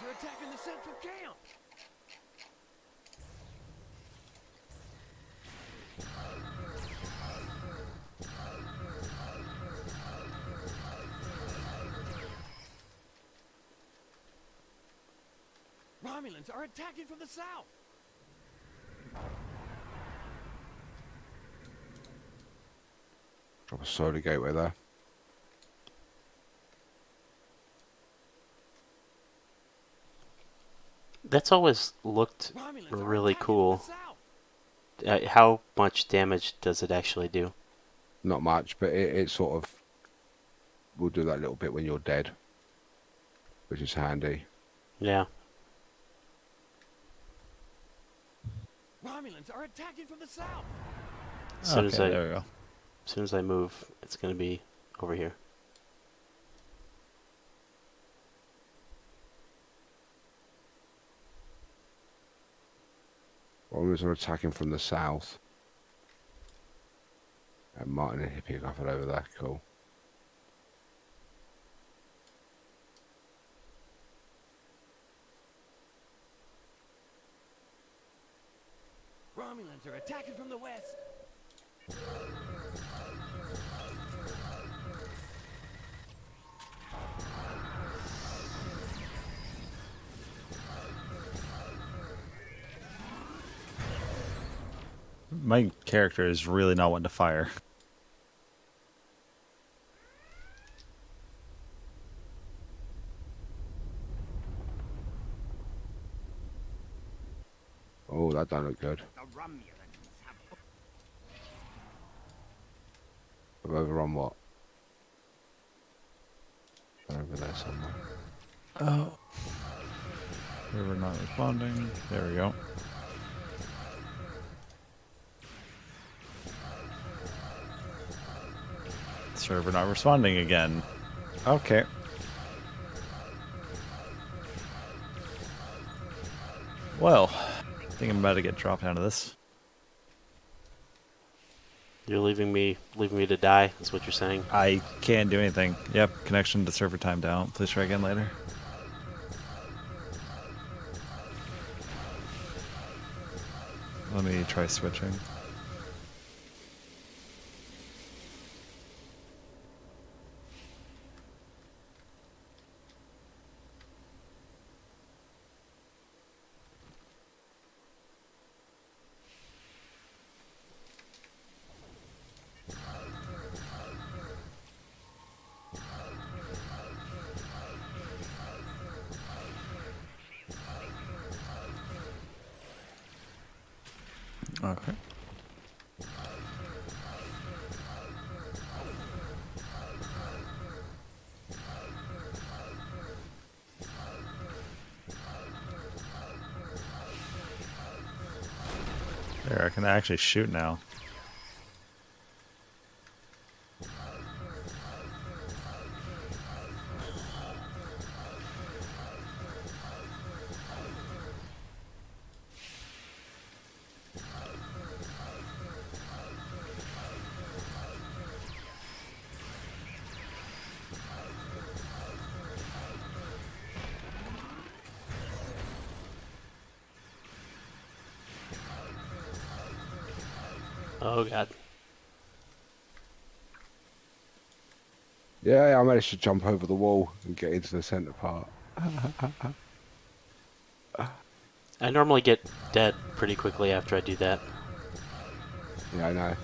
are attacking the central camp. Romulans are attacking from the south. Drop a solar gateway there. That's always looked Romulans are really attacking cool. from the south. How much damage does it actually do? Not much, but it sort of will do that little bit when you're dead, which is handy. Yeah. Romulans are attacking from the south. As There we go. soon as I move, it's going to be over here. Romulans are attacking from the south. And Martin and Hippie got it over there. Cool. Romulans are attacking from the west. My character is really not one to fire. Oh, that don't look good. The Romulans have I've overrun what? Over there somewhere. Oh. Server not responding. There we go. Server not responding again. Okay. Well, I think I'm about to get dropped out of this. You're leaving me to die, is what you're saying? I can't do anything. Yep, connection to server timed out. Please try again later. Let me try switching. Okay. There, I can actually shoot now. Oh god. Yeah, I managed to jump over the wall and get into the centre part. I normally get dead pretty quickly after I do that. Yeah, I know.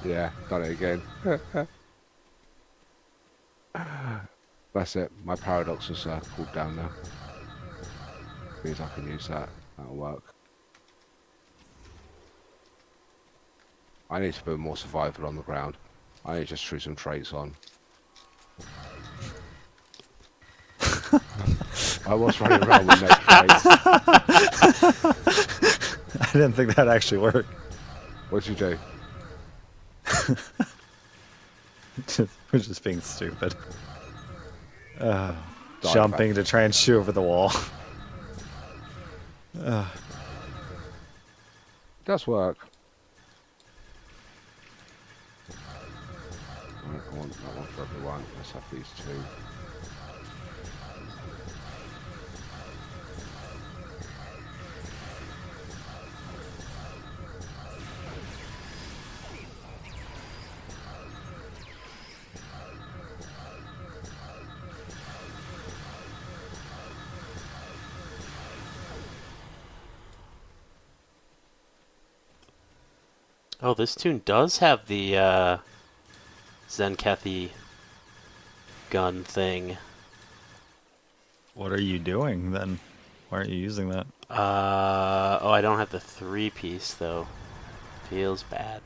Yeah, done it again. That's it. My paradox is cooled down now. Means I can use that. That'll work. I need to put more survival on the ground. I need to just throw some traits on. I was running around with no traits. I didn't think that actually worked. What'd you do? We're just being stupid. Dive Jumping back. to try and shoot over the wall. It does work. Right, I want that one for everyone. Let's have these two. Oh, this tune does have the Zenkethy gun thing. What are you doing then? Why aren't you using that? Oh, I don't have the 3-piece though. Feels bad.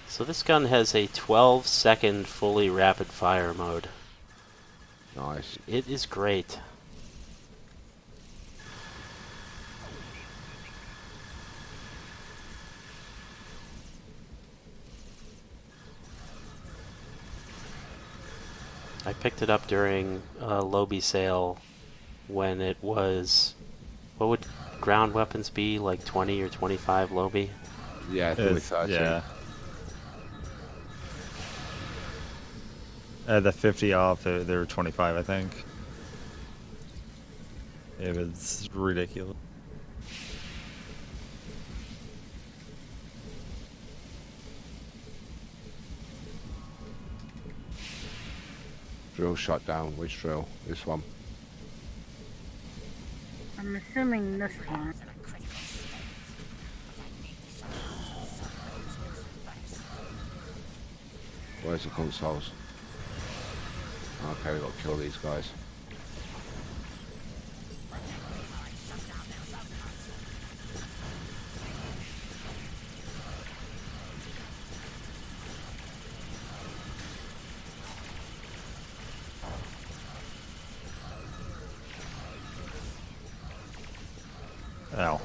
So this gun has a 12-second fully rapid fire mode. Nice. It is great. I picked it up during a Lobi sale when it was, what would ground weapons be, like 20 or 25 Lobi? Yeah, I think with 30. Yeah. The 50 off, they were 25, I think. It was ridiculous. Drill shot down. Which drill? This one. I'm assuming this one. Where's the consoles? Okay, we've got to kill these guys. Ow.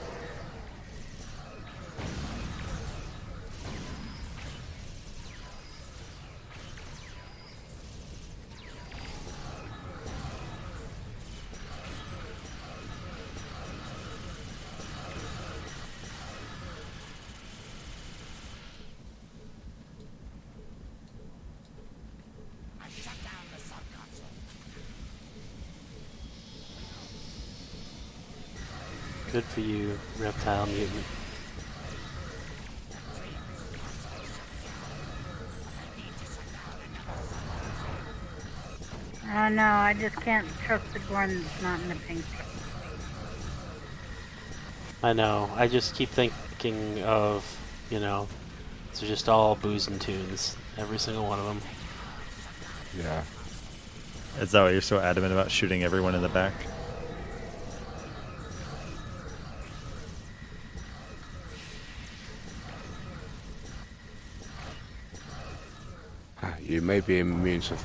Good for you, reptile mutant. Oh no, I just can't trust the Gordon that's not in the pink. I know, I just keep thinking of, you know, it's just all booze and tunes, every single one of them. Yeah. Is that why you're so adamant about shooting everyone in the back? You may be immune to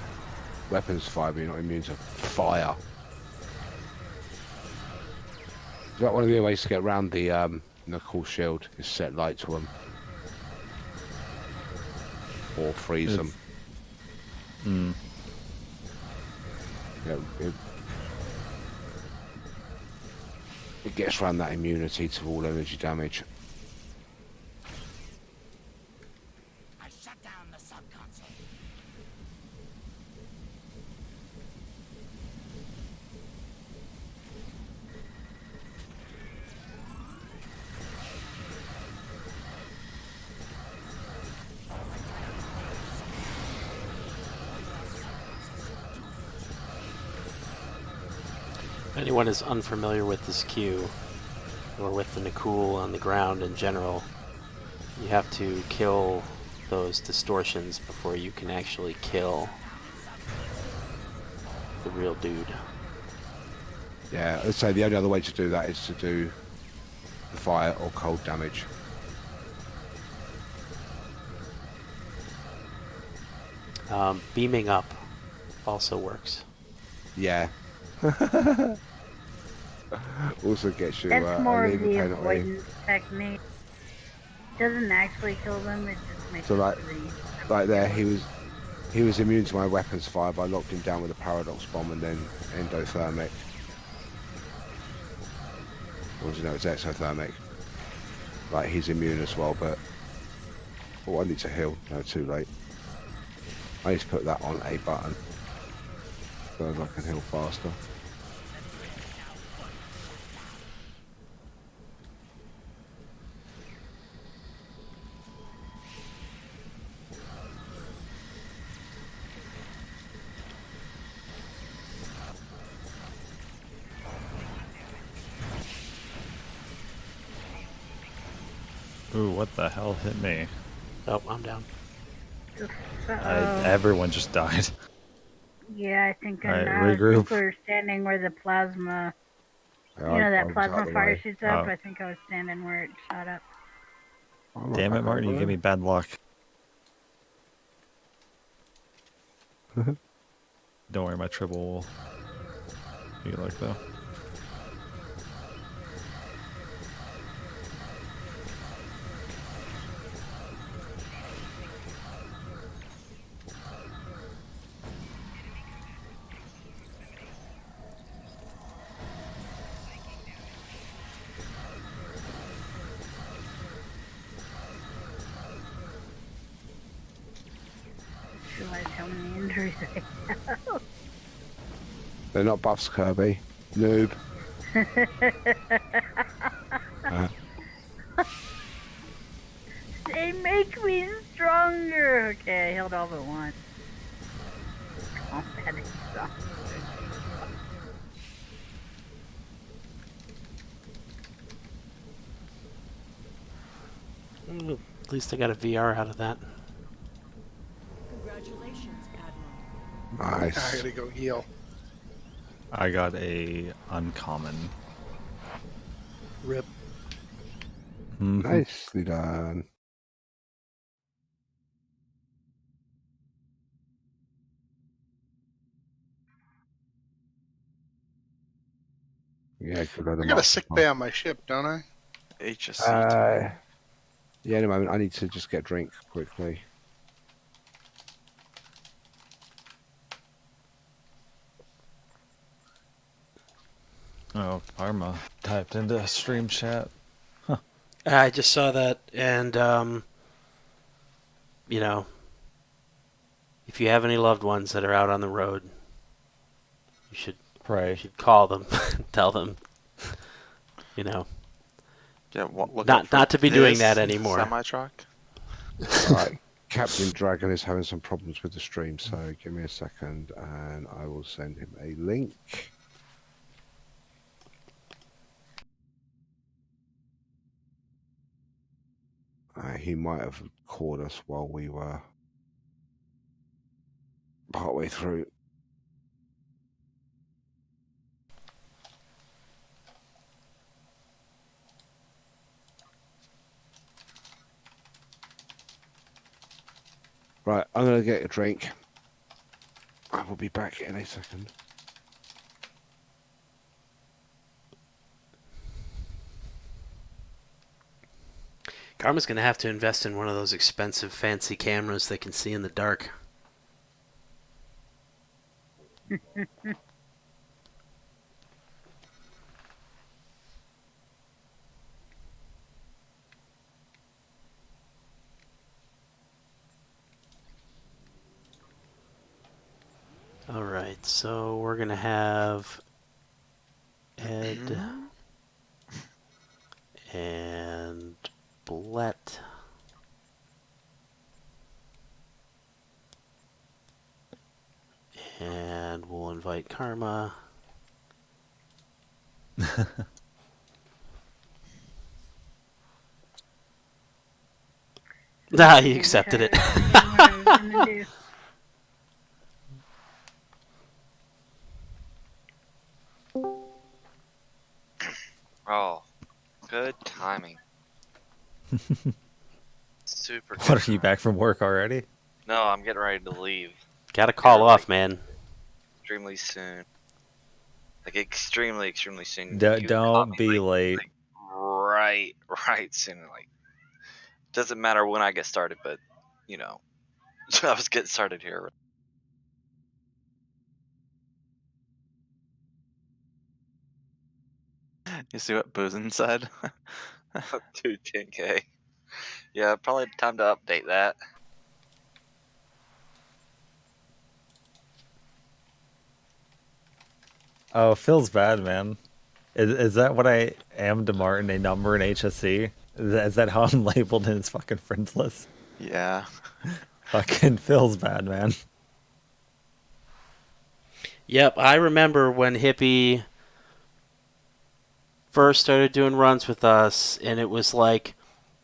weapons fire, but you're not immune to fire. Is that one of the ways to get around the knuckle shield? Is set light to them. Or freeze them. Hmm. Yeah, it gets around that immunity to all energy damage. I shut down the sub-console. If anyone is unfamiliar with this queue, or with the Nakul on the ground in general, you have to kill those distortions before you can actually kill the real dude. Yeah, I'd say the only other way to do that is to do the fire or cold damage. Beaming up also works. Yeah. Also gets you That's more an of the independently. avoidance technique. Doesn't actually kill them, it just makes So it like, so that you like there, kill them. he was immune to my weapons fire, but I locked him down with a paradox bomb and then endothermic. Or do you know it's exothermic? Like he's immune as well, but oh, I need to heal. No, too late. I need to put that on a button so that I can heal faster. Ooh, what the hell hit me? Oh, I'm down. Everyone just died. Yeah, I think Alright, I think regroup. we were standing where the plasma, Yeah, you know, I that was out plasma the fire way. shoots up. Oh. I think I was standing where it shot up. I'm not Damn it, back Martin, you over give me bad luck. there. Don't worry, my triple will be like though. Realize how many injuries I have. They're not buffs, Kirby. Noob. They make me stronger. Okay, I healed all but one. Combat exhausted. At least I got a VR out of that. Congratulations, Admiral. I Nice. gotta go heal. I got a uncommon. Rip. Nicely done. Yeah, good on the I got a mark. sick bay on my ship, don't I? HSE. Yeah, in a moment. I need to just get a drink quickly. Oh, Karma typed into stream chat. I just saw that, and you know, if you have any loved ones that are out on the road, you should Pray. call them, tell them, you know, Yeah, look out not for to be doing that this anymore. Semi-truck. Alright, Captain Dragon is having some problems with the stream, so give me a second and I will send him a link. He might have called us while we were partway through. Right, I'm going to get a drink. I will be back in a second. Karma's gonna have to invest in one of those expensive, fancy cameras that can see in the dark. All right, so we're gonna have Ed and Blett. And we'll invite Karma. Ah, he accepted it. What I was gonna do. Oh, good timing. Super good. What, are you back from work already? No, I'm getting ready to leave. Gotta call Early. off, man. extremely soon. Like extremely soon. Don't You caught me, be like, late. right soon. Like, doesn't matter when I get started, but you know, I was getting started here. You see what Boozin said? Dude, 10K. Yeah, probably time to update that. Oh, it feels bad, man. Is that what I am to Martin, a number in HSE? Is that how I'm labeled in his fucking friends list? Yeah. Fucking feels bad, man. Yep, I remember when Hippie first started doing runs with us, and it was like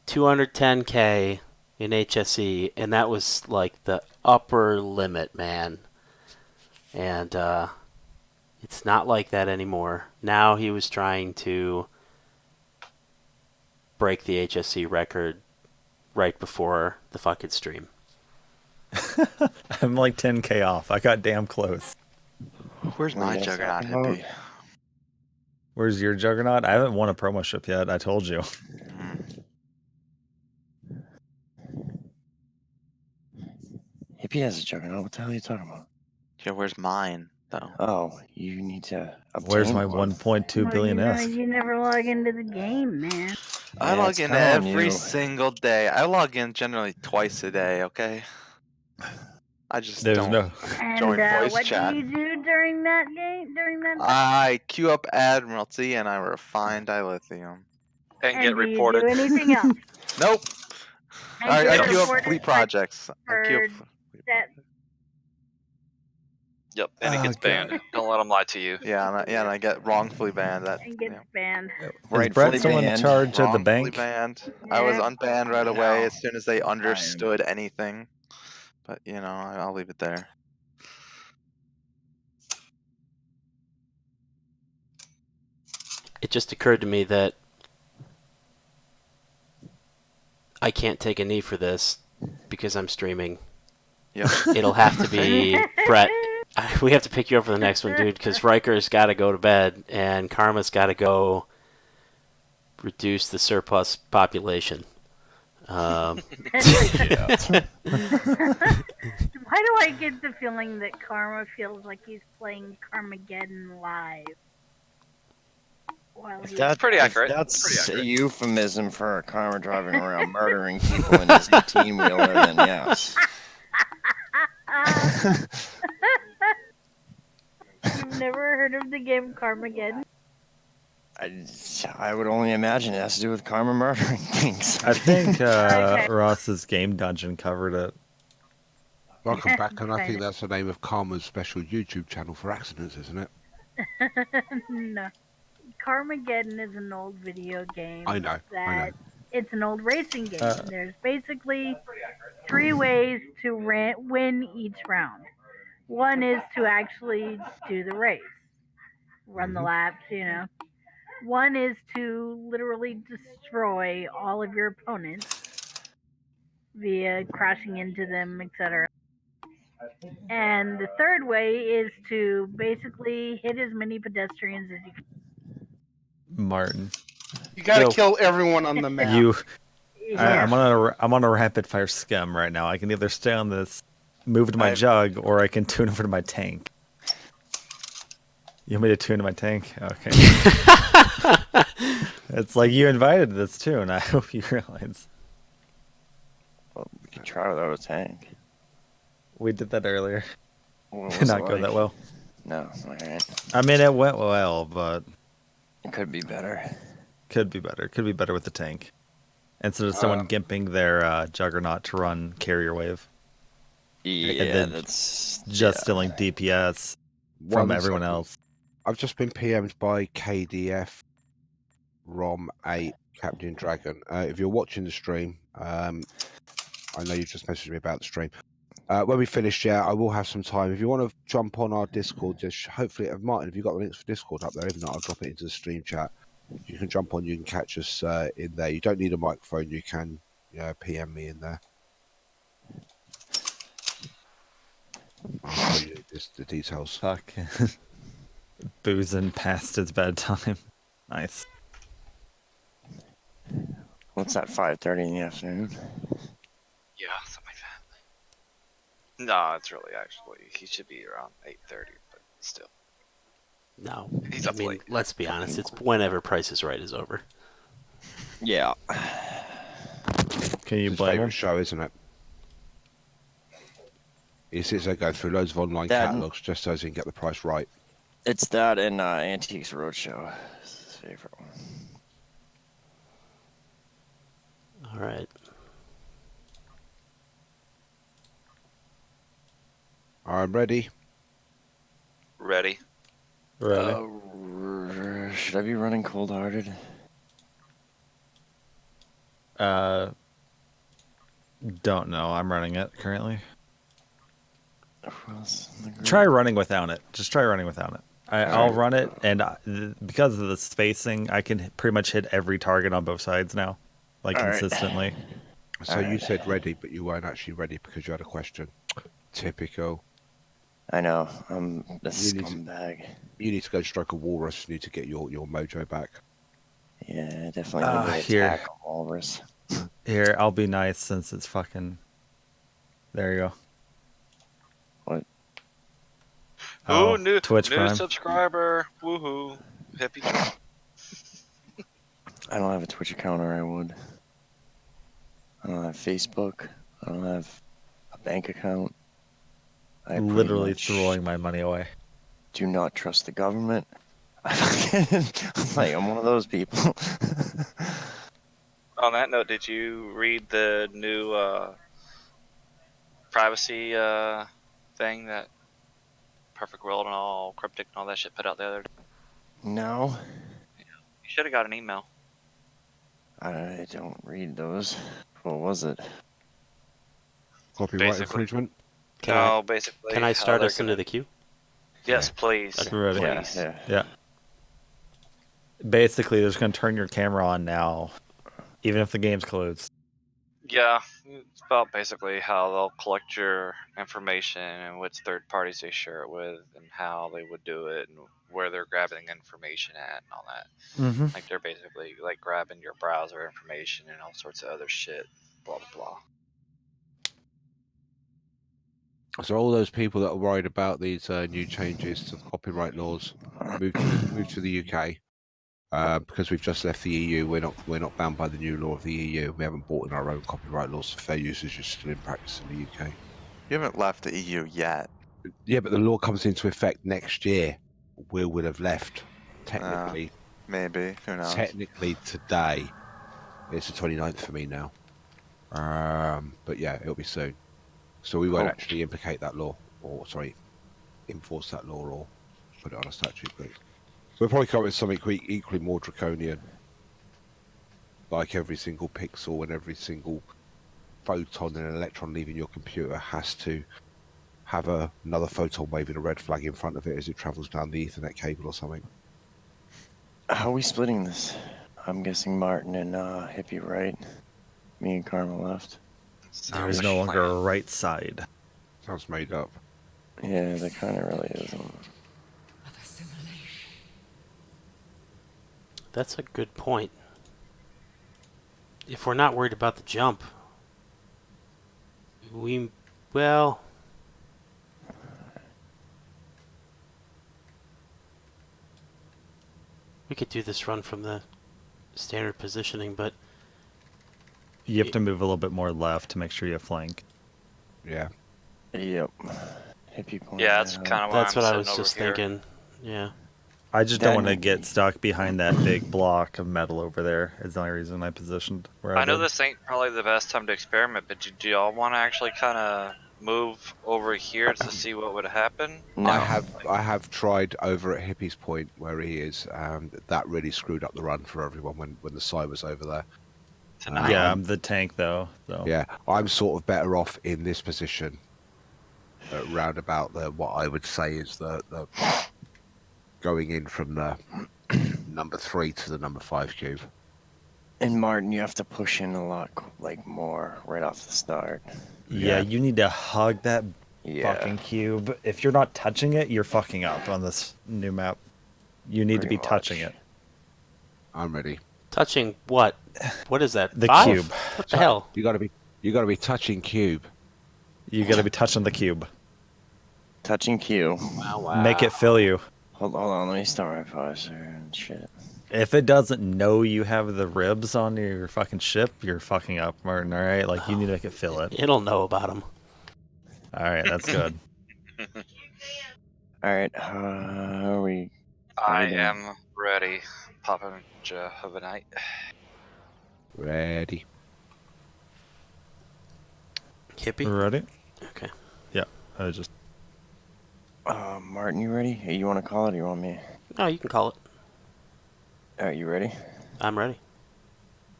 210K in HSE, and that was like the upper limit, man. And it's not like that anymore. Now he was trying to break the HSE record right before the fucking stream. I'm like 10K off. I got damn close. Where's What are my you guys juggernaut talking about? hippie? Where's your juggernaut? I haven't won a promo ship yet. I told you. Hippie has a juggernaut. What the hell are you talking about? Yeah, where's mine though? Oh, you need to obtain Where's my one. 1.2 billion S? You never log into the game, man. I Yeah, log it's in kinda on every you. single day. I log in generally twice a day. Okay. I just There's don't no. And join voice what chat. do you do during that game? During that time? I queue up Admiralty and I refine dilithium. And And get do you reported. do anything else? Nope. And I get queue up reported fleet projects. I queue for up. that. Yep, and it gets banned. Don't let them lie to you. Yeah, and I get wrongfully banned. That And gets yeah, banned. Is Rightfully Brett still in banned. charge of the wrongfully bank? banned. I was Yeah. unbanned right away No. as soon as they understood anything. But you know, I'll leave it there. It just occurred to me that I can't take a knee for this because I'm streaming. Yep. It'll have to be Brett. We have to pick you up for the next one, dude, because Riker's got to go to bed and Karma's got to go reduce the surplus population. Why do I get the feeling that Karma feels like he's playing Carmageddon live? While he's Pretty accurate. That's Pretty accurate. a euphemism for a karma driving around murdering people in his 18-wheeler, then yes. You've never heard of the game Carmageddon? I would only imagine it has to do with karma murdering things. I think Okay. Ross's game dungeon covered it. Welcome back, and I Kinda. think that's the name of Karma's special YouTube channel for accidents, isn't it? No. Carmageddon is an old video game. I know. It's an old racing game. There's basically 3 ways to win each round. One is to actually do the race, run the laps, you know. One is to literally destroy all of your opponents via crashing into them, etc. And the third way is to basically hit as many pedestrians as you can. Martin. You gotta Yo. kill everyone on the map. I'm on a rapid fire skim right now. I can either stay on this, move to my jug, or I can tune over to my tank. You want me to tune to my tank? Okay. It's like you invited this too, and I hope you realize. Well, we can try without a tank. We did that earlier. What Did was not it go like? that well. No, alright. I mean, it went well, but It could be better. could be better. Could be better with the tank. Instead of someone gimping their juggernaut to run carrier wave. Yeah, and then that's just stealing DPS from everyone else. I've just been PM'd by KDF Rom 8 Captain Dragon. If you're watching the stream, I know you just messaged me about the stream. When we finish, I will have some time. If you want to jump on our Discord, just hopefully, Martin, have you got the links for Discord up there? If not, I'll drop it into the stream chat. You can jump on, you can catch us in there. You don't need a microphone, you can PM me in there. I'll show you the details. Fuck. Boozing past its bedtime. Nice. What's that? 5:30 in the afternoon. Yeah, something like that. No, it's really actually he should be around 8:30, but still. No, He's I up mean, late. let's be honest. It's whenever Price is Right is over. Yeah. Can you His blame favourite him? show, isn't it? He sits there going through loads of online catalogs just so he can get the price right. It's that and Antiques Roadshow. It's his favorite one. All right. I'm ready. Ready? Really? Should I be running Cold Hearted? Don't know. I'm running it currently. Who else in the group? Try running without it. Just try running without it. I'll run it, and because of the spacing, I can pretty much hit every target on both sides now, like All right. consistently. So you said ready, but you weren't actually ready because you had a question. Typical. I know. I'm a You need to- scumbag. You need to go strike a walrus. You need to get your mojo back. Yeah, definitely need to Here. attack a walrus. Here, I'll be nice since it's fucking. There you go. What? Oh, Ooh, new Twitch Prime. subscriber. Woohoo. Happy. I don't have a Twitch account, or I would. I don't have Facebook. I don't have a bank account. I pretty Literally much throwing my money away. do not trust the government. I'm one of those people. On that note, did you read the new privacy thing that Perfect World and all Cryptic and all that shit put out the other day? No, You should have got an email. I don't read those. What was it? Copyright Basically. infringement. No, basically. Can I how start they're us into the queue? Yes, please. Okay. Ready. Please. Yeah. Basically, they're just gonna turn your camera on now, even if the game's closed. Yeah, it's about basically how they'll collect your information and which third parties they share it with and how they would do it and where they're grabbing information at and all that. Mm-hmm. Like they're basically like grabbing your browser information and all sorts of other shit. Blah blah blah. So all those people that are worried about these new changes to the copyright laws move to the UK. Because we've just left the EU, we're not bound by the new law of the EU. We haven't brought in our own copyright laws. So fair usage is still in practice in the UK. You haven't left the EU yet. Yeah, but the law comes into effect next year. We would have left technically. Maybe. Who knows? Technically today. It's the 29th for me now. But yeah, it'll be soon. So we won't actually implicate that law, or sorry, enforce that law, or put it on a statute. But we'll probably come up with something equally more draconian, like every single pixel and every single photon and electron leaving your computer has to have another photon waving a red flag in front of it as it travels down the Ethernet cable or something. How are we splitting this? I'm guessing Martin and Hippie right. Me and Karma left. There's no longer a right side. Sounds made up. Yeah, that kind of really isn't. That's a good point. If we're not worried about the jump, we could do this run from the standard positioning, but You have to move a little bit more left to make sure you flank. Yeah. Yep. Hippie point. Yeah, that's kind of that's I'm what I was sitting just over here. thinking. Yeah. I just don't want to Then- get stuck behind that big block of metal over there. Is the only reason I positioned where I I know did. this ain't probably the best time to experiment, but do y'all want to actually kind of move over here to see what would happen? No. I have tried over at Hippie's Point where he is, and that really screwed up the run for everyone when the side was over there. Tonight. Yeah, I'm the tank though. So Yeah, I'm sort of better off in this position, round about what I would say is the going in from the number 3 to the number 5 cube. And Martin, you have to push in a lot, more right off the start. yeah, you need to hug that Yeah. fucking cube. If you're not touching it, you're fucking up on this new map. You need to Pretty be touching much. it. I'm ready. Touching what? What is that? The 5? cube. What the hell? You gotta be touching cube. You gotta be touching the cube. Touching Q. Wow. Make it fill you. Hold on, let me start my parser and shit. If it doesn't know you have the ribs on your fucking ship, you're fucking up, Martin, alright? Like, you need to make it fill it. It'll know about them. Alright, that's good. Alright, are we... I doing? am ready. Papa Jehovahite. Ready. Hippie? Ready? Okay. Yeah, I just... Martin, you ready? Hey, you want to call it or you want me? No, you can call it. Alright, you ready? I'm ready.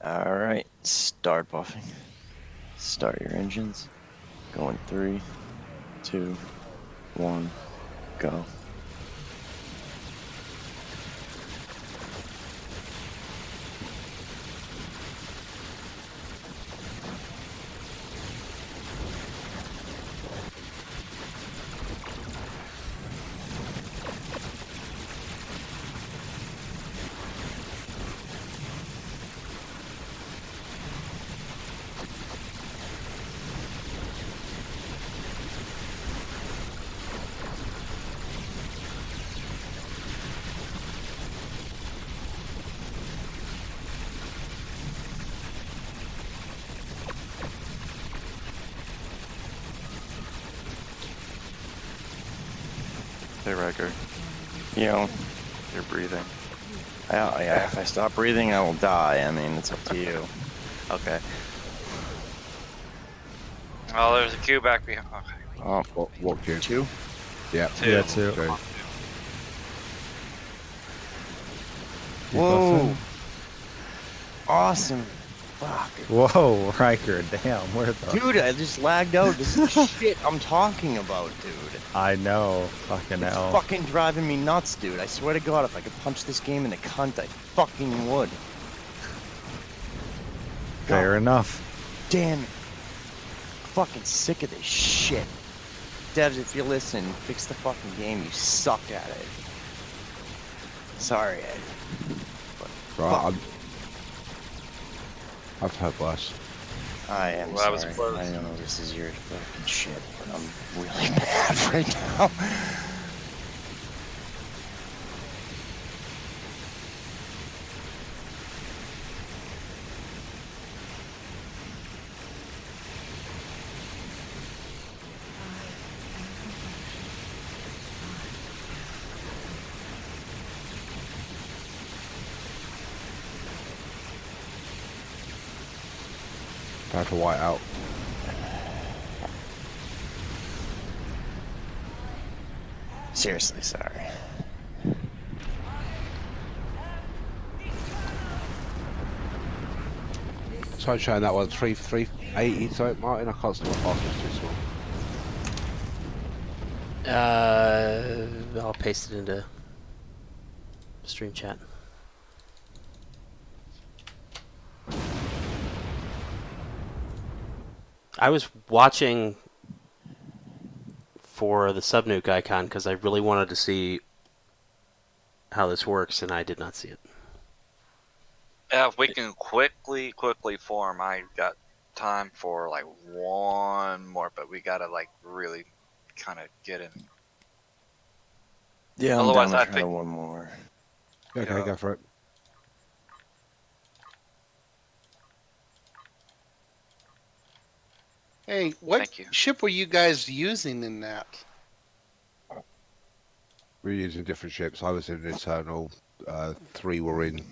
Alright, start buffing. Start your engines. Going 3, 2, 1, go. Hey, Riker, You know, you're breathing. yeah, if I stop breathing, I will die. I mean, it's up to you. Okay. Oh, there's a queue back behind. Okay. Oh, What cube? 2? Yeah. Yeah, too. Two. You Whoa! Awesome. Fuck. Whoa, Riker, damn, where the... Dude, I just lagged out. This is the shit I'm talking about, dude. I know, fucking It's hell. fucking driving me nuts, dude. I swear to God, if I could punch this game in the cunt, I fucking would. Fair enough. Damn it. Fucking sick of this shit. Devs, if you listen, fix the fucking game. You suck at it. Sorry, Ed. Right. I've heard worse. I am Well, that was sorry. close. I know this is your fucking shit, but I'm really bad right now. Time to white out. Seriously, sorry. So showing that one 380 so Martin, I can't see my password's too small. I'll paste it into stream chat. I was watching for the subnuke icon because I really wanted to see how this works, and I did not see it. Yeah, if we can quickly form, I got time for like one more, but we gotta like really kind of get in. Yeah, I'm Otherwise, down I to try think- one more. Okay, Yeah. go for it. Hey, what Thank you. ship were you guys using in that? We're using different ships. I was in an Eternal. 3 were in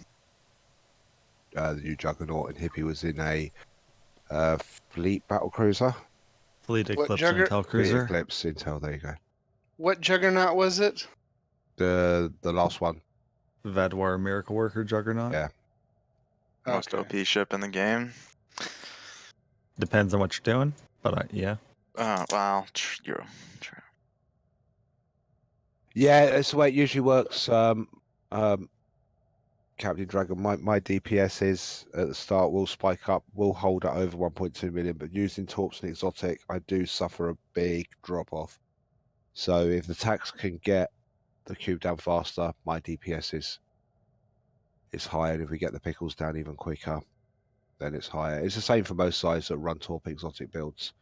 the new Juggernaut, and Hippie was in a Fleet battle cruiser. Fleet What Eclipse Jugger- Intel Fleet Cruiser. Eclipse Intel. There you go. What juggernaut was it? The last one. Vadwar Miracle Worker Juggernaut. Yeah. Most Okay. OP ship in the game. Depends on what you're doing, but yeah. Well, true. Yeah, that's the way it usually works. Captain Dragon, my DPSs at the start will spike up, will hold at over 1.2 million, but using Torps and Exotic, I do suffer a big drop off. So if the tax can get the cube down faster, my DPS is higher. And if we get the pickles down even quicker, then it's higher. It's the same for most sides that run Torp Exotic builds.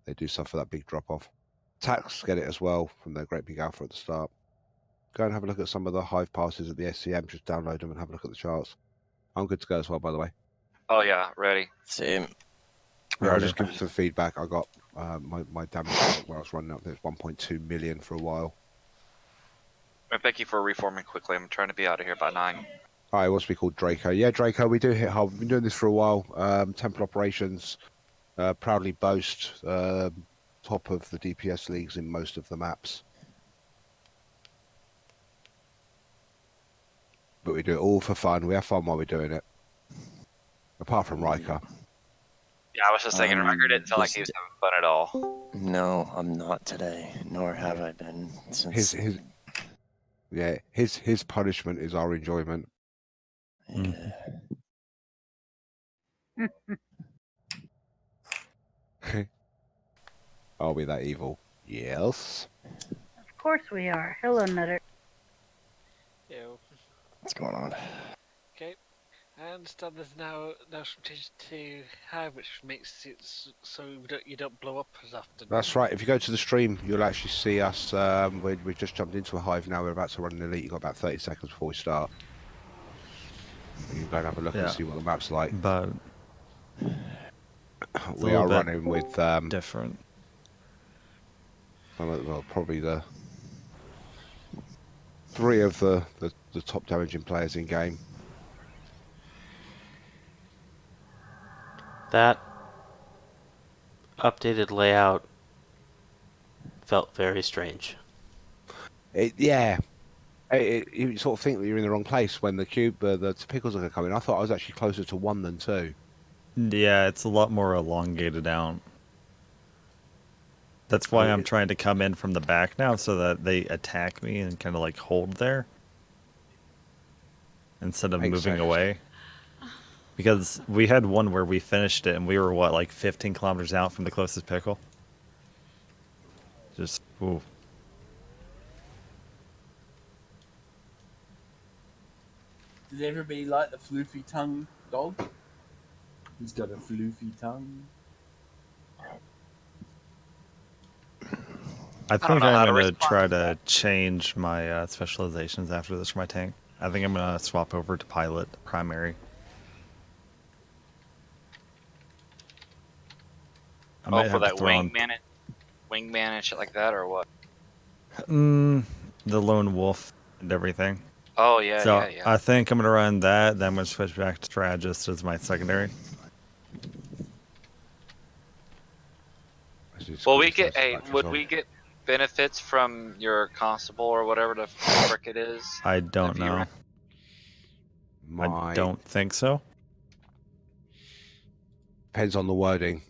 They do suffer that big drop off. Tax get it as well from their great big alpha at the start. Go and have a look at some of the Hive passes at the SCM. Just download them and have a look at the charts. I'm good to go as well, by the way. Oh yeah, ready. Same. Yeah, I'll just give some feedback. I got my damage where I was running up there, 1.2 million for a while. And thank you for reforming quickly. I'm trying to be out of here by 9. All right, what's we called Draco? Yeah, Draco, we do hit hard. We've been doing this for a while. Temple operations proudly boast top of the DPS leagues in most of the maps. But we do it all for fun. We have fun while we're doing it. Apart from Riker. Yeah, I was just thinking, Riker didn't sound like he was having fun at all. No, I'm not today, nor have I been since. His punishment is our enjoyment. Yeah. Are we that evil? Yes. Of course we are. Hello, Nutter. Yo. What's going on? Okay. I understand there's now some changes to Hive, which makes it so you don't blow up as often. That's right. If you go to the stream, you'll actually see us. We've just jumped into a Hive now. We're about to run an elite. You've got about 30 seconds before we start. You can go and have a look and see what the map's like. But we are running with different. Well, probably the 3 of the top damaging players in game. That updated layout felt very strange. You sort of think that you're in the wrong place when the pickles are going to come in. I thought I was actually closer to 1 than 2. Yeah, it's a lot more elongated out. That's why I'm trying to come in from the back now so that they attack me and kind of like hold there instead of moving away. Because we had one where we finished it and we were, what, like 15 kilometers out from the closest pickle? Just, ooh. Did everybody like the floofy tongue dog? He's got a floofy tongue. I think I'm going to try to change my specializations after this for my tank. I think I'm going to swap over to pilot primary. For that wingman and shit like that, or what? The lone wolf and everything. Oh yeah, so yeah. I think I'm gonna run that. Then I'm gonna switch back to strategist as my secondary. Well, we get would we get benefits from your constable or whatever the frick it is? I don't know. I don't think so. Depends on the wording.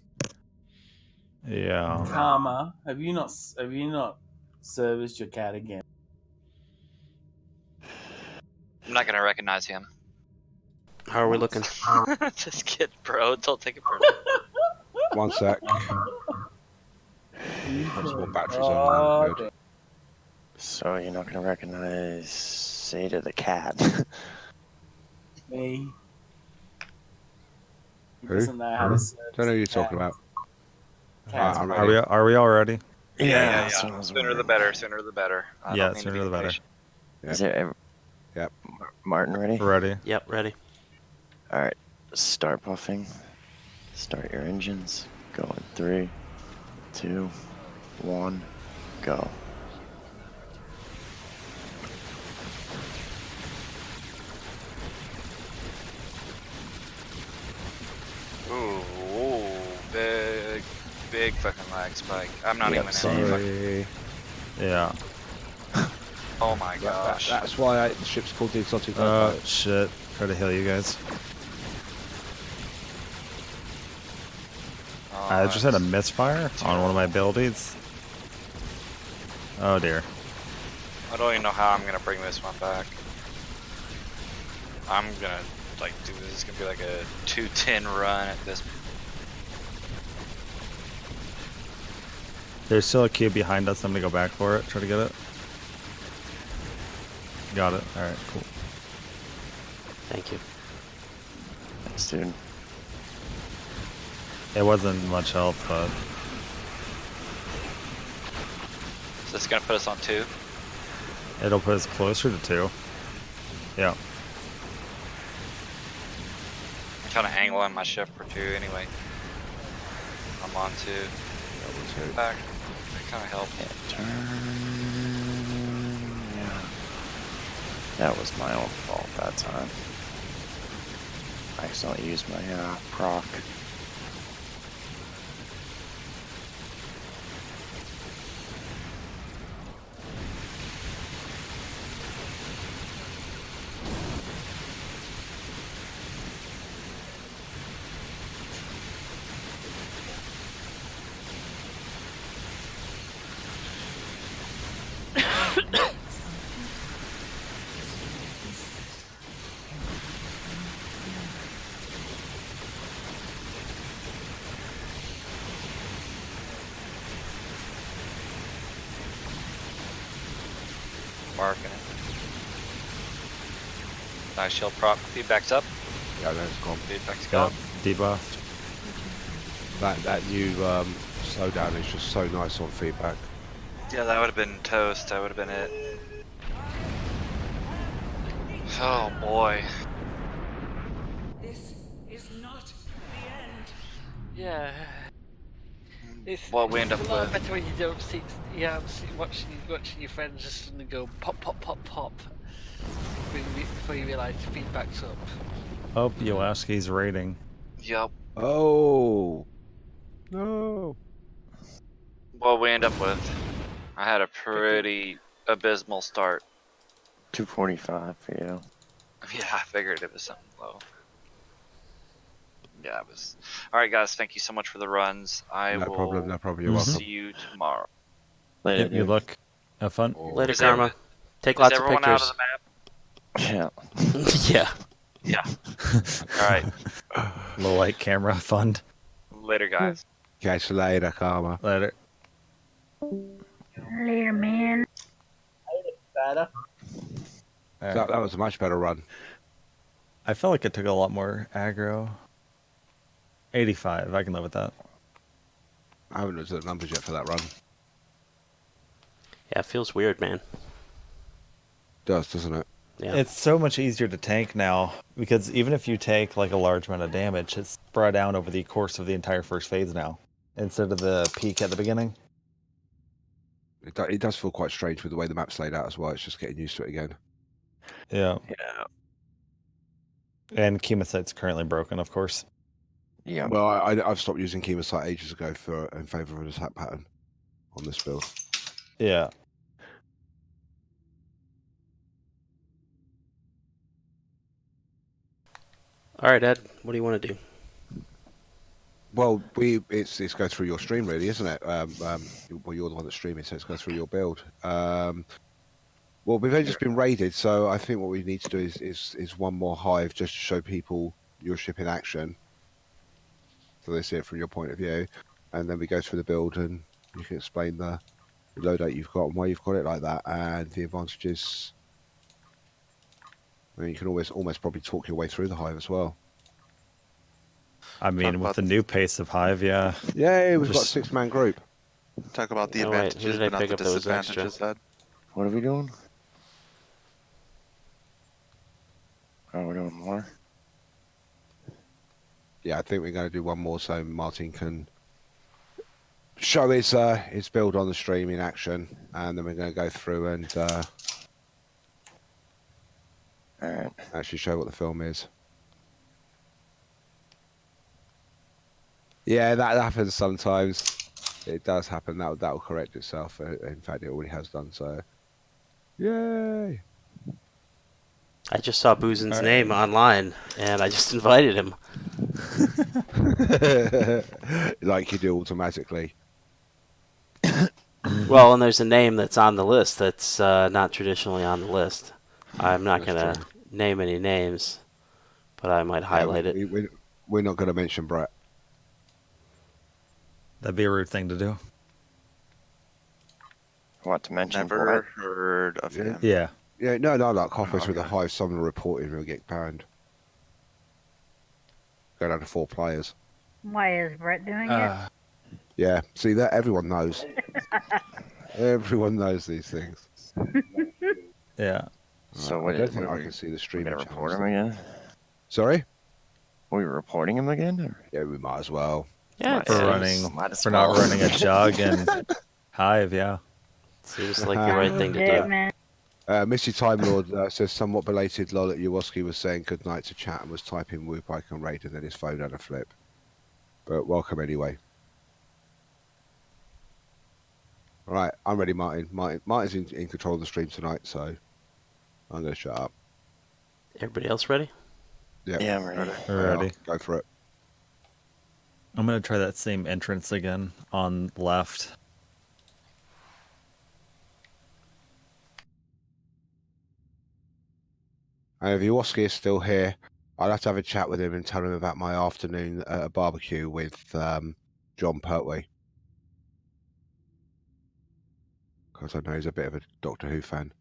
Yeah. Karma, have you not serviced your cat again? I'm not gonna recognize him. How are we looking? Just kidding, bro. Don't take it for 1 sec. More batteries on. Good. So you're not gonna recognize Seda the cat? Me. Who? Don't know who you're talking about. Are we all ready? Yeah. Sooner the better. Sooner the better. Sooner the better. Yep. Is it? Yep. Martin, ready? Ready. Yep, ready. All right. Start buffing. Start your engines. Go in 3, 2, 1, go. Ooh, big fucking lag spike. I'm not even Sorry. Yeah. Oh my gosh. That's why the ship's called the Exotic. Oh shit! Try to heal you guys. I just had a misfire on one of my abilities. Oh dear. I don't even know how I'm gonna bring this one back. I'm gonna like do this. It's gonna be like a 210 run at this. There's still a queue behind us. I'm gonna go back for it. Try to get it. Got it. All right. Cool. Thank you. Thanks, dude. It wasn't much health, but So this is gonna put us on 2. it'll put us closer to 2. Yeah. I'm kind of angling my ship for 2 anyway. I'm on 2. Back. That kind of helped. Turn. Yeah. That was my own fault that time. I accidentally used my proc. Marking it. Nice shield prop. Feedback's up. Yeah, that's gone. Feedback's Yeah. gone. Debuffed. That new slowdown is just so nice on feedback. Yeah, that would have been toast. That would have been it. Oh boy. This is not the end. Yeah. It's, What we end it's up a lot with. better when you don't see, watching your friends just suddenly go pop, pop, pop, pop, before you realise the feedback's up. Oh, Yoaski's rating. Yup. Oh no! What we end up with. I had a pretty abysmal start. 245 for you. Yeah, I figured it was something low. Yeah, it was. Alright, guys, thank you so much for the runs. I No will problem. No problem. You're Mhm. welcome. see you tomorrow. Later, Yep, you dude. look. Have fun. Later, Is Karma. everyone- Take Is lots of everyone out of pictures. the map? Yeah. Yeah. Yeah. Alright. Low light camera fund. Later, guys. Catch you later, Karma. Later. Later, man. Better. All right. That was a much better run. I felt like it took a lot more aggro. 85. I can live with that. I haven't looked at the numbers yet for that run. Yeah, it feels weird, man. Does, doesn't it? Yeah. It's so much easier to tank now because even if you take like a large amount of damage, it's spread out over the course of the entire first phase now instead of the peak at the beginning. It does feel quite strange with the way the map's laid out as well. It's just getting used to it again. Yeah. Yeah. And Chemosite's currently broken, of course. Yeah. Well, I've stopped using Chemosite ages ago in favour of an attack pattern on this build. Yeah. All right, Ed. What do you want to do? Well, it's go through your stream, really, isn't it? Well, you're the one that's streaming, so it's go through your build. Well, we've only just been raided, so I think what we need to do is one more hive just to show people your ship in action, so they see it from your point of view, and then we go through the build and you can explain the loadout you've got and why you've got it like that, and the advantages. I mean, you can almost probably talk your way through the hive as well. I mean, with the new pace of Hive, yeah. Yeah, we've got a Just- 6-man group. Talk about the Oh, wait, who advantages, did I but not pick the up that was extra? disadvantages, Ed. What are we doing? Oh, we're doing more? Yeah, I think we're going to do one more so Martin can show his build on the stream in action, and then we're going to go through and Alright. actually show what the film is. Yeah, that happens sometimes. It does happen. That'll correct itself. In fact, it already has done so. Yay! I just saw Boozin's All right. name online, and I just invited him. Like you do automatically. Well, and there's a name that's on the list that's not traditionally on the list. I'm not That's gonna true. name any names, but I might highlight it. We're not going to mention Brett. That'd be a rude thing to do. What to mention? Never Brett? heard of him. Yeah. Yeah, no, like halfway through the okay. Hive, someone reported he'll get banned. Go down to 4 players. Why is Brett doing it? Yeah, see that everyone knows. Everyone knows these things. Yeah. So I what? don't think what I we- can see the we stream. gotta report him again? Sorry? Are we reporting him again? Or? Yeah, we might as well. Yeah, Might For as- running, might as for not well. running a jug and Hive, yeah. seems like the right thing to do. Man. Missy Time Lord says somewhat belated lol at Yawoski was saying good night to chat and was typing whoop icon raid and then his phone had a flip. But welcome anyway. Alright, I'm ready, Martin. Martin's in control of the stream tonight, so I'm going to shut up. Everybody else ready? Yeah, I'm ready. We're ready. Go for it. I'm going to try that same entrance again on left. And if Yawoski is still here, I'll have to have a chat with him and tell him about my afternoon at a barbecue with John Pertwee. Because I know he's a bit of a Doctor Who fan.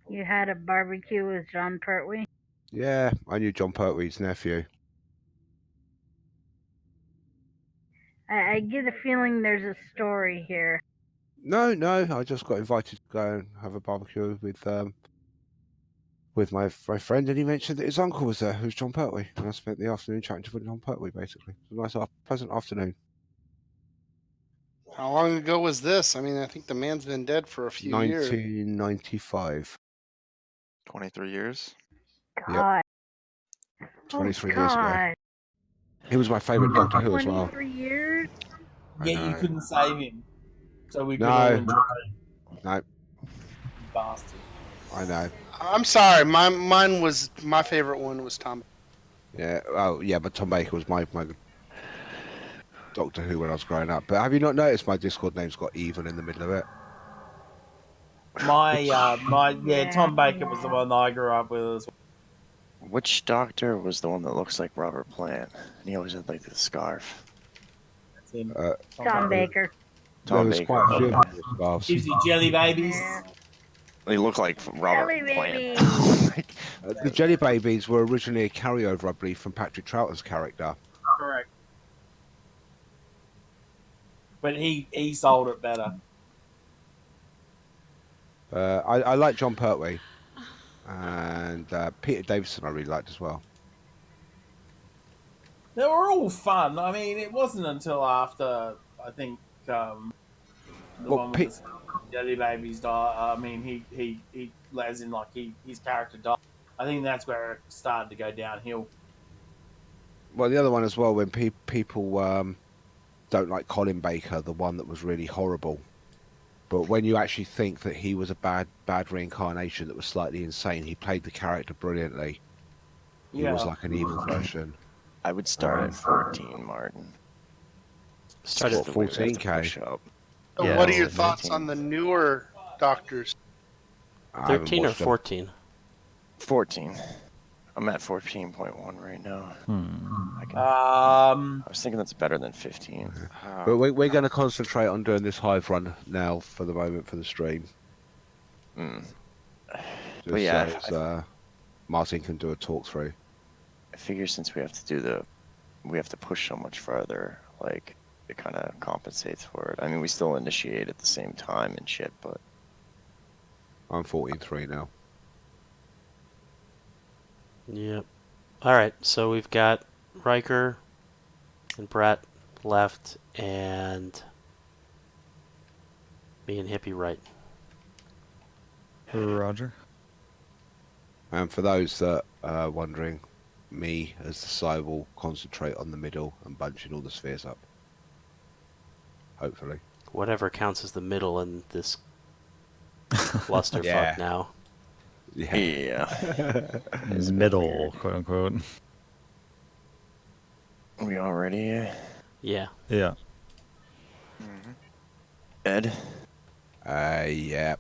You had a barbecue with John Pertwee? Yeah, I knew John Pertwee's nephew. I get a feeling there's a story here. No, I just got invited to go and have a barbecue with my friend, and he mentioned that his uncle was there, who's John Pertwee, and I spent the afternoon chatting to John Pertwee, basically. It was a nice, pleasant afternoon. How long ago was this? I mean, I think the man's been dead for a few years. 1995. 23 years. God. Yep. 23 oh, years ago. God. He was my favourite Doctor Who as well. 23 years? I Yeah, you know. couldn't save him. So we could No. all enjoy it. No, Bastard. I know. I'm sorry. Mine was my favorite one was Tom. Yeah, oh yeah, but Tom Baker was my Doctor Who when I was growing up. But have you not noticed my Discord name's got even in the middle of it? Tom Baker was the one I grew up with as well. Which doctor was the one that looks like Robert Plant? And he always had like the scarf. That's him. Tom Baker. There Tom was Baker. quite a few Okay. scarves. Gives you jelly babies. Yeah. They look like Robert Jelly baby. Plant. The Jelly Babies were originally a carryover, I believe, from Patrick Troughton's character. Correct. But he sold it better. I like John Pertwee, and Peter Davison I really liked as well. They were all fun. I mean, it wasn't until after, I think, the one with the Jelly Babies died. I mean, he as in like his character died. I think that's where it started to go downhill. Well, the other one as well, when people don't like Colin Baker, the one that was really horrible. But when you actually think that he was a bad reincarnation that was slightly insane, he played the character brilliantly. He was like an evil version. I would start at 14, Martin. Start Just at the way we have to 14K. push up. So Yeah. what are your 15. thoughts on the newer Doctors? I haven't 13 or watched them. 14? 14. I'm at 14.1 right now. I was thinking that's better than 15. But we're going to concentrate on doing this Hive run now for the moment for the stream. Mm. Just But yeah, so Martin can do a talk through. I figure since we have to push so much further, like it kind of compensates for it. I mean, we still initiate at the same time and shit, but I'm 14.3 now. Yep. Alright, so we've got Riker and Brett left, and me and Hippie right. Roger. And for those that are wondering, me as the Psy will concentrate on the middle and bunching all the spheres up. Hopefully. Whatever counts as the middle in this clusterfuck Yeah. now. yeah. Middle, quote unquote. We all ready? Yeah. Yeah. Ed? Yeah.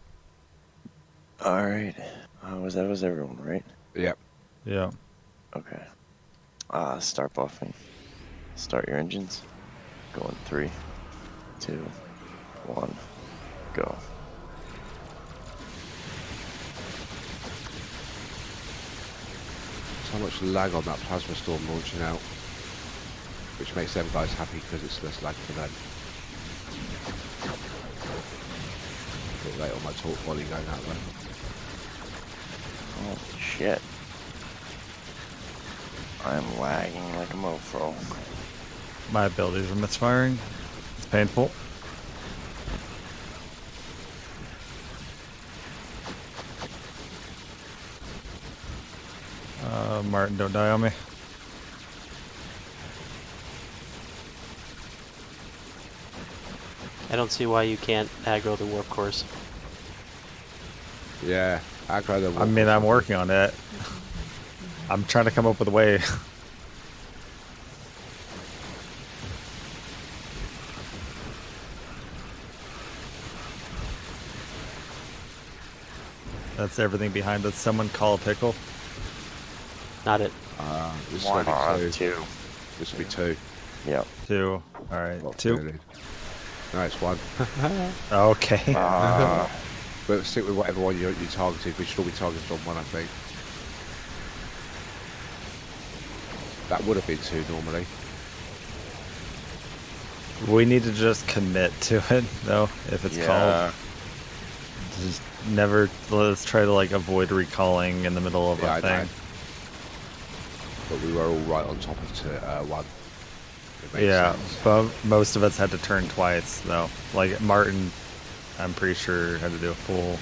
Alright. That was everyone, right? Yep. Yeah. Okay. Start buffing. Start your engines. Go in 3, 2, 1, go. So much lag on that plasma storm launching out, which makes them guys happy because it's less lag for them. A bit late on my talk volley going out there. Holy shit. I'm lagging like a mofo. My abilities are misfiring. It's painful. Martin, don't die on me. I don't see why you can't aggro the warp course. Yeah, aggro the warp I mean, course. I'm working on it. I'm trying to come up with a way. That's everything behind us. Someone call a pickle. Not it. This One, will be 2. 2. This will be 2. Yep. 2. All right. Not 2. really. No, it's 1. Okay. But stick with whatever one you targeted. We should all be targeted on 1, I think. That would have been 2 normally. We need to just commit to it, though, if it's called. Just never, let's try to, like, avoid recalling in the middle of a thing. But we were all right on top of 1. Yeah, sense. but most of us had to turn twice, though. Like, Martin, I'm pretty sure, had to do a full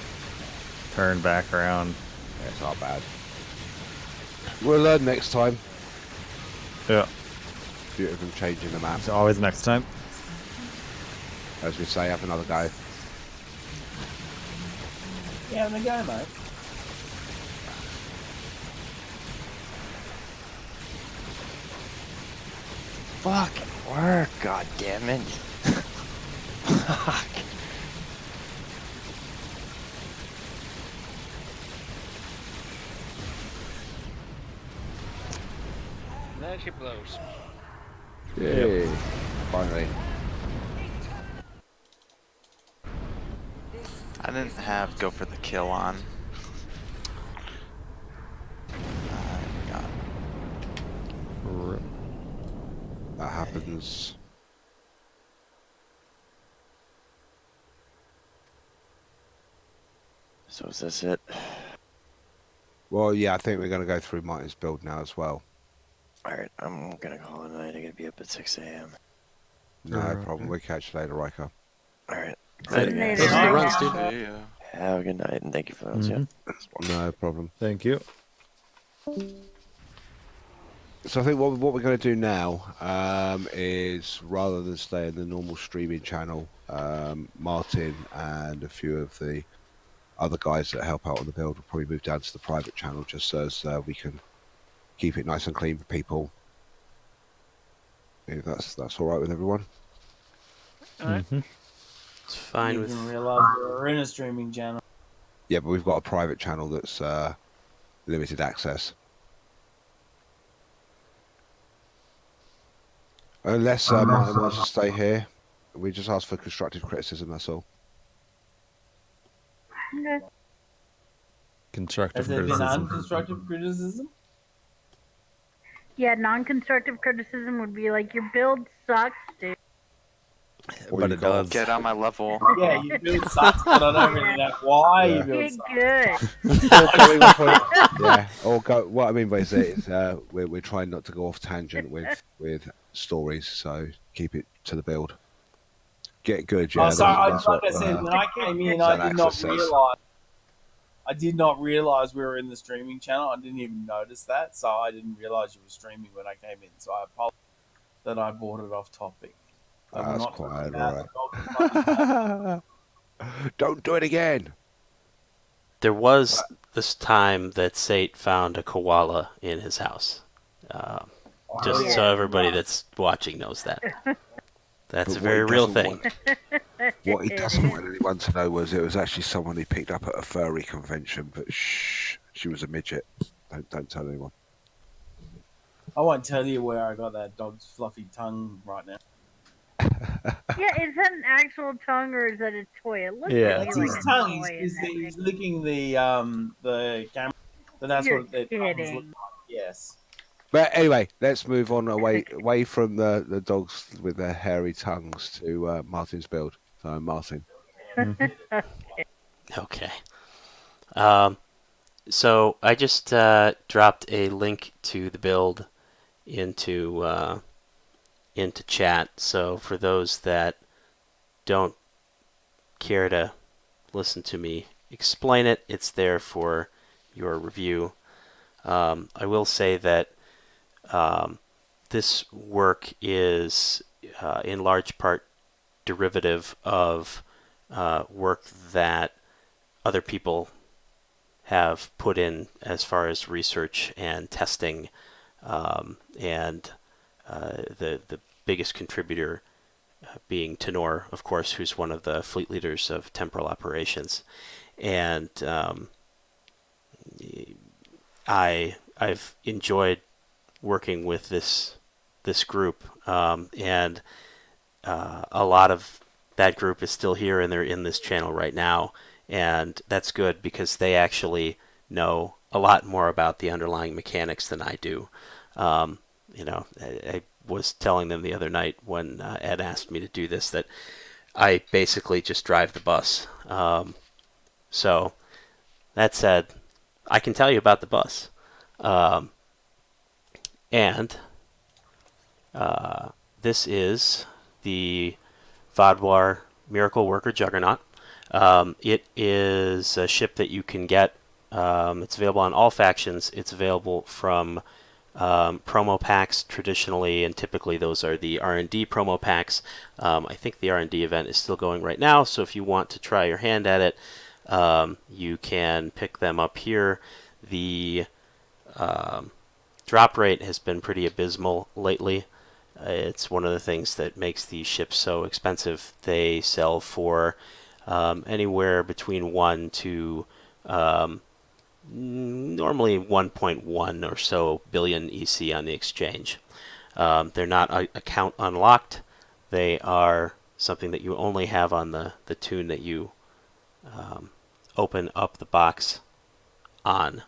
turn back around. Yeah, it's not bad. We'll learn next time. Yeah. Beautiful changing the map. It's always next time. As we say, have another go. Yeah, having a go, mate. Fucking work, god damn it. Fuck. There she blows. Yay. Finally. I didn't have go for the kill on. That happens. So is this it? Well, yeah, I think we're going to go through Martin's build now as well. Alright, I'm gonna call it a night. I gotta be up at 6 a.m. No problem. We'll catch you later, Riker. Alright. Later. Guys. Those are the runs, dude. Yeah. Have a good night and thank you for those. Yeah. No problem. Thank you. So I think what we're going to do now is, rather than stay in the normal streaming channel, Martin and a few of the other guys that help out on the build will probably move down to the private channel just so as we can keep it nice and clean for people. If that's all right with everyone. It's fine I with. didn't realise we were in a streaming channel. Yeah, but we've got a private channel that's limited access. Unless Martin wants to stay here, we just ask for constructive criticism. That's all. Okay. Constructive Has there been criticism. unconstructive criticism? Yeah, non-constructive criticism would be like, your build sucks, dude. But it does. Get on my level. Yeah, your build sucks, but I don't really know why Yeah. your build Get sucks. good. Yeah, or go. What I mean by that is we're trying not to go off tangent with stories, so keep it to the build. Get good, yeah. Oh, sorry, that's like I what, said, when I came in, Zan I did not Access says. realise. I did not realise we were in the streaming channel. I didn't even notice that, so I didn't realise you were streaming when I came in. So I apologize that I brought it off topic. That's quite alright. Don't do it again. There was this time that Sate found a koala in his house. Just so everybody that's watching knows that. That's But a what very he real doesn't thing. want- What he doesn't want anyone to know was it was actually someone he picked up at a furry convention, but shh, she was a midget. Don't tell anyone. I won't tell you where I got that dog's fluffy tongue right now. Yeah, is that an actual tongue or is that a toy? It looks Yeah. to me That's like his a tongue. toy in that He's picture. licking the camera. But that's You're what the tongues look kidding. like. Yes. But anyway, let's move on away from the dogs with their hairy tongues to Martin's build. So Martin. Okay. So I just dropped a link to the build into chat. So for those that don't care to listen to me explain it, it's there for your review. I will say that this work is in large part derivative of work that other people have put in as far as research and testing, and the biggest contributor being Tenor, of course, who's one of the fleet leaders of temporal operations. And I've enjoyed working with this group, and a lot of that group is still here, and they're in this channel right now, and that's good because they actually know a lot more about the underlying mechanics than I do. I was telling them the other night when Ed asked me to do this that I basically just drive the bus. So that said, I can tell you about the bus. And this is the Vodwar Miracle Worker Juggernaut. It is a ship that you can get. It's available on all factions. It's available from promo packs traditionally, and typically those are the R&D promo packs. I think the R&D event is still going right now, so if you want to try your hand at it, you can pick them up here. The drop rate has been pretty abysmal lately. It's one of the things that makes these ships so expensive. They sell for anywhere between 1 to normally 1.1 or so billion EC on the exchange. They're not account unlocked. They are something that you only have on the tune that you open up the box on.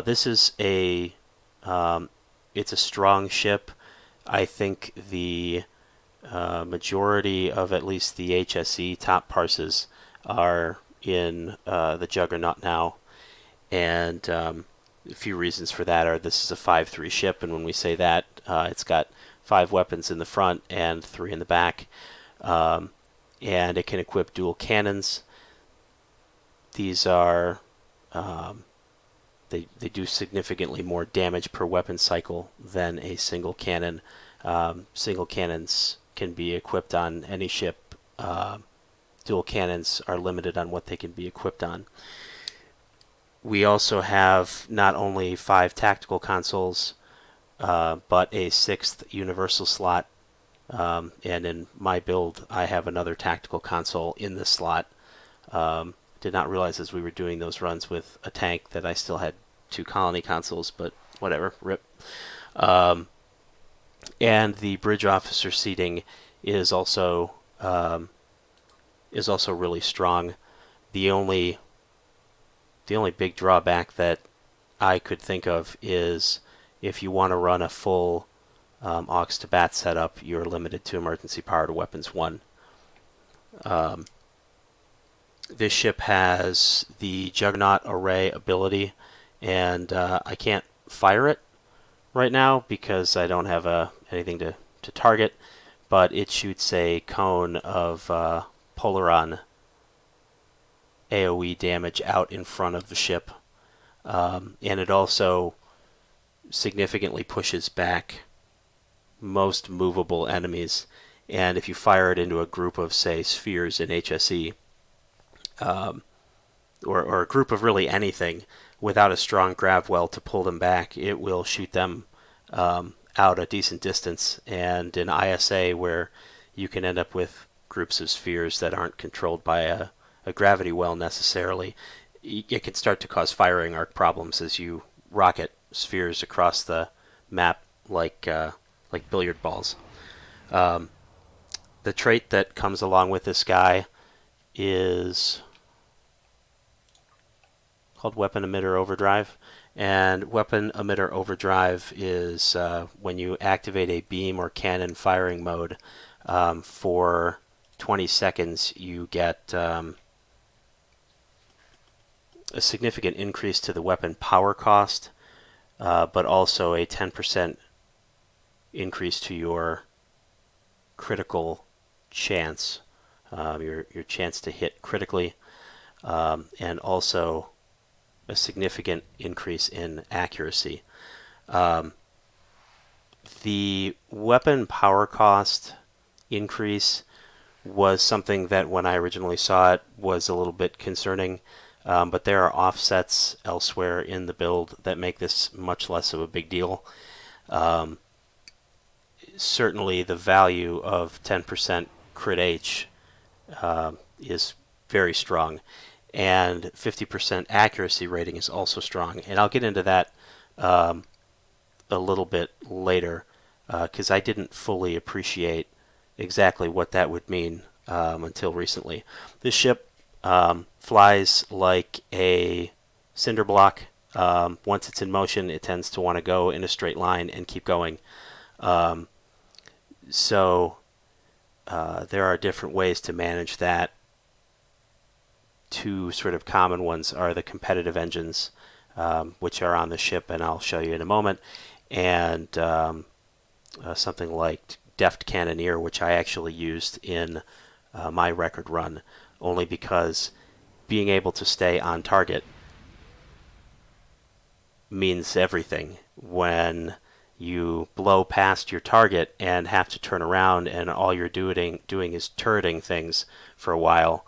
This is it's a strong ship. I think the majority of at least the HSE top parses are in the Juggernaut now. And a few reasons for that are this is a 5-3 ship, and when we say that, it's got 5 weapons in the front and 3 in the back. And it can equip dual cannons. These are they do significantly more damage per weapon cycle than a single cannon. Single cannons can be equipped on any ship. Dual cannons are limited on what they can be equipped on. We also have not only 5 tactical consoles, but a 6th universal slot. And in my build, I have another tactical console in this slot. Did not realize as we were doing those runs with a tank that I still had 2 colony consoles, but whatever, rip. And the bridge officer seating is also really strong. The only big drawback that I could think of is if you want to run a full aux to bat setup, you're limited to emergency power to weapons 1. This ship has the Juggernaut array ability, and I can't fire it right now because I don't have anything to target, but it shoots a cone of Polaron AoE damage out in front of the ship, and it also significantly pushes back most movable enemies. And if you fire it into a group of, say, spheres in HSE, or a group of really anything, without a strong grav well to pull them back, it will shoot them out a decent distance. And in ISA, where you can end up with groups of spheres that aren't controlled by a gravity well necessarily, it can start to cause firing arc problems as you rocket spheres across the map like billiard balls. The trait that comes along with this guy is called Weapon Emitter Overdrive. And Weapon Emitter Overdrive is when you activate a beam or cannon firing mode for 20 seconds, you get a significant increase to the weapon power cost, but also a 10% increase to your critical chance, your chance to hit critically, and also a significant increase in accuracy. The weapon power cost increase was something that when I originally saw it was a little bit concerning, but there are offsets elsewhere in the build that make this much less of a big deal. Certainly the value of 10% crit H is very strong, and 50% accuracy rating is also strong. And I'll get into that a little bit later, because I didn't fully appreciate exactly what that would mean until recently. This ship flies like a cinder block. Once it's in motion, it tends to want to go in a straight line and keep going. So there are different ways to manage that. Two sort of common ones are the competitive engines, which are on the ship, and I'll show you in a moment, and something like Deft Cannoneer, which I actually used in my record run, only because being able to stay on target means everything. When you blow past your target and have to turn around and all you're doing is turreting things for a while,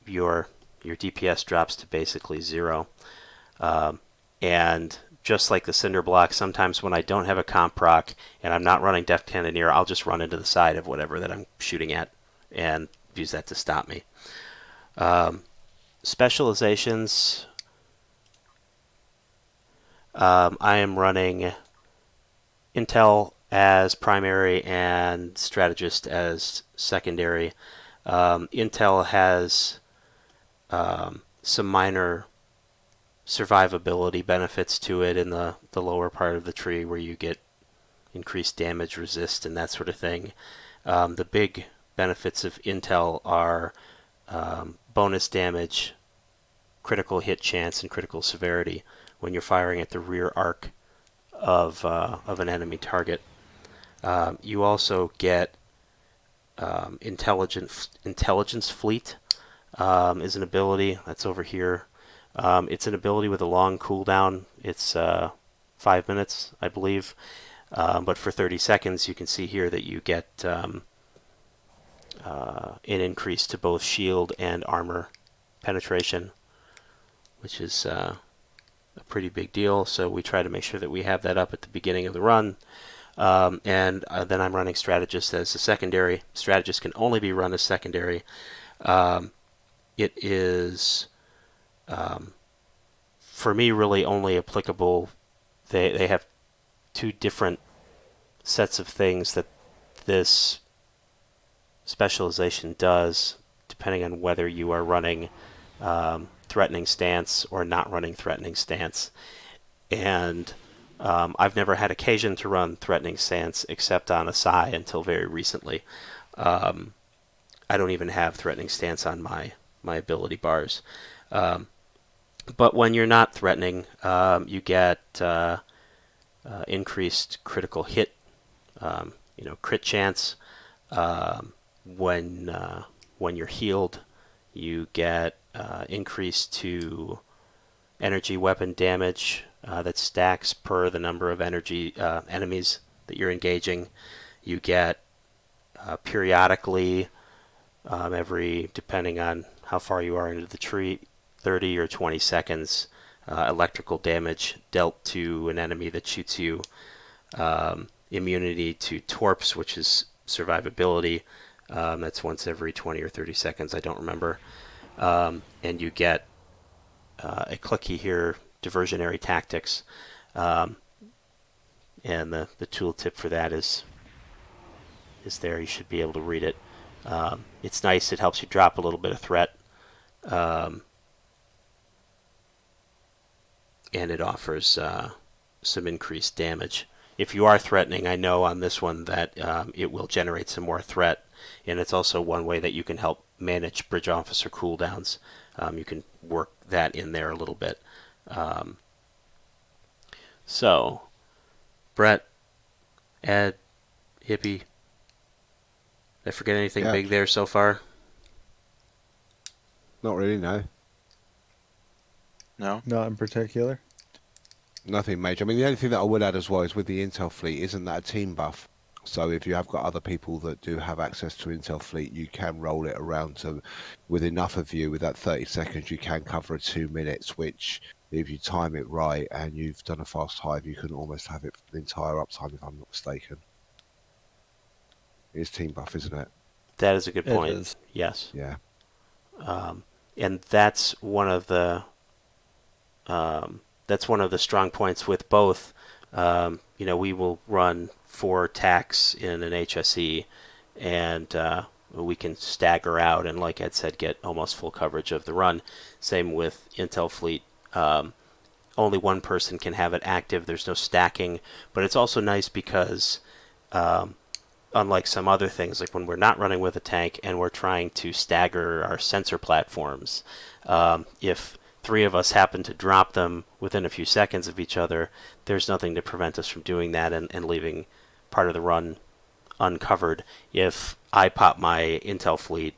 your DPS drops to basically 0. And just like the cinder block, sometimes when I don't have a comp proc and I'm not running Deft Cannoneer, I'll just run into the side of whatever that I'm shooting at and use that to stop me. Specializations, I am running Intel as primary and Strategist as secondary. Intel has some minor survivability benefits to it in the lower part of the tree, where you get increased damage resist and that sort of thing. The big benefits of Intel are bonus damage, critical hit chance, and critical severity when you're firing at the rear arc of an enemy target. You also get Intelligence Fleet is an ability that's over here. It's an ability with a long cooldown. It's 5 minutes, I believe. But for 30 seconds, you can see here that you get an increase to both shield and armor penetration, which is a pretty big deal. So we try to make sure that we have that up at the beginning of the run. And then I'm running Strategist as a secondary. Strategist can only be run as secondary. It is, for me, really only applicable. They have two different sets of things that this specialization does, depending on whether you are running threatening stance or not running threatening stance. And I've never had occasion to run threatening stance except on a Psi until very recently. I don't even have threatening stance on my ability bars. But when you're not threatening, you get increased critical hit, crit chance. When you're healed, you get increase to energy weapon damage that stacks per the number of energy enemies that you're engaging. You get periodically, depending on how far you are into the tree, 30 or 20 seconds, electrical damage dealt to an enemy that shoots you immunity to torps, which is survivability. That's once every 20 or 30 seconds, I don't remember. And you get a clicky here, diversionary tactics. And the tooltip for that is there. You should be able to read it. It's nice. It helps you drop a little bit of threat. And it offers some increased damage. If you are threatening, I know on this one that it will generate some more threat, and it's also one way that you can help manage bridge officer cooldowns. You can work that in there a little bit. So, Brett, Ed, Hippie, did I forget anything big there so far? Not really, no. No? Not in particular. Nothing major. I mean, the only thing that I would add as well is with the Intel fleet, isn't that a team buff? So if you have got other people that do have access to Intel fleet, you can roll it around to, with enough of you, with that 30 seconds, you can cover 2 minutes, which if you time it right and you've done a fast hive, you can almost have it for the entire uptime, if I'm not mistaken. It is team buff, isn't it? That is a good point. It is. Yes. Yeah. And that's one of the strong points with both. We will run 4 tacks in an HSE, and we can stagger out and, like Ed said, get almost full coverage of the run. Same with Intel Fleet. Only one person can have it active. There's no stacking, but it's also nice because unlike some other things, like when we're not running with a tank and we're trying to stagger our sensor platforms, if 3 of us happen to drop them within a few seconds of each other, there's nothing to prevent us from doing that and leaving part of the run uncovered. If I pop my Intel fleet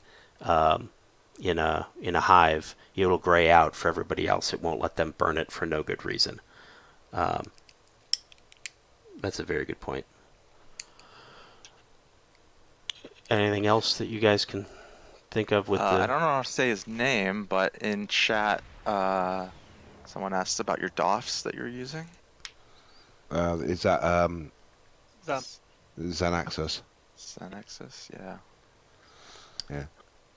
in a hive, it'll gray out for everybody else. It won't let them burn it for no good reason. That's a very good point. Anything else that you guys can think of with the... I don't know how to say his name, but in chat, someone asked about your DOFs that you're using. Is that Xanaxis? Xanaxis? Yeah. Yeah.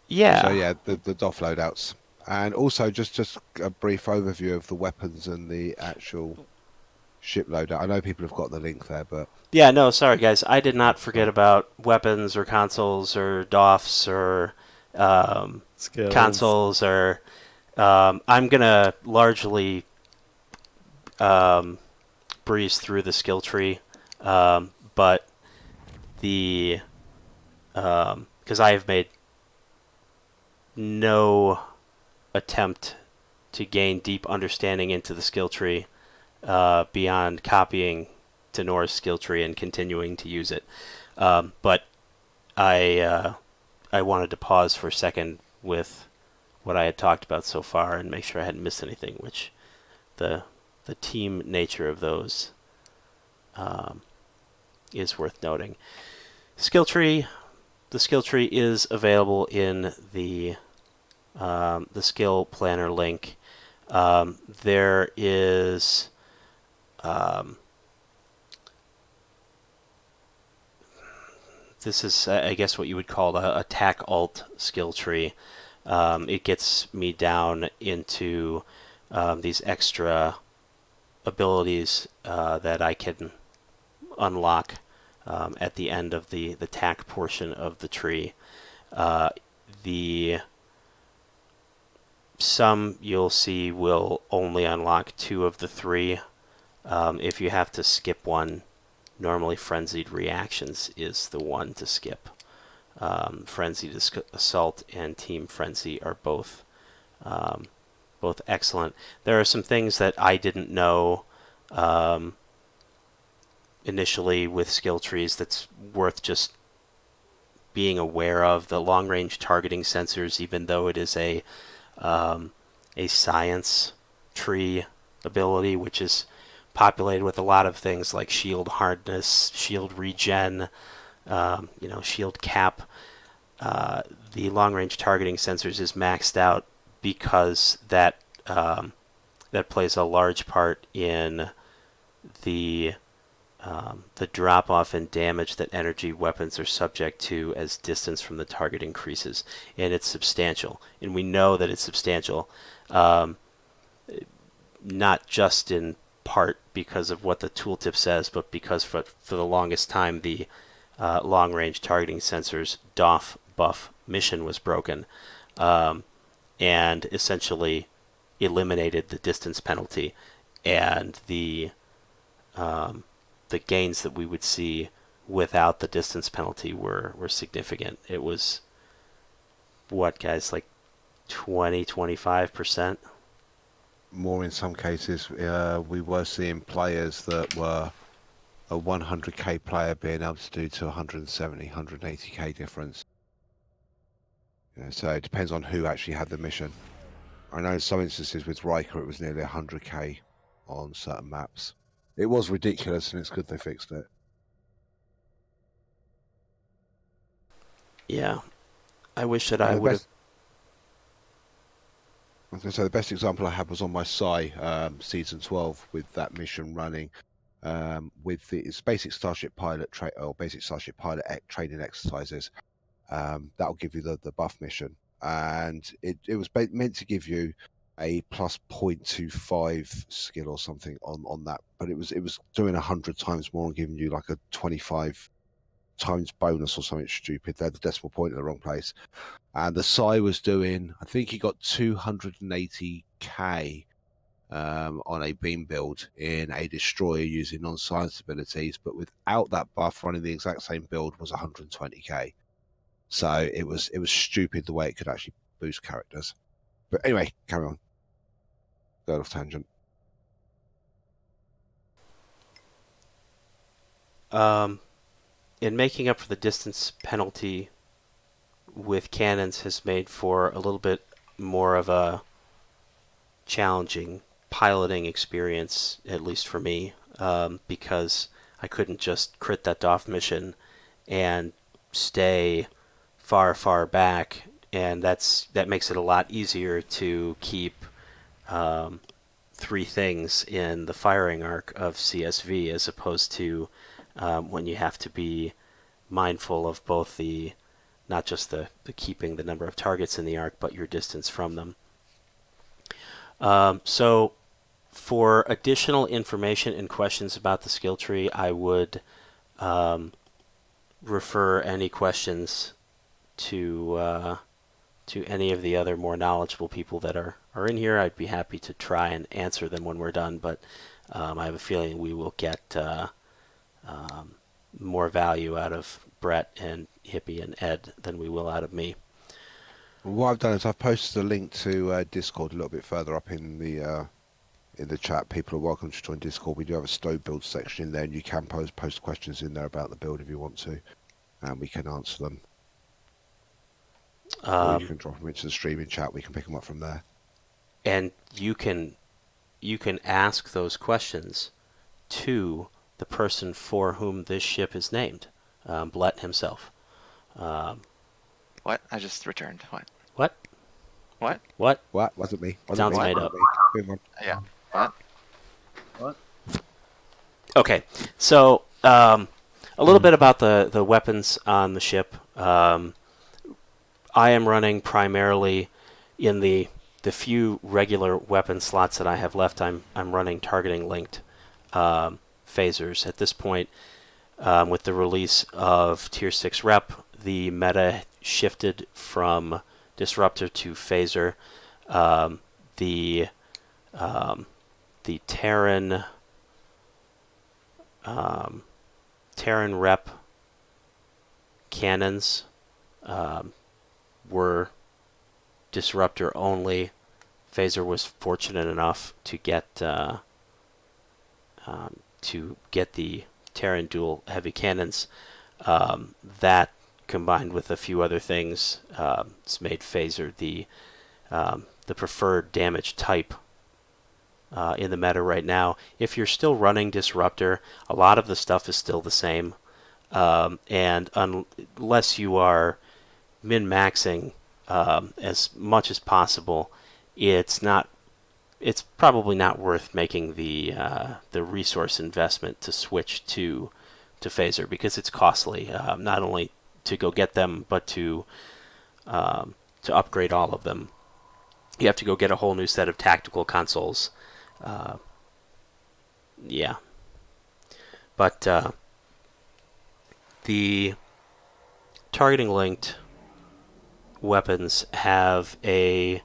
Yeah. So yeah, the DOF loadouts. And also just a brief overview of the weapons and the actual ship loadout. I know people have got the link there, but... Yeah, no, sorry guys. I did not forget about weapons or consoles or DOFs or consoles or... I'm going to largely breeze through the skill tree, but the... because I have made no attempt to gain deep understanding into the skill tree beyond copying Tenor's skill tree and continuing to use it. But I wanted to pause for a second with what I had talked about so far and make sure I hadn't missed anything, which the team nature of those is worth noting. Skill tree. The skill tree is available in the skill planner link. There is this is, I guess, what you would call a TAC alt skill tree. It gets me down into these extra abilities that I can unlock at the end of the TAC portion of the tree. Some you'll see will only unlock 2 of the 3. If you have to skip one, normally Frenzied Reactions is the one to skip. Frenzied Assault and Team Frenzy are both excellent. There are some things that I didn't know initially with skill trees that's worth just being aware of. The long-range targeting sensors, even though it is a science tree ability, which is populated with a lot of things like shield hardness, shield regen, shield cap. The long-range targeting sensors is maxed out because that plays a large part in the the drop-off in damage that energy weapons are subject to as distance from the target increases, and it's substantial. And we know that it's substantial, not just in part because of what the tooltip says, but because for the longest time the long-range targeting sensor's DOF buff mission was broken, and essentially eliminated the distance penalty, and the gains that we would see without the distance penalty were significant. It was, what, guys, like 20-25%? More in some cases. We were seeing players that were a 100k player being able to do to 170, 180k difference. So it depends on who actually had the mission. I know in some instances with Riker it was nearly 100k on certain maps. It was ridiculous, and it's good they fixed it. Yeah, I wish that I would have. I was going to say the best example I had was on my Psi season 12 with that mission running with it's basic Starship Pilot basic Starship Pilot training exercises. That'll give you the buff mission, and it was meant to give you a plus 0.25 skill or something on that, but it was doing 100 times more and giving you like a 25 times bonus or something stupid. They had the decimal point in the wrong place. And the Psi was doing, I think he got 280k on a beam build in a destroyer using non-science abilities, but without that buff, running the exact same build was 120k. So it was stupid the way it could actually boost characters. But anyway, carry on. Go off tangent. In making up for the distance penalty with cannons has made for a little bit more of a challenging piloting experience, at least for me, because I couldn't just crit that DOF mission and stay far, far back, and that makes it a lot easier to keep three things in the firing arc of CSV as opposed to when you have to be mindful of both not just the keeping the number of targets in the arc, but your distance from them. So for additional information and questions about the skill tree, I would refer any questions to any of the other more knowledgeable people that are in here. I'd be happy to try and answer them when we're done, but I have a feeling we will get more value out of Brett and Hippie and Ed than we will out of me. What I've done is I've posted a link to Discord a little bit further up in the chat. People are welcome to join Discord. We do have a stove build section in there, and you can post questions in there about the build if you want to, and we can answer them. Or you can drop them into the streaming chat. We can pick them up from there. And you can ask those questions to the person for whom this ship is named, Blett himself. What? I just returned. What? What? What? What? What? Wasn't me. Sounds made up. Yeah. What? What? Okay, so a little bit about the weapons on the ship. I am running primarily in the few regular weapon slots that I have left. I'm running targeting linked phasers at this point. With the release of Tier 6 Rep, the meta shifted from Disruptor to Phaser. The Terran Rep cannons were Disruptor only. Phaser was fortunate enough to get the Terran dual heavy cannons. That combined with a few other things has made Phaser the preferred damage type in the meta right now. If you're still running Disruptor, a lot of the stuff is still the same, and unless you are min-maxing as much as possible, it's not it's probably not worth making the resource investment to switch to phaser, because it's costly, not only to go get them, but to upgrade all of them. You have to go get a whole new set of tactical consoles. Yeah. But the targeting linked weapons have a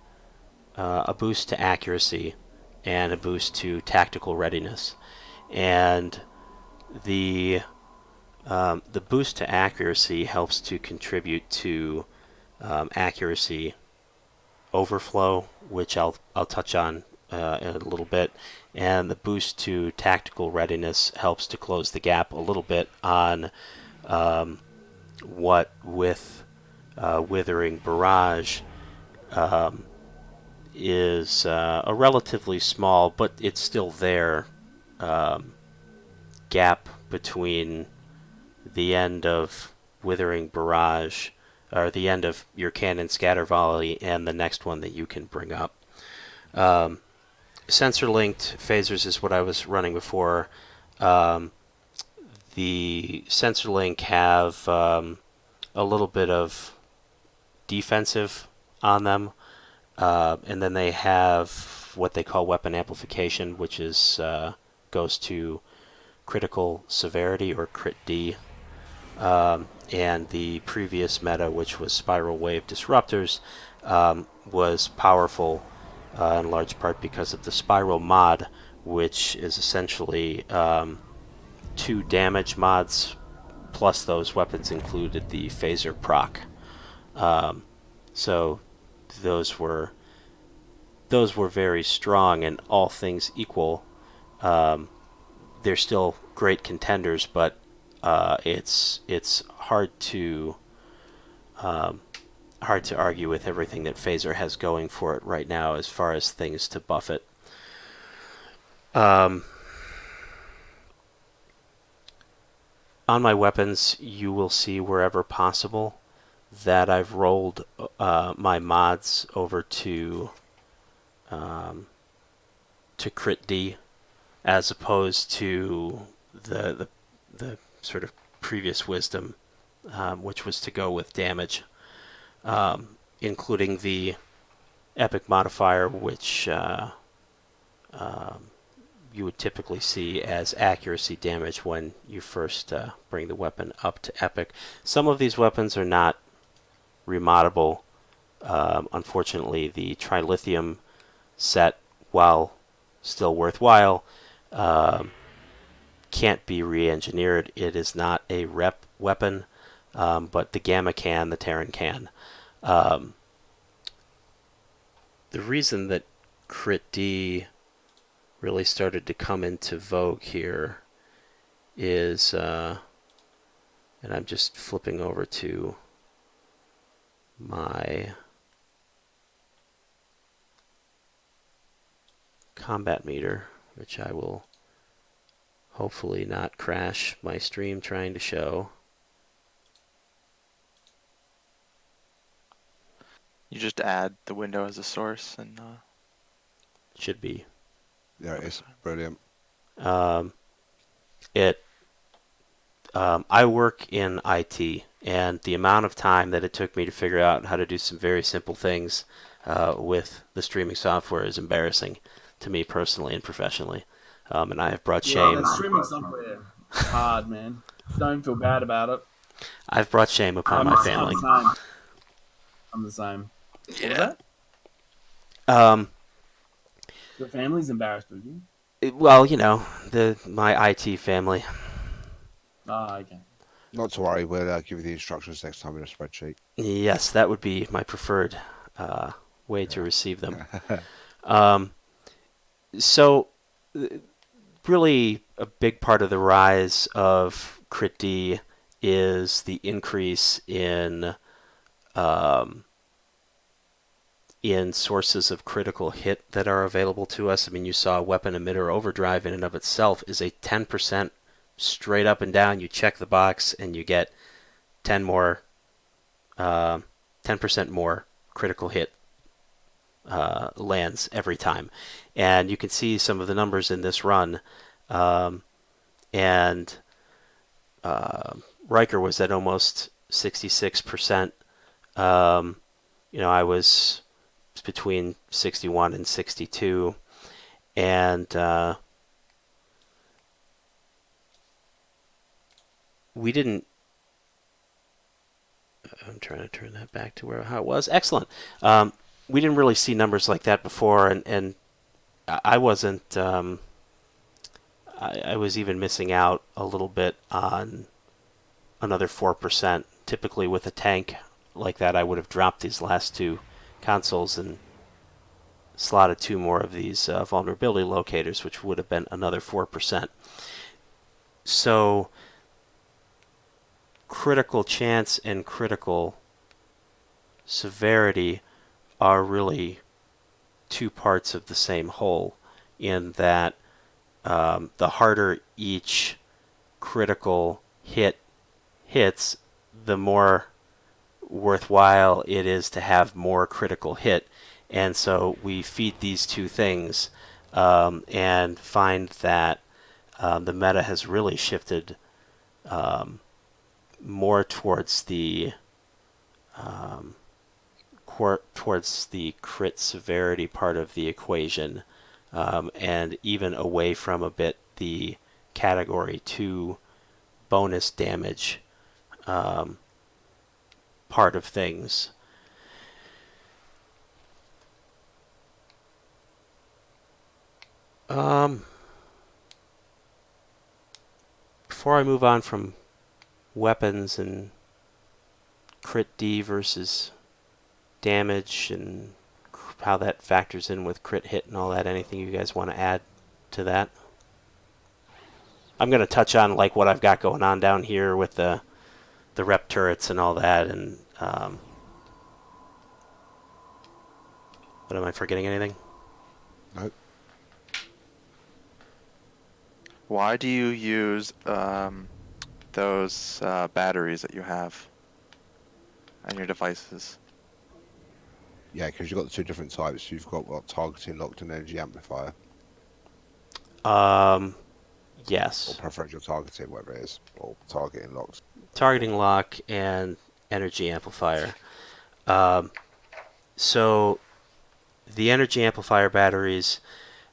boost to accuracy and a boost to tactical readiness, and the boost to accuracy helps to contribute to accuracy overflow, which I'll touch on in a little bit, and the boost to tactical readiness helps to close the gap a little bit on what with Withering Barrage is a relatively small, but it's still there, gap between the end of Withering Barrage, or the end of your cannon scatter volley, and the next one that you can bring up. Sensor linked phasers is what I was running before. The sensor link have a little bit of defensive on them, and then they have what they call weapon amplification, which is goes to critical severity, or crit D. And the previous meta, which was spiral wave disruptors, was powerful in large part because of the spiral mod, which is essentially 2 damage mods, plus those weapons included the phaser proc. So those were very strong, and all things equal, they're still great contenders, but it's hard to argue with everything that phaser has going for it right now as far as things to buff it. On my weapons, you will see wherever possible that I've rolled my mods over to crit D, as opposed to the sort of previous wisdom, which was to go with damage, including the epic modifier, which you would typically see as accuracy damage when you first bring the weapon up to epic. Some of these weapons are not remoddable. Unfortunately, the trilithium set, while still worthwhile, can't be re-engineered. It is not a rep weapon, but the Gamma can, the Terran can. The reason that crit D really started to come into vogue here is, and I'm just flipping over to my combat meter, which I will hopefully not crash my stream trying to show. You just add the window as a source, and should be. There it is. Brilliant. I work in IT, and the amount of time that it took me to figure out how to do some very simple things with the streaming software is embarrassing to me personally and professionally. And I have brought shame. Yeah, streaming software is hard, man. Don't feel bad about it. I've brought shame upon my family. I'm the same. Yeah. Your family's embarrassed with you? Well, you know, my IT family. Ah, okay. Not to worry, we'll give you the instructions next time in a spreadsheet. Yes, that would be my preferred way to receive them. So, really, a big part of the rise of crit D is the increase in sources of critical hit that are available to us. I mean, you saw weapon emitter overdrive in and of itself is a 10% straight up and down. You check the box and you get 10% more critical hit lands every time. And you can see some of the numbers in this run. And Riker was at almost 66%. I was between 61 and 62. And we didn't. I'm trying to turn that back to how it was. Excellent. We didn't really see numbers like that before, and I wasn't. I was even missing out a little bit on another 4%. Typically, with a tank like that, I would have dropped these last two consoles and slotted 2 more of these vulnerability locators, which would have been another 4%. So critical chance and critical severity are really 2 parts of the same whole, in that the harder each critical hits, the more worthwhile it is to have more critical hit. And so we feed these 2 things and find that the meta has really shifted more towards the crit severity part of the equation, and even away from a bit the category 2 bonus damage part of things. Before I move on from weapons and crit D versus damage and how that factors in with crit hit and all that, anything you guys want to add to that? I'm going to touch on like what I've got going on down here with the rep turrets and all that, and but am I forgetting anything? Nope. Why do you use those batteries that you have on your devices? Yeah, because you've got the 2 different types. You've got targeting locked and energy amplifier. Yes. Or preferential targeting, whatever it is, or targeting locked. Targeting lock and energy amplifier. So the energy amplifier batteries,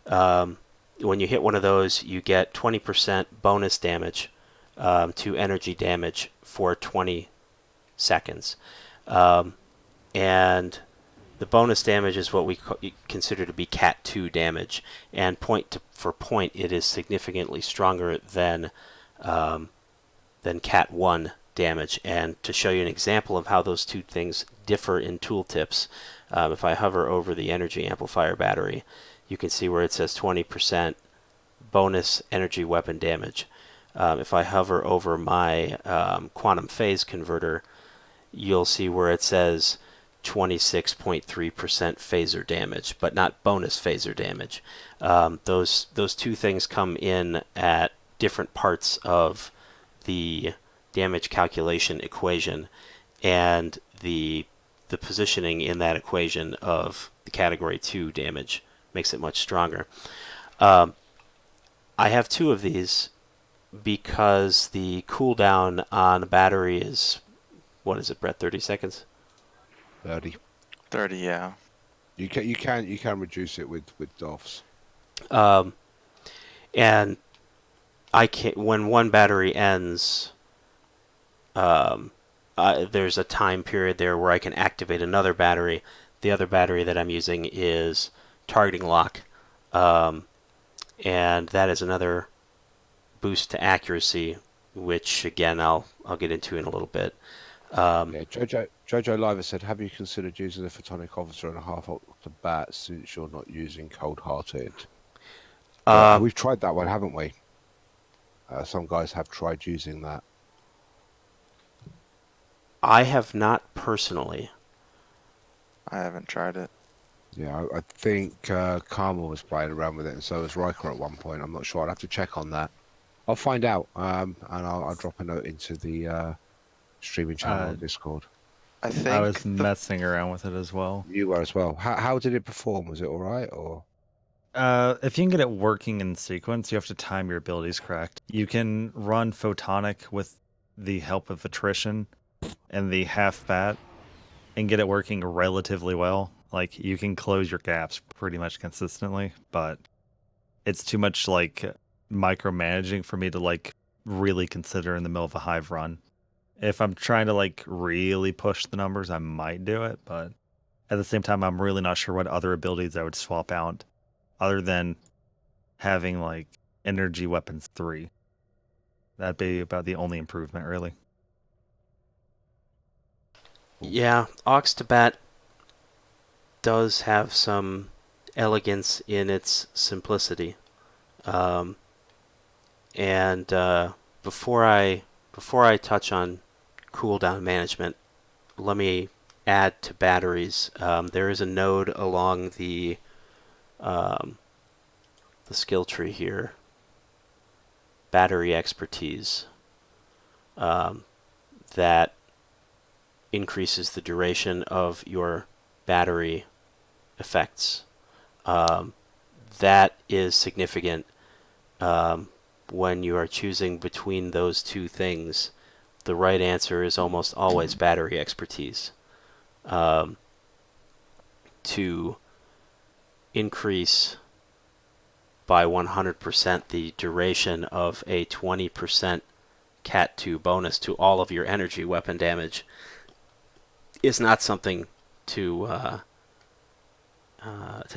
when you hit one of those, you get 20% bonus damage to energy damage for 20 seconds. And the bonus damage is what we consider to be Cat 2 damage, and for point, it is significantly stronger than Cat 1 damage. And to show you an example of how those 2 things differ in tooltips, if I hover over the energy amplifier battery, you can see where it says 20% bonus energy weapon damage. If I hover over my quantum phase converter, you'll see where it says 26.3% phaser damage, but not bonus phaser damage. Those 2 things come in at different parts of the damage calculation equation, and the positioning in that equation of the category 2 damage makes it much stronger. I have 2 of these because the cooldown on a battery is, what is it, Brett? 30 seconds. 30. 30, yeah. You can reduce it with DOFs. And I can, when one battery ends, there's a time period there where I can activate another battery. The other battery that I'm using is targeting lock, and that is another boost to accuracy, which again I'll get into in a little bit. Jojo Liver said, have you considered using a photonic officer and a half off the bat since you're not using cold-hearted? We've tried that one, haven't we? Some guys have tried using that. I have not personally. I haven't tried it. Yeah, I think Karma was playing around with it, and so was Riker at one point. I'm not sure. I'd have to check on that. I'll find out, and I'll drop a note into the streaming channel on Discord. I think I was messing around with it as well. You were as well. How did it perform? Was it all right or? If you can get it working in sequence, you have to time your abilities correct. You can run photonic with the help of attrition and the half bat and get it working relatively well. Like, you can close your gaps pretty much consistently, but it's too much like micromanaging for me to like really consider in the middle of a Hive run. If I'm trying to like really push the numbers, I might do it, but at the same time, I'm really not sure what other abilities I would swap out other than having like energy weapons 3. That'd be about the only improvement, really. Yeah, Ox to Bat does have some elegance in its simplicity. And before I touch on cooldown management, let me add to batteries. There is a node along the skill tree here, battery expertise, that increases the duration of your battery effects. That is significant when you are choosing between those two things. The right answer is almost always battery expertise. To increase by 100% the duration of a 20% Cat 2 bonus to all of your energy weapon damage is not something to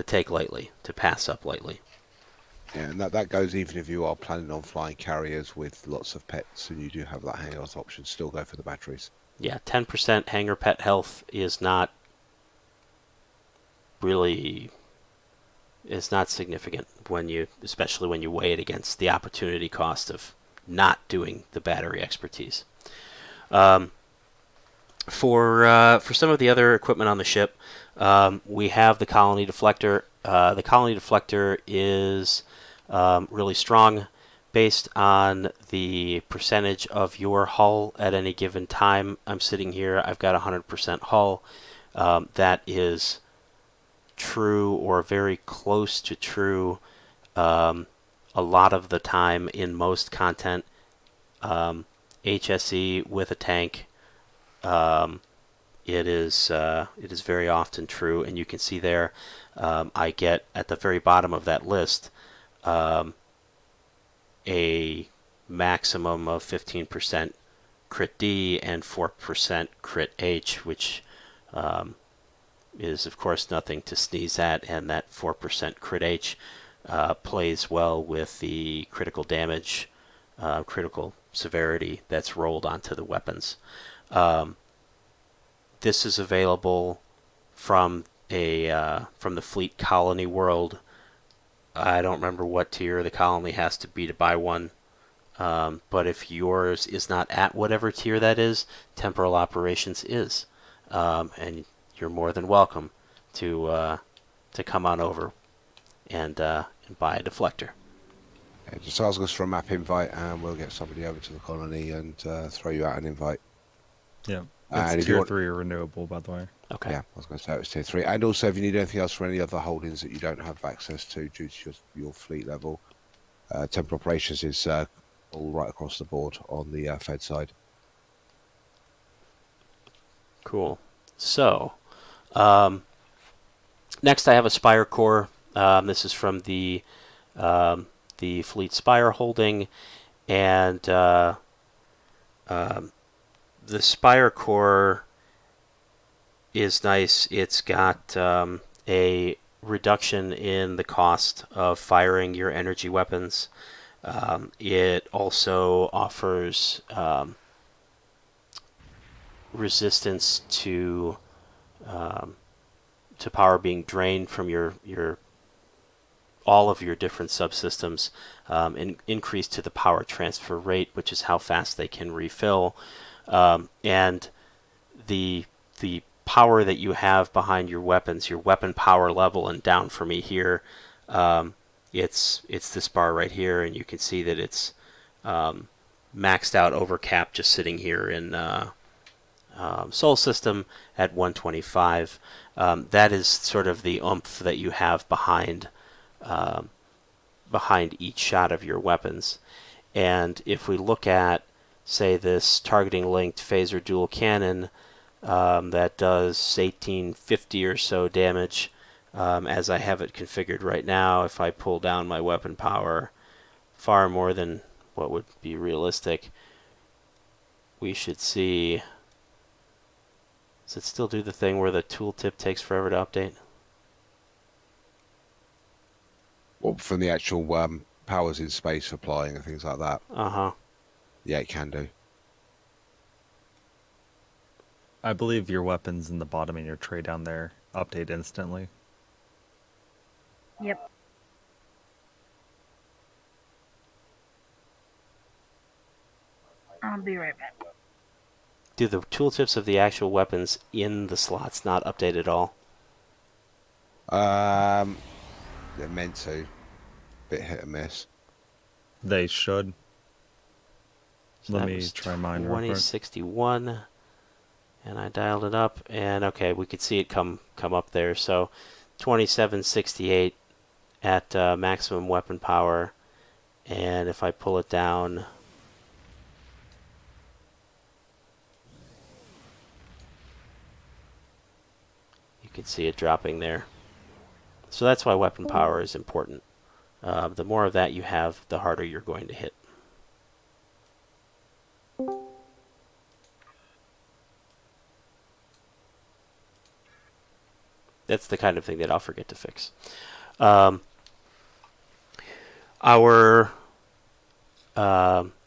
take lightly, to pass up lightly. Yeah, and that goes even if you are planning on flying carriers with lots of pets and you do have that hangars option, still go for the batteries. Yeah, 10% hanger pet health is not really, is not significant when you, especially when you weigh it against the opportunity cost of not doing the battery expertise. For some of the other equipment on the ship, we have the colony deflector. The colony deflector is really strong based on the percentage of your hull at any given time. I'm sitting here, I've got 100% hull. That is true or very close to true a lot of the time in most content. HSE with a tank, it is very often true, and you can see there I get at the very bottom of that list a maximum of 15% crit D and 4% crit H, which is of course nothing to sneeze at, and that 4% crit H plays well with the critical damage, critical severity that's rolled onto the weapons. This is available from the fleet colony world. I don't remember what tier the colony has to be to buy one, but if yours is not at whatever tier that is, temporal operations is, and you're more than welcome to come on over and buy a deflector. Yeah, just ask us for a map invite and we'll get somebody over to the colony and throw you out an invite. Yeah, And it's if you tier want, 3 renewable, by the way. Okay. yeah, I was going to say it was tier 3. And also, if you need anything else for any other holdings that you don't have access to due to your fleet level, temporal operations is all right across the board on the Fed side. Cool. So, next I have a Spire Core. This is from the Fleet Spire holding, and the Spire Core is nice. It's got a reduction in the cost of firing your energy weapons. It also offers resistance to power being drained from your all of your different subsystems, and increase to the power transfer rate, which is how fast they can refill, and the power that you have behind your weapons, your weapon power level, and down for me here, it's this bar right here, and you can see that it's maxed out over cap just sitting here in Soul System at 125. That is sort of the oomph that you have behind each shot of your weapons. And if we look at, say, this targeting linked phaser dual cannon that does 1850 or so damage, as I have it configured right now, if I pull down my weapon power far more than what would be realistic, we should see... Does it still do the thing where the tooltip takes forever to update? Well, from the actual powers in space applying and things like that. Uh-huh. Yeah, it can do. I believe your weapons in the bottom in your tray down there update instantly. Yep. I'll be right back. Do the tooltips of the actual weapons in the slots not update at all? They're meant to. Bit hit and miss. They should. So Let that me was try mine real quick. 2061, and I dialed it up, and okay, we could see it come up there. So 2768 at maximum weapon power, and if I pull it down, you can see it dropping there. So that's why weapon power is important. The more of that you have, the harder you're going to hit. That's the kind of thing that I'll forget to fix. Our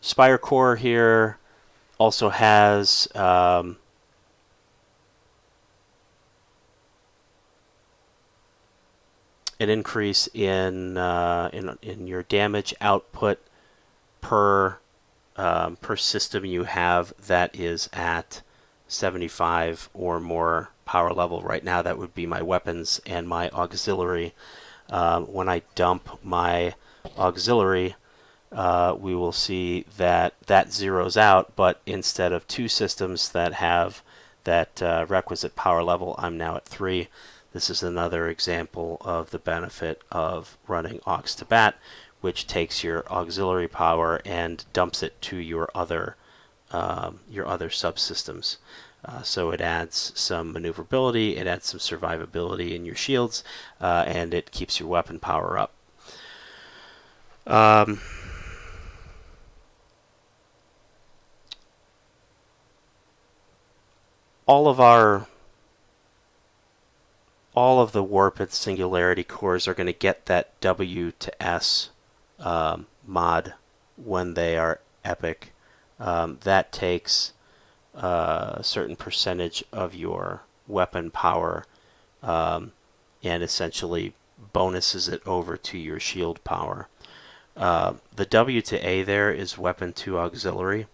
Spire Core here also has an increase in your damage output per system you have that is at 75 or more power level. Right now that would be my weapons and my auxiliary. When I dump my auxiliary, we will see that zeroes out, but instead of 2 systems that have that requisite power level, I'm now at 3. This is another example of the benefit of running aux to bat, which takes your auxiliary power and dumps it to your other subsystems. So it adds some maneuverability, it adds some survivability in your shields, and it keeps your weapon power up. All of the warp and singularity cores are going to get that W to S mod when they are epic. That takes a certain percentage of your weapon power and essentially bonuses it over to your shield power. The W to A there is weapon to auxiliary,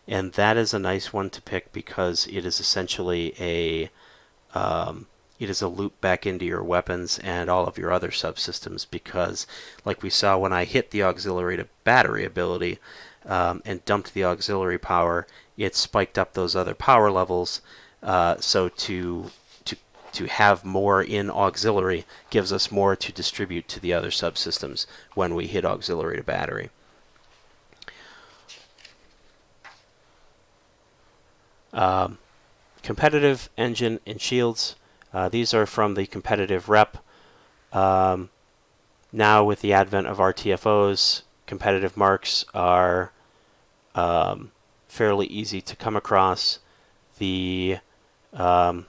and that is a nice one to pick because it is essentially a loop back into your weapons and all of your other subsystems, because like we saw when I hit the auxiliary to battery ability and dumped the auxiliary power, it spiked up those other power levels. So to have more in auxiliary gives us more to distribute to the other subsystems when we hit auxiliary to battery. Competitive engine and shields. These are from the competitive rep. Now with the advent of RTFOs, competitive marks are fairly easy to come across. The what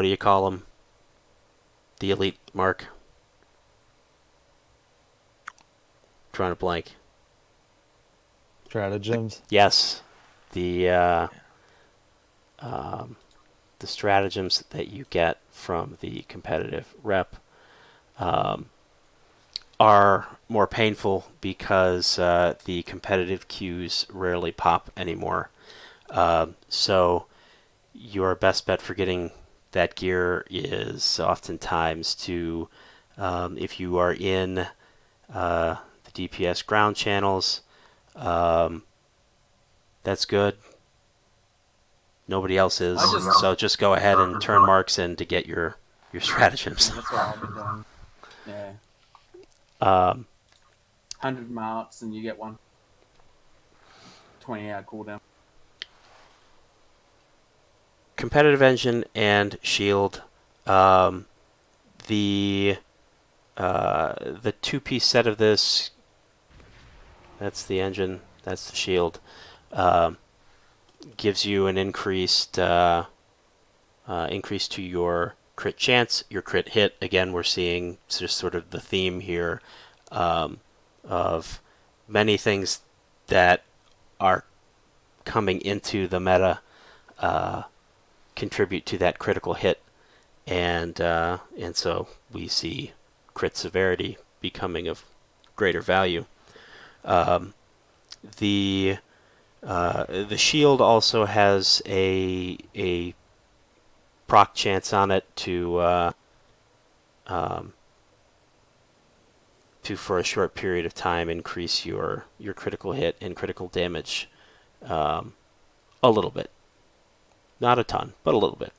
do you call them? The elite mark. Trying to blank. Stratagems? Yes. The stratagems that you get from the competitive rep are more painful because the competitive queues rarely pop anymore. So your best bet for getting that gear is oftentimes to, if you are in the DPS ground channels, that's good. Nobody else is. I So just go ahead and turn marks in to get your stratagems. Yeah, that's what I've been doing. Yeah. 100 marks and you get one. 20-hour cooldown. Competitive engine and shield. The two-piece set of this. That's the engine. That's the shield. Gives you an increase to your crit chance, your crit hit. Again, we're seeing just sort of the theme here of many things that are coming into the meta contribute to that critical hit, and so we see crit severity becoming of greater value. The shield also has a proc chance on it to for a short period of time increase your critical hit and critical damage a little bit. Not a ton, but a little bit.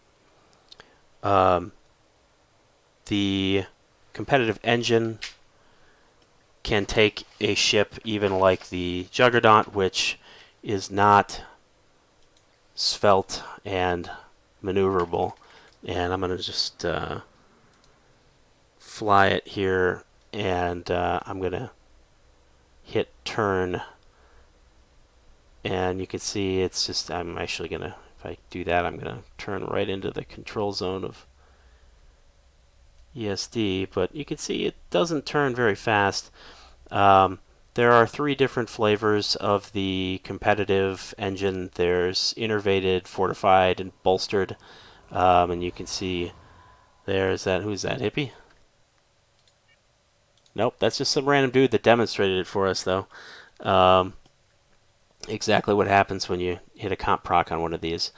The competitive engine can take a ship even like the Juggernaut, which is not svelte and maneuverable. And I'm going to just fly it here, and I'm going to hit turn. And you can see it's just, I'm actually going to, if I do that, I'm going to turn right into the control zone of ESD, but you can see it doesn't turn very fast. There are 3 different flavors of the competitive engine. There's innervated, fortified, and bolstered. And you can see there's that. Who's that, hippie? Nope, that's just some random dude that demonstrated it for us, though. Exactly what happens when you hit a comp proc on one of these.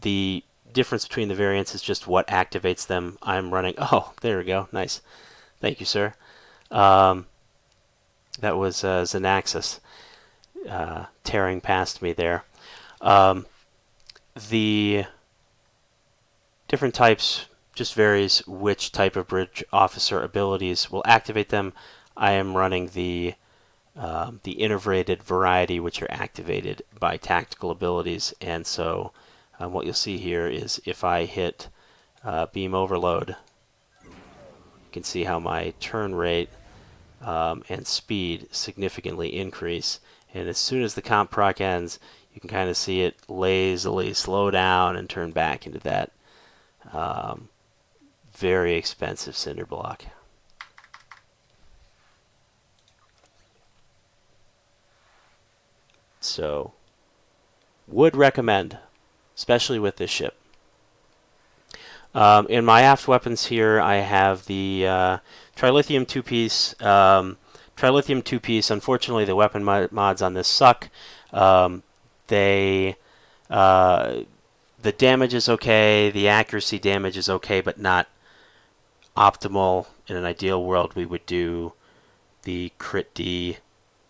The difference between the variants is just what activates them. I'm running... Oh, there we go. Nice. Thank you, sir. That was Xanaxis tearing past me there. The different types just varies which type of bridge officer abilities will activate them. I am running the innervated variety, which are activated by tactical abilities, and so what you'll see here is if I hit beam overload, you can see how my turn rate and speed significantly increase. And as soon as the comp proc ends, you can kind of see it lazily slow down and turn back into that very expensive cinder block. So, would recommend, especially with this ship. In my aft weapons here, I have the Trilithium 2-piece. Trilithium 2-piece, unfortunately, the weapon mods on this suck. The damage is okay, the accuracy damage is okay, but not optimal. In an ideal world, we would do the crit D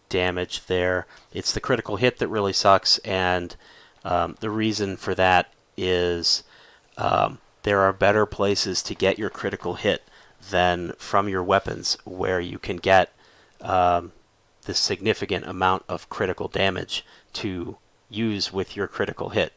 damage there. It's the critical hit that really sucks, and the reason for that is there are better places to get your critical hit than from your weapons, where you can get the significant amount of critical damage to use with your critical hit.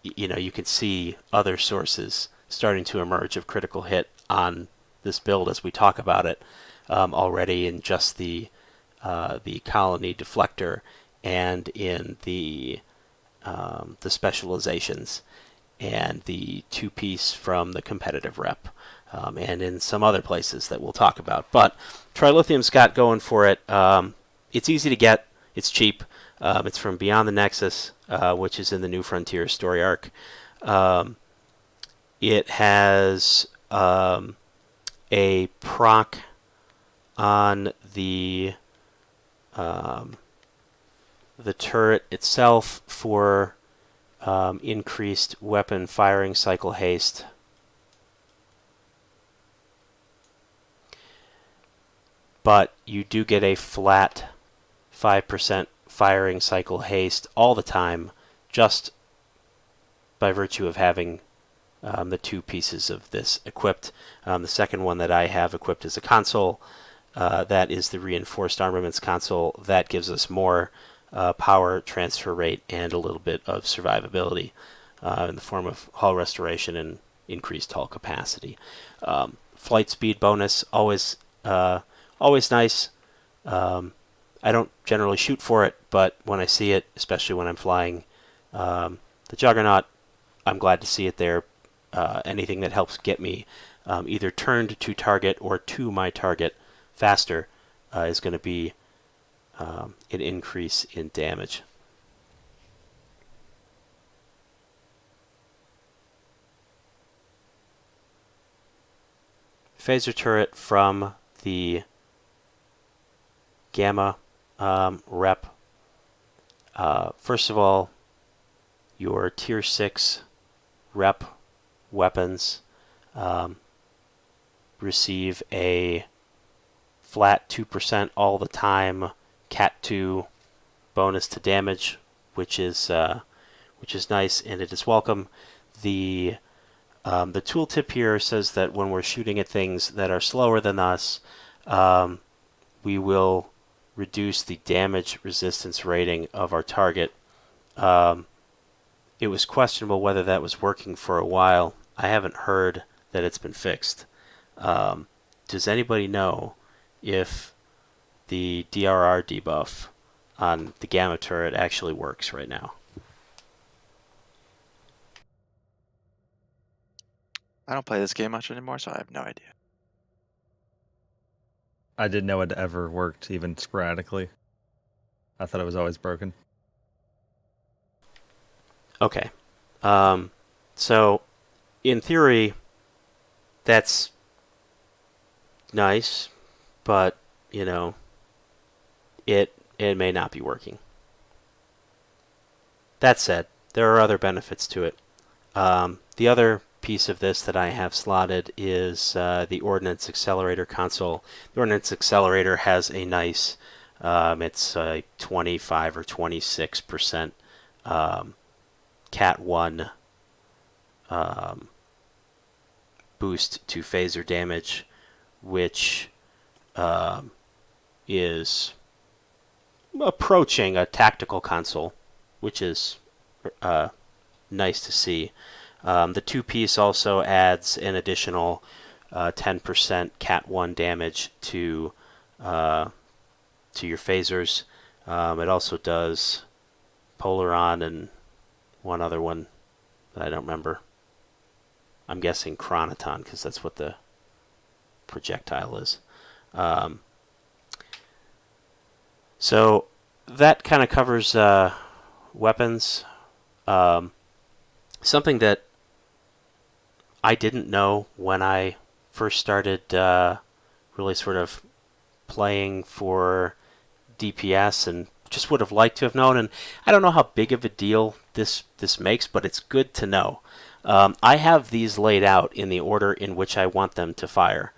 You know, you can see other sources starting to emerge of critical hit on this build as we talk about it already in just the colony deflector and in the specializations and the 2-piece from the competitive rep and in some other places that we'll talk about. But Trilithium's got going for it. It's easy to get. It's cheap. It's from Beyond the Nexus, which is in the New Frontier story arc. It has a proc on the turret itself for increased weapon firing cycle haste. But you do get a flat 5% firing cycle haste all the time, just by virtue of having the two pieces of this equipped. The second one that I have equipped is a console. That is the reinforced armaments console. That gives us more power transfer rate and a little bit of survivability in the form of hull restoration and increased hull capacity. Flight speed bonus, always nice. I don't generally shoot for it, but when I see it, especially when I'm flying the Juggernaut, I'm glad to see it there. Anything that helps get me either turned to target or to my target faster is going to be an increase in damage. Phaser turret from the Gamma rep. First of all, your tier 6 rep weapons receive a flat 2% all the time Cat 2 bonus to damage, which is nice and it is welcome. The tooltip here says that when we're shooting at things that are slower than us, we will reduce the damage resistance rating of our target. It was questionable whether that was working for a while. I haven't heard that it's been fixed. Does anybody know if the DRR debuff on the Gamma turret actually works right now? I don't play this game much anymore, so I have no idea. I didn't know it ever worked, even sporadically. I thought it was always broken. Okay. So, in theory, that's nice, but, you know, it may not be working. That said, there are other benefits to it. The other piece of this that I have slotted is the Ordnance Accelerator console. The Ordnance Accelerator has a nice, it's a 25 or 26% Cat 1 boost to phaser damage, which is approaching a tactical console, which is nice to see. The two-piece also adds an additional 10% Cat 1 damage to your phasers. It also does Polaron and one other one that I don't remember. I'm guessing Chronoton, because that's what the projectile is. So that kind of covers weapons. Something that I didn't know when I first started really sort of playing for DPS and just would have liked to have known, and I don't know how big of a deal this makes, but it's good to know. I have these laid out in the order in which I want them to fire,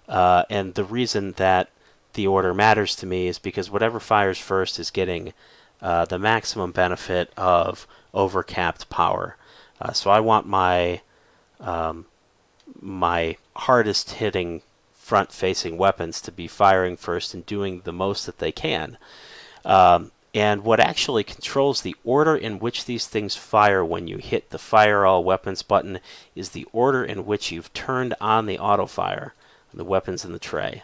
and the reason that the order matters to me is because whatever fires first is getting the maximum benefit of overcapped power. So I want my my hardest hitting front facing weapons to be firing first and doing the most that they can. And what actually controls the order in which these things fire when you hit the fire all weapons button is the order in which you've turned on the auto fire, the weapons in the tray.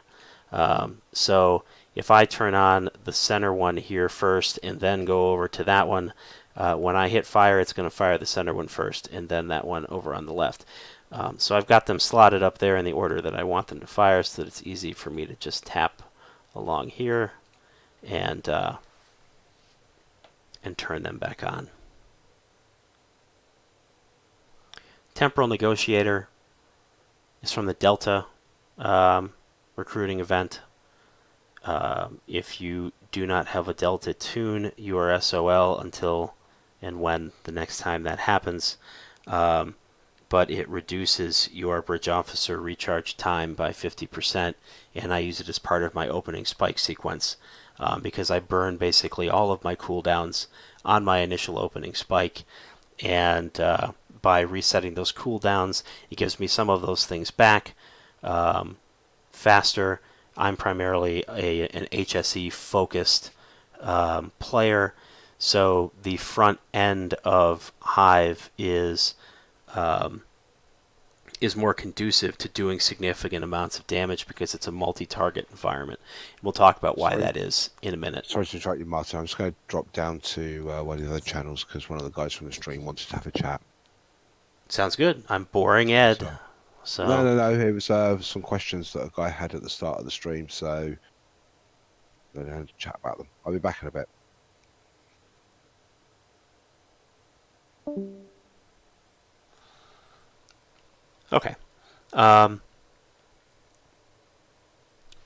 So if I turn on the center one here first and then go over to that one, when I hit fire, it's going to fire the center one first and then that one over on the left. So I've got them slotted up there in the order that I want them to fire so that it's easy for me to just tap along here and turn them back on. Temporal Negotiator is from the Delta recruiting event. If you do not have a Delta tune, you are SOL until and when the next time that happens. but it reduces your bridge officer recharge time by 50%, and I use it as part of my opening spike sequence because I burn basically all of my cooldowns on my initial opening spike, and by resetting those cooldowns, it gives me some of those things back faster. I'm primarily an HSE focused player, so the front end of Hive is more conducive to doing significant amounts of damage because it's a multi-target environment. We'll talk about why that is in a minute. Sorry to interrupt you, Martin. I'm just going to drop down to one of the other channels because one of the guys from the stream wanted to have a chat. Sounds good. I'm boring Ed. So No. It was some questions that a guy had at the start of the stream, so we're going to chat about them. I'll be back in a bit. Okay.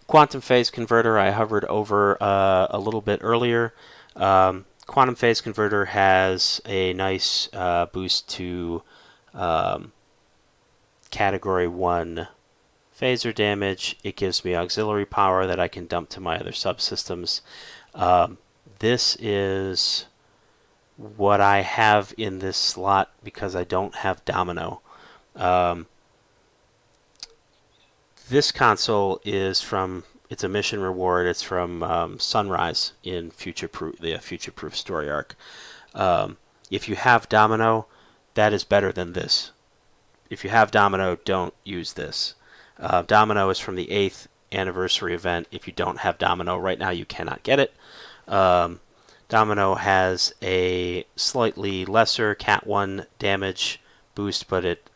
Quantum phase converter I hovered over a little bit earlier. Quantum phase converter has a nice boost to category 1 phaser damage. It gives me auxiliary power that I can dump to my other subsystems. This is what I have in this slot because I don't have Domino. This console is from, it's a mission reward. It's from Sunrise in the Future Proof story arc. If you have Domino, that is better than this. If you have Domino, don't use this. Domino is from the 8th anniversary event. If you don't have Domino right now, you cannot get it. Domino has a slightly lesser Cat 1 damage boost, but it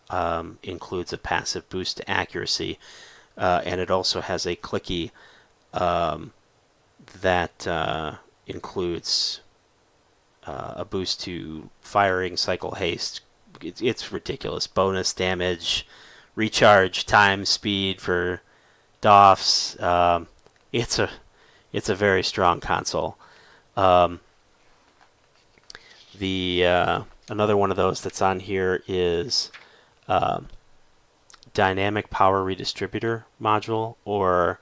includes a passive boost to accuracy. And it also has a clicky that includes a boost to firing, cycle haste. It's ridiculous. Bonus damage, recharge time, speed for DOFs. It's a very strong console. Another one of those that's on here is Dynamic Power Redistributor Module, or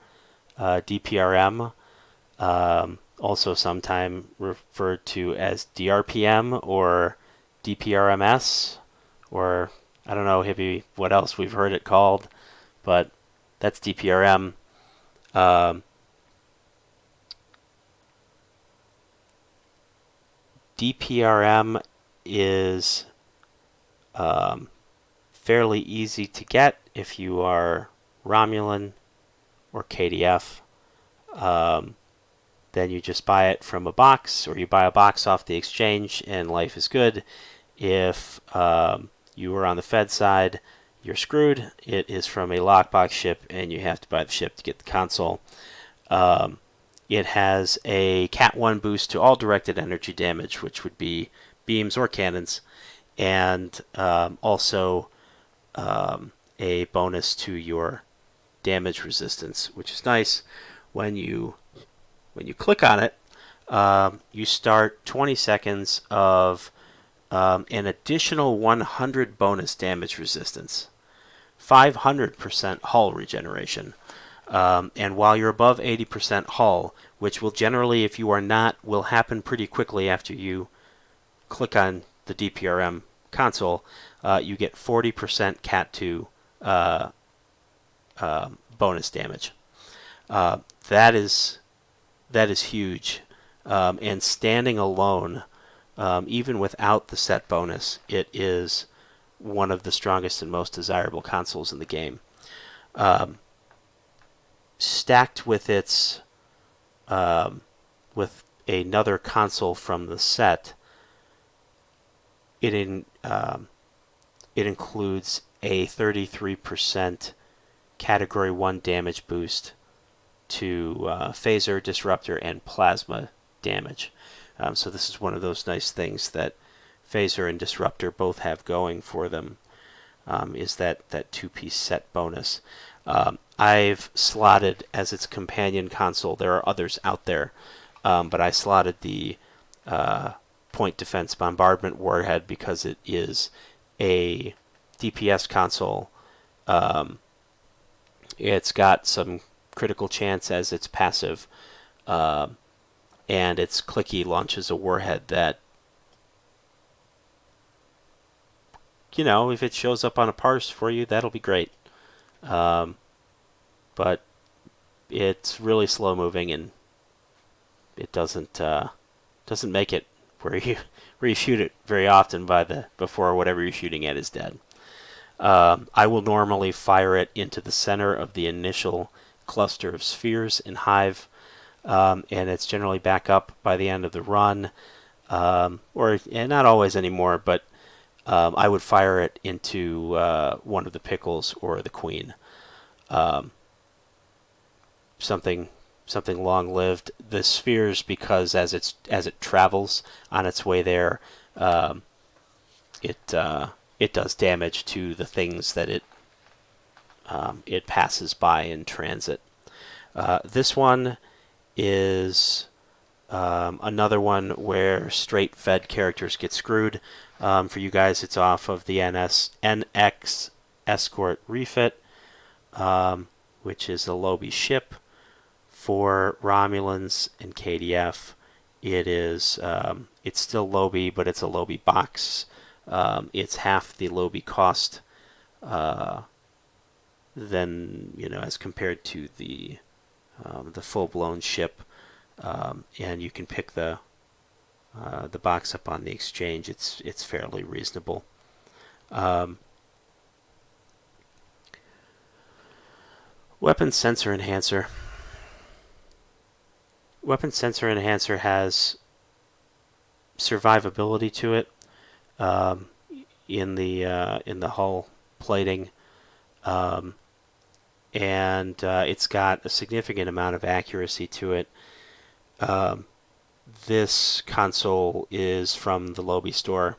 DPRM, also sometimes referred to as DRPM or DPRMS, or I don't know, Hippie, what else we've heard it called, but that's DPRM. DPRM is fairly easy to get if you are Romulan or KDF. Then you just buy it from a box, or you buy a box off the exchange, and life is good. If you are on the Fed side, you're screwed. It is from a lockbox ship, and you have to buy the ship to get the console. It has a Cat 1 boost to all directed energy damage, which would be beams or cannons, and also a bonus to your damage resistance, which is nice. When you click on it, you start 20 seconds of an additional 100 bonus damage resistance, 500% hull regeneration, and while you're above 80% hull, which will generally, if you are not, will happen pretty quickly after you click on the DPRM console, you get 40% Cat 2 bonus damage. That is huge, and standing alone, even without the set bonus, it is one of the strongest and most desirable consoles in the game. Stacked with its with another console from the set, it includes a 33% Category 1 damage boost to phaser, disruptor, and plasma damage. So this is one of those nice things that phaser and disruptor both have going for them, is that two-piece set bonus. I've slotted as its companion console. There are others out there, but I slotted the Point Defense Bombardment Warhead because it is a DPS console. It's got some critical chance as its passive, and its clicky launches a warhead that, you know, if it shows up on a parse for you, that'll be great. But it's really slow moving, and it doesn't make it where you shoot it very often before whatever you're shooting at is dead. I will normally fire it into the center of the initial cluster of spheres in Hive, and it's generally back up by the end of the run, and not always anymore, but I would fire it into one of the pickles or the queen. Something long-lived. The spheres, because as it travels on its way there, it does damage to the things that it passes by in transit. This one is another one where straight fed characters get screwed. For you guys, it's off of the NX Escort refit, which is a Lobby ship. For Romulans and KDF, it's still Lobby, but it's a Lobby box. It's half the Lobby cost than, as compared to the full-blown ship, and you can pick the box up on the exchange. It's fairly reasonable. Weapon Sensor Enhancer. Weapon Sensor Enhancer has survivability to it in the hull plating, and it's got a significant amount of accuracy to it. This console is from the Lobby store.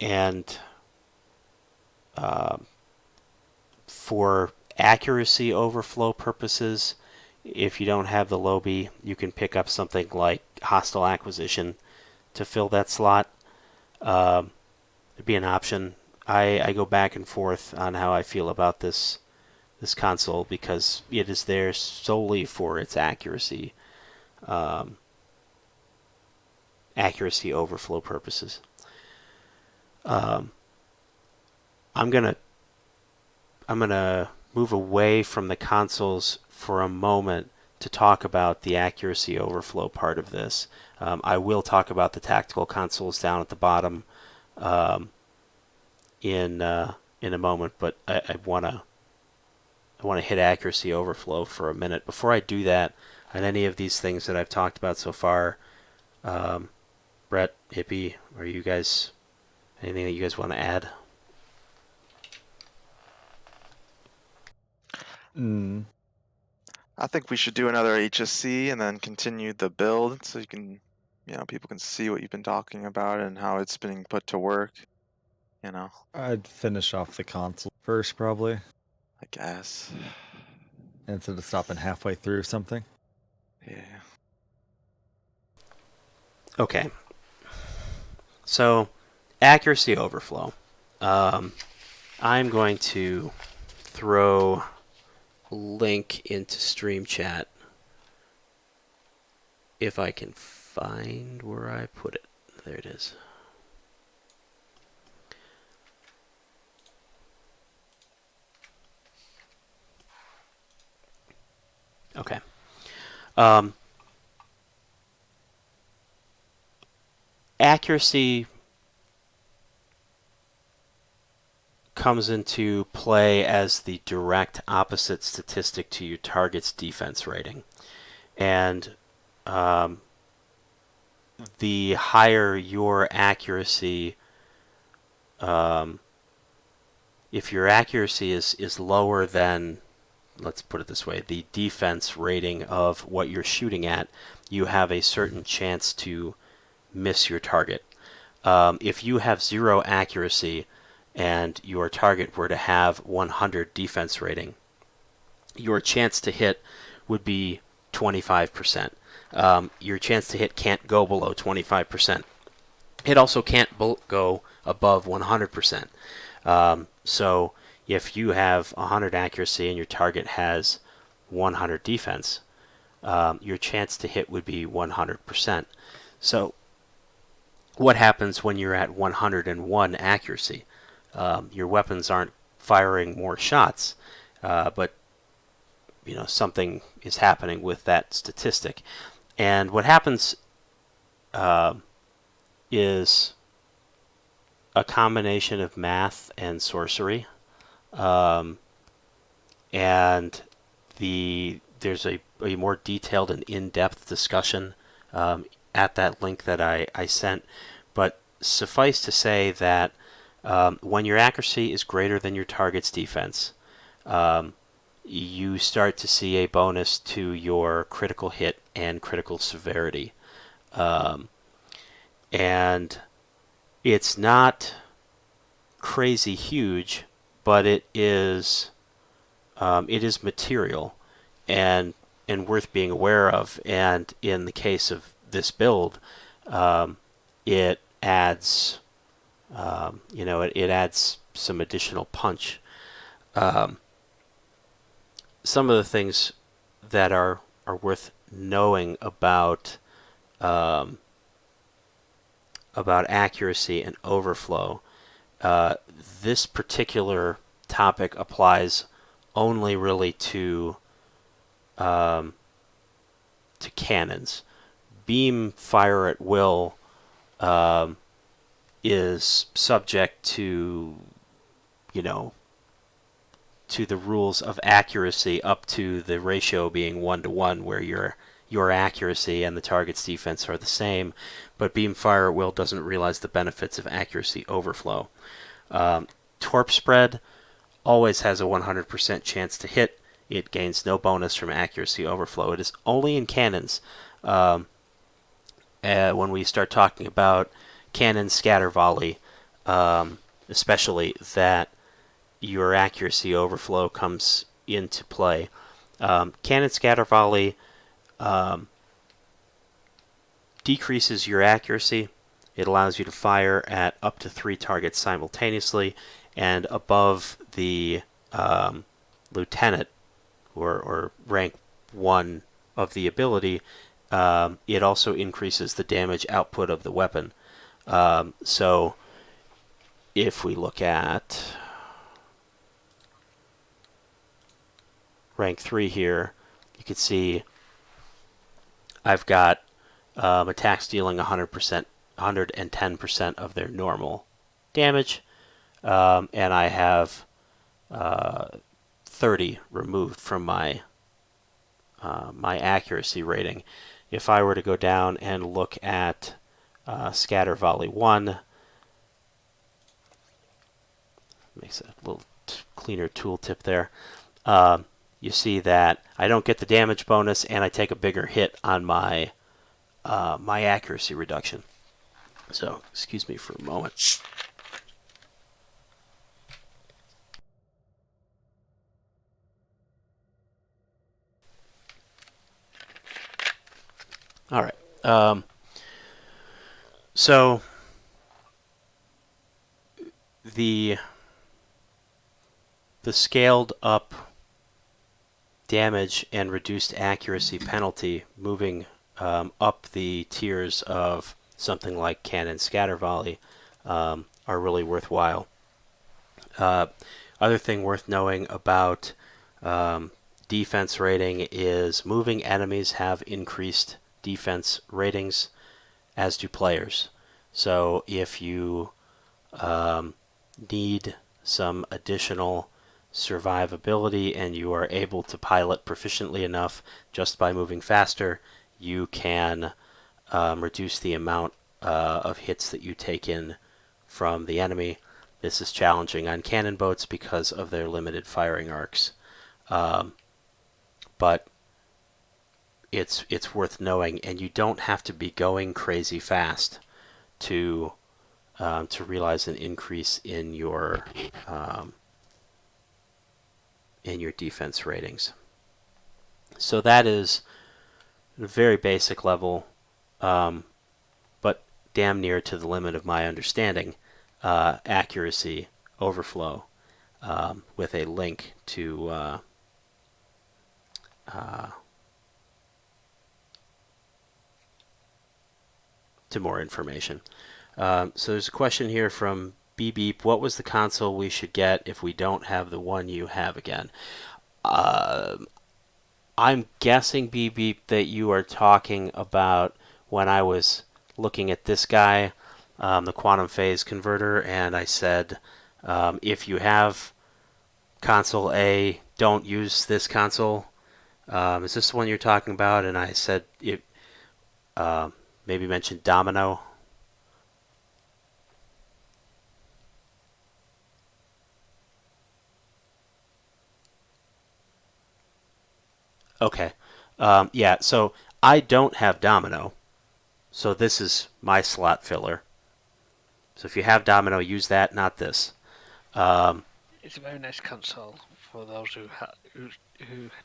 And for accuracy overflow purposes, if you don't have the Lobby, you can pick up something like Hostile Acquisition to fill that slot. It'd be an option. I go back and forth on how I feel about this console, because it is there solely for its accuracy overflow purposes. I'm gonna move away from the consoles for a moment to talk about the accuracy overflow part of this. I will talk about the tactical consoles down at the bottom in a moment, but I want to hit accuracy overflow for a minute. Before I do that, on any of these things that I've talked about so far, Brett, Hippie, are you guys anything that you guys want to add? I think we should do another HSC and then continue the build, so you can, people can see what you've been talking about and how it's being put to work. I'd finish off the console first, probably. I guess. Instead of stopping halfway through something. Yeah. Okay. So, accuracy overflow. I'm going to throw a link into Stream Chat if I can find where I put it. There it is. Okay. Accuracy comes into play as the direct opposite statistic to your target's defense rating. And the higher your accuracy, if your accuracy is lower than, let's put it this way, the defense rating of what you're shooting at, you have a certain chance to miss your target. If you have 0 accuracy and your target were to have 100 defense rating, your chance to hit would be 25%. your chance to hit can't go below 25%. It also can't go above 100%. So if you have 100 accuracy and your target has 100 defense, your chance to hit would be 100%. So what happens when you're at 101 accuracy? Your weapons aren't firing more shots, but something is happening with that statistic. And what happens is a combination of math and sorcery, and there's a more detailed and in-depth discussion at that link that I sent. But suffice to say that when your accuracy is greater than your target's defense, you start to see a bonus to your critical hit and critical severity. And it's not crazy huge, but it is material and worth being aware of. And in the case of this build, it adds it adds some additional punch. Some of the things that are worth knowing about accuracy and overflow. This particular topic applies only really to cannons. Beam fire at will is subject to the rules of accuracy up to the ratio being 1-to-1, where your accuracy and the target's defense are the same, but beam fire at will doesn't realize the benefits of accuracy overflow. Torp spread always has a 100% chance to hit. It gains no bonus from accuracy overflow. It is only in cannons, when we start talking about cannon scatter volley, especially, that your accuracy overflow comes into play. Cannon scatter volley decreases your accuracy. It allows you to fire at up to 3 targets simultaneously, and above the lieutenant or rank 1 of the ability, it also increases the damage output of the weapon. So if we look at rank 3 here, you can see I've got attacks dealing 100%, 110% of their normal damage, and I have 30 removed from my accuracy rating. If I were to go down and look at Scatter Volley 1, makes a little cleaner tooltip there. You see that I don't get the damage bonus, and I take a bigger hit on my my accuracy reduction. So, excuse me for a moment. All right. So the scaled up damage and reduced accuracy penalty, moving up the tiers of something like Cannon Scatter Volley, are really worthwhile. Other thing worth knowing about defense rating is moving enemies have increased defense ratings, as do players. So if you need some additional survivability and you are able to pilot proficiently enough just by moving faster, you can reduce the amount of hits that you take in from the enemy. This is challenging on cannon boats because of their limited firing arcs, but it's worth knowing, and you don't have to be going crazy fast to realize an increase in your defense ratings. So that is at a very basic level, but damn near to the limit of my understanding, accuracy overflow with a link to more information. So there's a question here from Beep. What was the console we should get if we don't have the one you have again? I'm guessing, Beep, that you are talking about when I was looking at this guy, the quantum phase converter, and I said, if you have console A, don't use this console. Is this the one you're talking about? And I said, maybe mentioned Domino. Okay. Yeah, so I don't have Domino, so this is my slot filler. So if you have Domino, use that, not this. It's a very nice console for those who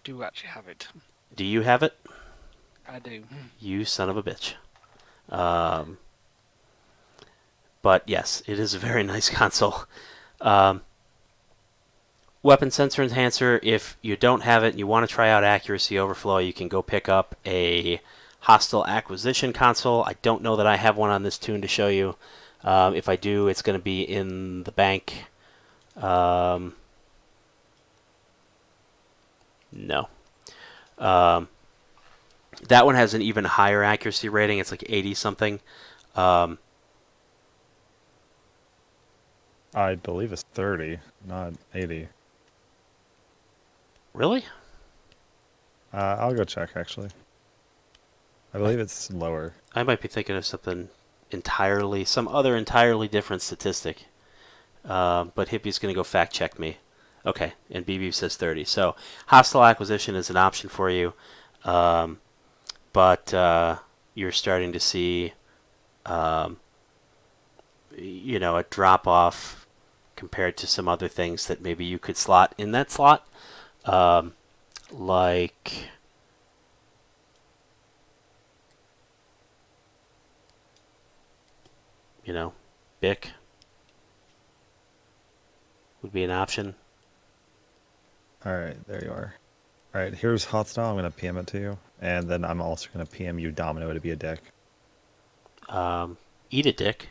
do actually have it. Do you have it? I do. You son of a bitch. But yes, it is a very nice console. Weapon sensor enhancer, if you don't have it and you want to try out accuracy overflow, you can go pick up a hostile acquisition console. I don't know that I have one on this tune to show you. If I do, it's going to be in the bank. No. That one has an even higher accuracy rating. It's like 80 something. I believe it's 30, not 80. Really? I'll go check, actually. I believe it's lower. I might be thinking of some other entirely different statistic. But Hippie's going to go fact check me. Okay, and BB says 30. So hostile acquisition is an option for you, but you're starting to see, a drop off compared to some other things that maybe you could slot in that slot, like BIC would be an option. All right, there you are. All right, here's Hotstyle. I'm going to PM it to you. And then I'm also going to PM you Domino to be a dick. Eat a dick.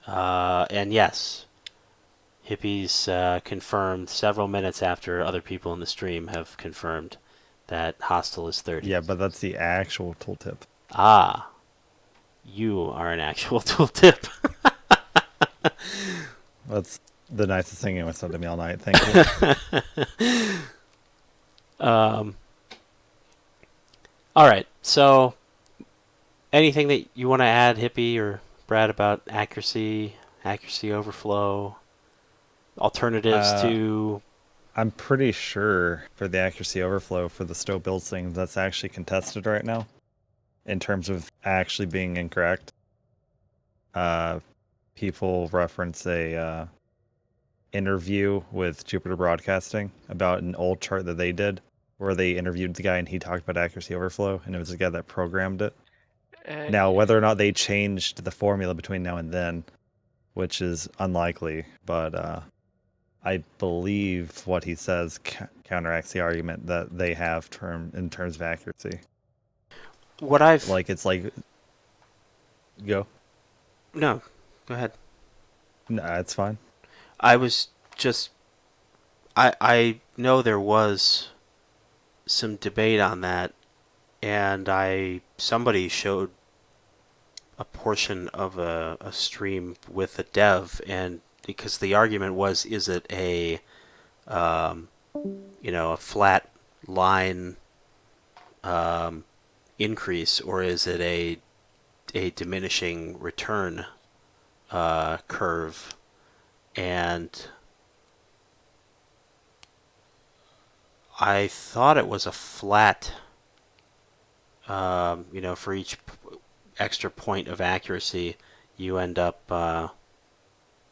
And yes, Hippie's confirmed several minutes after other people in the stream have confirmed that Hostile is 30. Yeah, but that's the actual tooltip. Ah, you are an actual tooltip. That's the nicest thing anyone said to me all night. Thank you. All right. So, anything that you want to add, Hippie or Brad, about accuracy overflow, alternatives to? I'm pretty sure for the accuracy overflow for the Stowe build thing, that's actually contested right now, in terms of actually being incorrect. People reference a interview with Jupiter Broadcasting about an old chart that they did, where they interviewed the guy and he talked about accuracy overflow, and it was the guy that programmed it. Now, whether or not they changed the formula between now and then, which is unlikely, but I believe what he says counteracts the argument that they have in terms of accuracy. What I've go. No, go ahead. No, it's fine. I was just I know there was some debate on that, and somebody showed a portion of a stream with a dev, and because the argument was, is it a a flat line increase, or is it a diminishing return curve? And I thought it was a flat, for each extra point of accuracy, you end up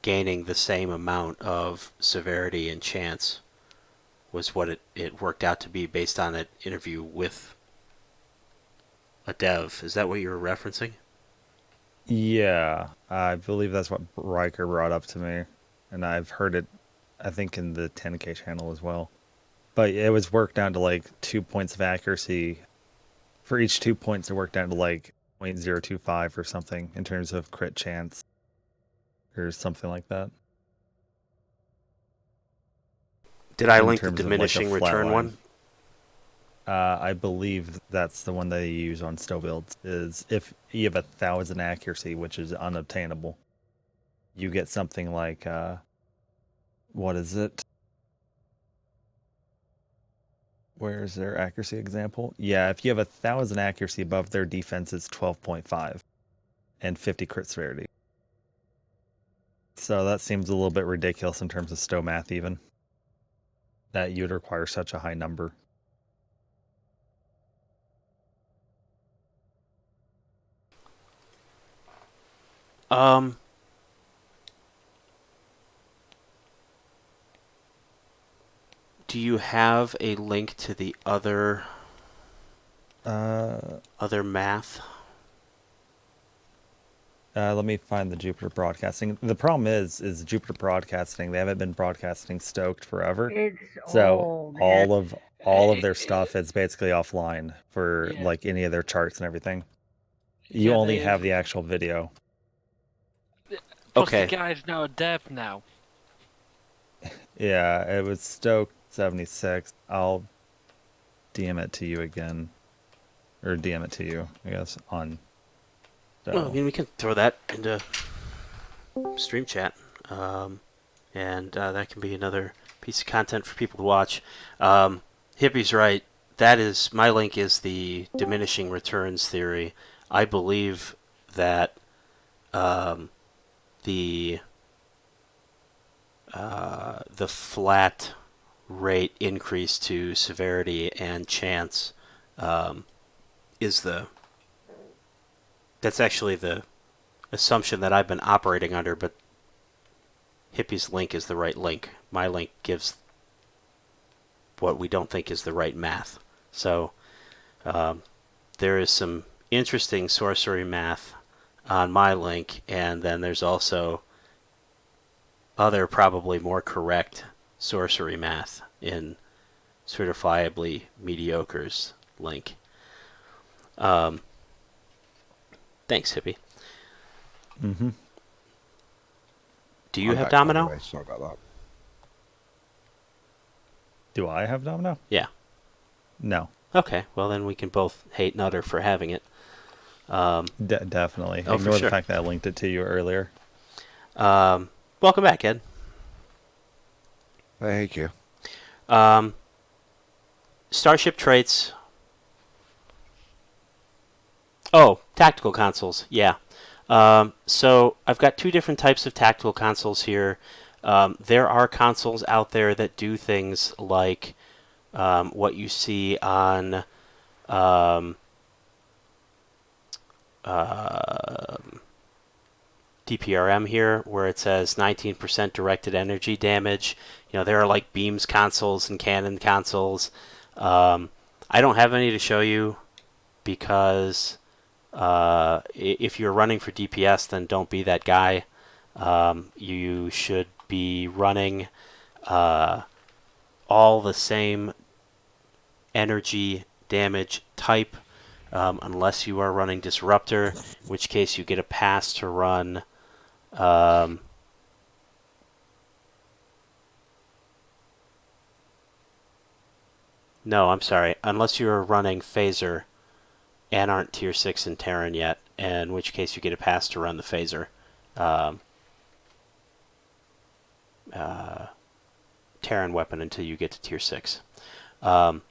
gaining the same amount of severity and chance, was what it worked out to be based on an interview with a dev. Is that what you were referencing? Yeah, I believe that's what Riker brought up to me, and I've heard it, I think, in the 10K channel as well. But it was worked down to like 2 points of accuracy. For each 2 points, it worked down to like 0.025 or something in terms of crit chance, or something like that. Did I In link the terms of like a diminishing flat return line. one? I believe that's the one they use on stow builds. Is if you have 1,000 accuracy, which is unobtainable, you get something like what is it? Where's their accuracy example? Yeah, if you have 1,000 accuracy above their defense, it's 12.5 and 50 crit severity. So that seems a little bit ridiculous in terms of stow math, even that you would require such a high number. Do you have a link to the other math? Let me find the Jupiter Broadcasting. The problem is Jupiter Broadcasting, they haven't been broadcasting stoked forever. It's So old. all of their stuff is basically offline for Yeah. like any of their charts and everything. You Yeah, only they've- have the actual video. Plus Okay. the guy's now a dev now. Yeah, it was stoked 76. I'll DM it to you again. Or DM it to you, I guess, on Well, I mean, we can throw that into stream chat, and that can be another piece of content for people to watch. Hippie's right. That is, my link is the diminishing returns theory. I believe that the flat rate increase to severity and chance is that's actually the assumption that I've been operating under, but Hippie's link is the right link. My link gives what we don't think is the right math. So there is some interesting sorcery math on my link, and then there's also other probably more correct sorcery math in Certifiably Mediocre's link. Thanks, Hippie. Mm-hmm. Do you I'm have back, by the Domino? way, sorry about that. Do I have Domino? Yeah. No. Okay, well then we can both hate Nutter for having it. Definitely. Oh, for Ignore sure. the fact that I linked it to you earlier. Welcome back, Ed. Thank you. Starship traits. Oh, tactical consoles. Yeah. So I've got two different types of tactical consoles here. There are consoles out there that do things like what you see on DPRM here, where it says 19% directed energy damage. You know, there are like beams consoles and cannon consoles. I don't have any to show you because if you're running for DPS, then don't be that guy. You should be running all the same energy damage type, unless you are running Disruptor, in which case you get a pass to run no, I'm sorry. Unless you're running Phaser and aren't Tier 6 in Terran yet, in which case you get a pass to run the Phaser. Terran weapon until you get to Tier 6. But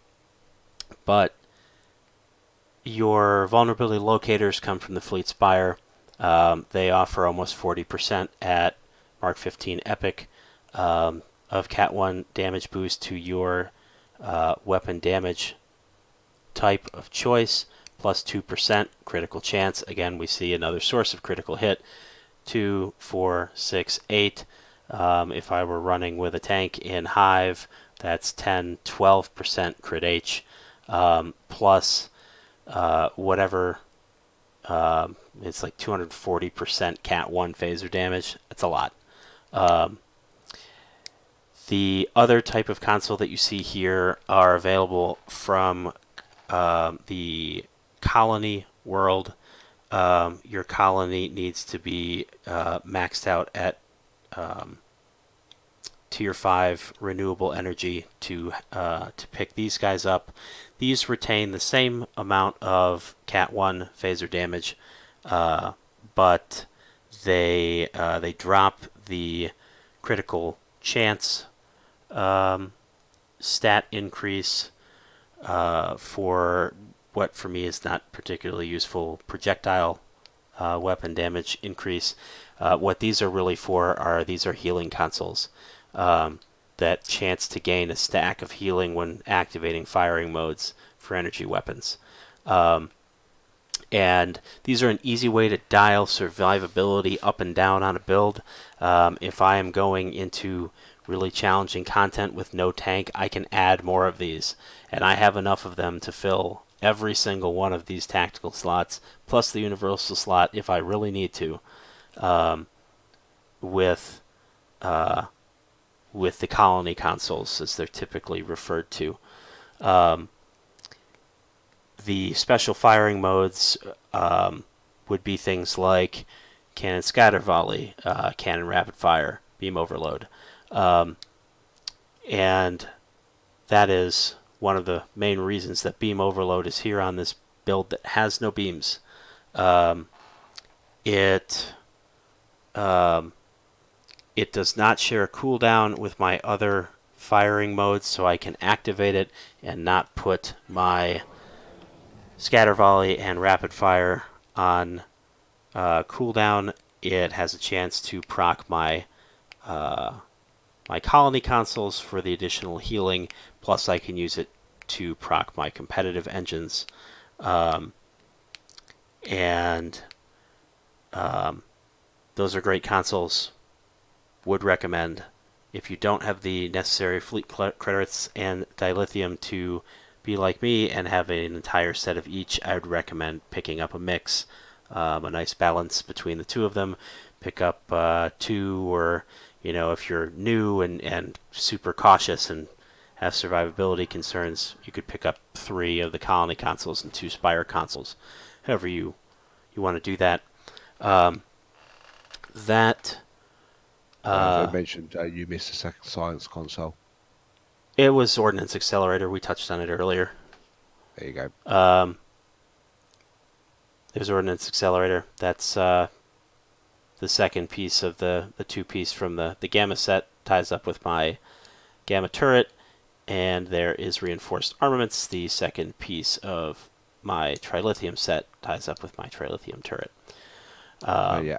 your vulnerability locators come from the Fleet Spire. They offer almost 40% at Mark 15 Epic of Cat 1 damage boost to your weapon damage type of choice, plus 2% critical chance. Again, we see another source of critical hit. 2, 4, 6, 8. If I were running with a tank in Hive, that's 10, 12% crit H, plus whatever. It's like 240% Cat 1 phaser damage. That's a lot. The other type of console that you see here are available from the colony world. Your colony needs to be maxed out at tier 5 renewable energy to pick these guys up. These retain the same amount of Cat 1 phaser damage, but they drop the critical chance stat increase for what for me is not particularly useful projectile weapon damage increase. What these are really for are these are healing consoles. That chance to gain a stack of healing when activating firing modes for energy weapons. And these are an easy way to dial survivability up and down on a build. If I am going into really challenging content with no tank, I can add more of these. And I have enough of them to fill every single one of these tactical slots, plus the universal slot if I really need to, with the colony consoles, as they're typically referred to. The special firing modes would be things like cannon scatter volley, cannon rapid fire, beam overload. And that is one of the main reasons that beam overload is here on this build that has no beams. It does not share a cooldown with my other firing modes, so I can activate it and not put my scatter volley and rapid fire on cooldown. It has a chance to proc my my colony consoles for the additional healing, plus I can use it to proc my competitive engines. Those are great consoles. Would recommend. If you don't have the necessary fleet credits and dilithium to be like me and have an entire set of each, I would recommend picking up a mix, a nice balance between the two of them. Pick up 2, or if you're new and super cautious and have survivability concerns, you could pick up 3 of the colony consoles and 2 Spire consoles. However you want to do that. I mentioned you missed the second science console. It was Ordnance Accelerator. We touched on it earlier. There you go. It was Ordnance Accelerator. That's the second piece of the 2-piece from the Gamma set. Ties up with my Gamma turret. And there is Reinforced Armaments. The second piece of my Trilithium set ties up with my Trilithium turret. Yeah,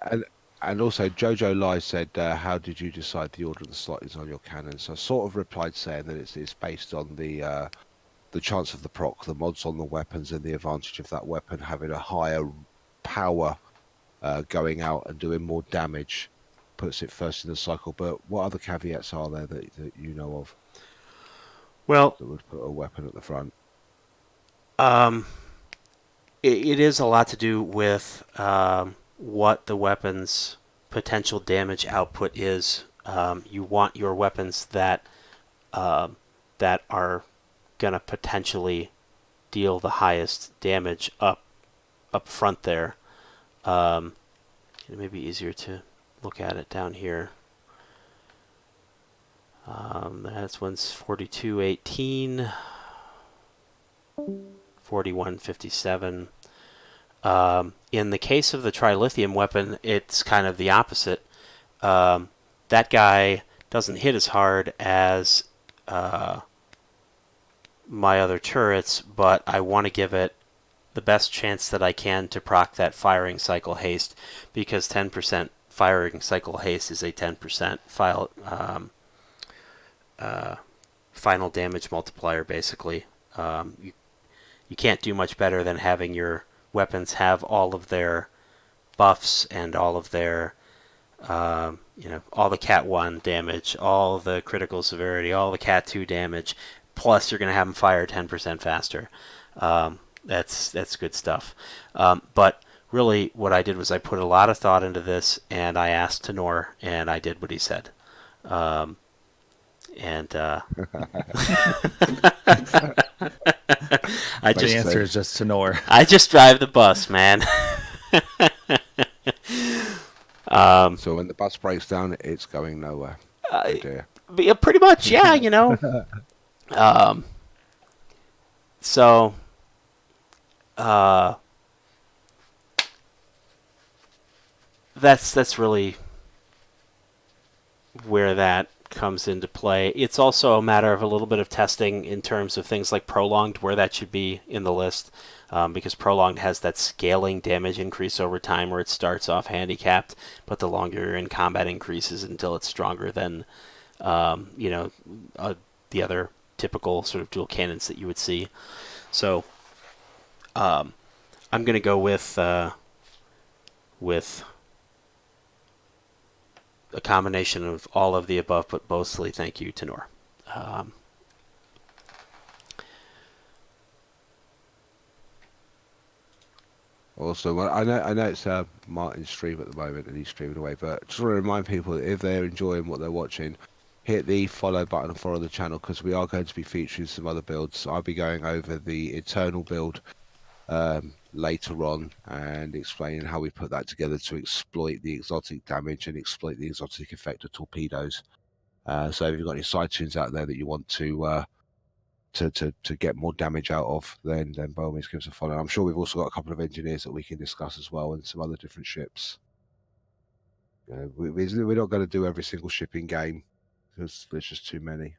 and also Jojo Lai said, how did you decide the order of the slot is on your cannon? So I sort of replied saying that it's based on the chance of the proc, the mods on the weapons, and the advantage of that weapon having a higher power going out and doing more damage puts it first in the cycle. But what other caveats are there that you know of? Well, that would put a weapon at the front. It is a lot to do with what the weapon's potential damage output is. You want your weapons that are gonna potentially deal the highest damage up front there. It may be easier to look at it down here. That's one's 4218, 4157. In the case of the Trilithium weapon, it's kind of the opposite. That guy doesn't hit as hard as my other turrets, but I want to give it the best chance that I can to proc that firing cycle haste, because 10% firing cycle haste is a 10% final damage multiplier, basically. You can't do much better than having your weapons have all of their buffs and all of their all the Cat 1 damage, all the critical severity, all the Cat 2 damage, plus you're going to have them fire 10% faster. that's good stuff. But really, what I did was I put a lot of thought into this, and I asked Tenor, and I did what he said. The answer is just Tenor. I just drive the bus, man. So when the bus breaks down, it's going nowhere. Oh dear. Yeah, pretty much, yeah, you know. So, that's really where that comes into play. It's also a matter of a little bit of testing in terms of things like prolonged, where that should be in the list, because prolonged has that scaling damage increase over time where it starts off handicapped, but the longer you're in combat increases until it's stronger than the other typical sort of dual cannons that you would see. So I'm going to go with a combination of all of the above, but mostly thank you, Tenor. Also, well, I know it's Martin's stream at the moment and he's streaming away, but just want to remind people that if they're enjoying what they're watching, hit the follow button and follow the channel, because we are going to be featuring some other builds. I'll be going over the Eternal build later on and explaining how we put that together to exploit the exotic damage and exploit the exotic effect of torpedoes. So if you've got any side tunes out there that you want to get more damage out of, then by all means give us a follow. I'm sure we've also got a couple of engineers that we can discuss as well, and some other different ships. You know, we're not going to do every single ship in game because there's just too many.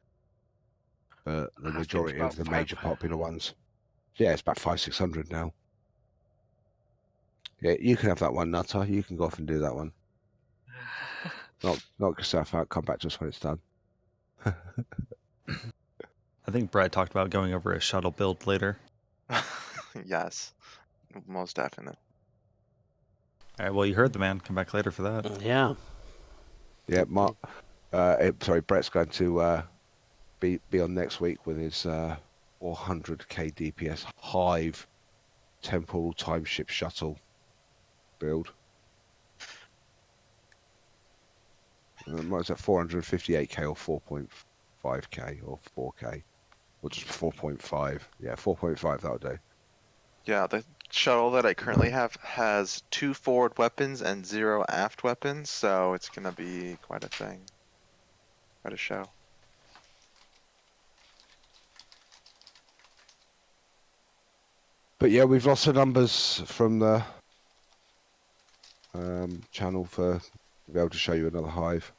But the majority of the major popular ones, yeah, it's about 500-600 now. Yeah, you can have that one, Nutter. You can go off and do that one. Knock yourself out. Come back to us when it's done. I think Brad talked about going over a shuttle build later. Yes, most definite. All right, well, you heard the man. Come back later for that. Yeah. Yeah, Mark. Brett's going to be on next week with his 400k DPS Hive temporal time ship shuttle build. What's that? 458k or 4.5k or 4k, or just 4.5? Yeah, 4.5. That'll do. Yeah, the shuttle that I currently have has 2 forward weapons and 0 aft weapons, so it's gonna be quite a thing, quite a show. But yeah, we've lost the numbers from the channel to be able to show you another hive.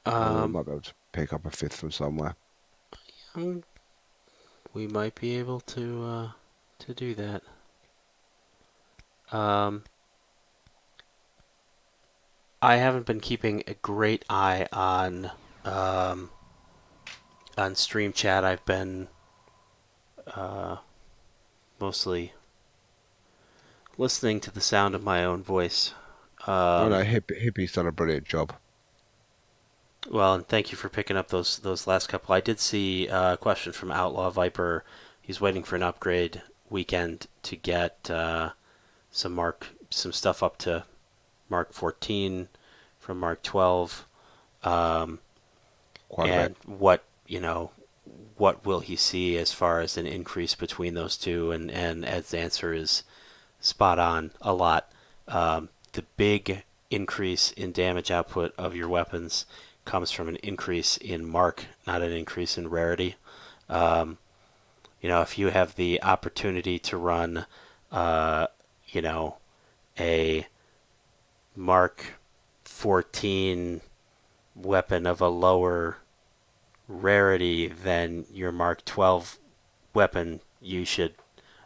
We might be able to pick up a 5th from somewhere. We might be able to do that. I haven't been keeping a great eye on stream chat. I've been mostly listening to the sound of my own voice. Oh no, Hippie's done a brilliant job. Well, and thank you for picking up those last couple. I did see a question from Outlaw Viper. He's waiting for an upgrade weekend to get some stuff up to Mark 14 from Mark 12. And what will he see as far as an increase between those two? And Ed's answer is spot on. A lot. The big increase in damage output of your weapons comes from an increase in mark, not an increase in rarity. If you have the opportunity to run, a Mark 14 weapon of a lower rarity than your Mark 12 weapon, you should,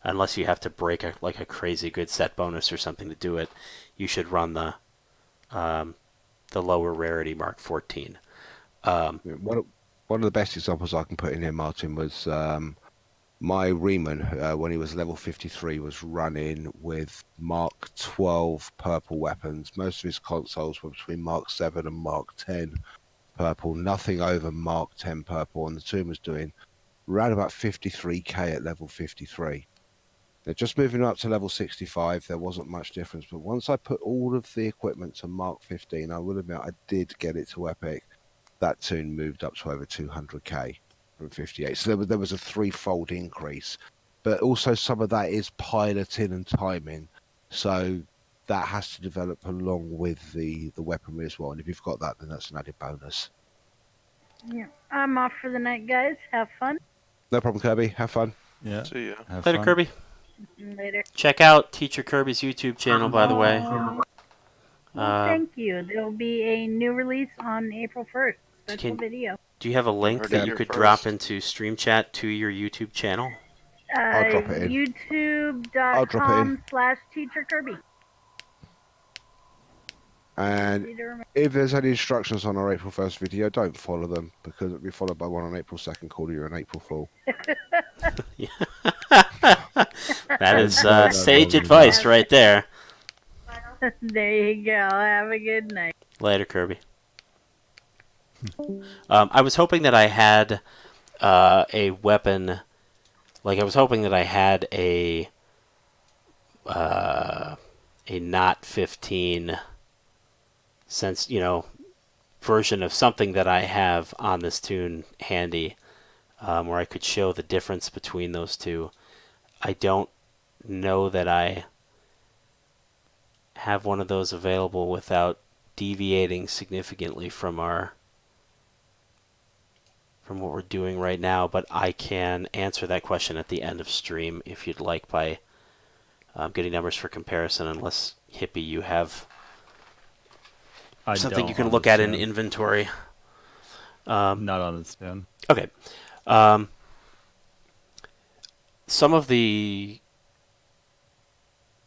unless you have to break a crazy good set bonus or something to do it, you should run the lower rarity Mark 14. One of the best examples I can put in here, Martin, was my Riemann, when he was level 53, was running with Mark 12 purple weapons. Most of his consoles were between Mark 7 and Mark 10. purple, nothing over Mark 10 purple, and the toon was doing around about 53k at level 53. They're just moving up to level 65. There wasn't much difference, but once I put all of the equipment to Mark 15, I will admit I did get it to epic. That toon moved up to over 200k from 58. So there was a threefold increase, but also some of that is piloting and timing. So that has to develop along with the weaponry as well. And if you've got that, then that's an added bonus. Yeah, I'm off for the night, guys. Have fun. No problem, Kirby. Have fun. Yeah. See ya. Later, Kirby. Later. Check out Teacher Kirby's YouTube channel, by the way. Well, thank you. There'll be a new release on April 1st. Special video. Do you have a link heard that it you here could first. drop into stream chat to your YouTube channel? I'll drop it in. YouTube.com/TeacherKirby. And if there's any instructions on our April 1st video, don't follow them, because it'll be followed by one on April 2nd called You're an April Fool. That is sage advice right there. There you go. Have a good night. Later, Kirby. I was hoping that I had a weapon. Like, I was hoping that I had a not 15 sense, version of something that I have on this toon handy, where I could show the difference between those two. I don't know that I have one of those available without deviating significantly from what we're doing right now, but I can answer that question at the end of stream if you'd like, by getting numbers for comparison, unless Hippie, you have something you can look at in inventory. Not on its own. Okay. Some of the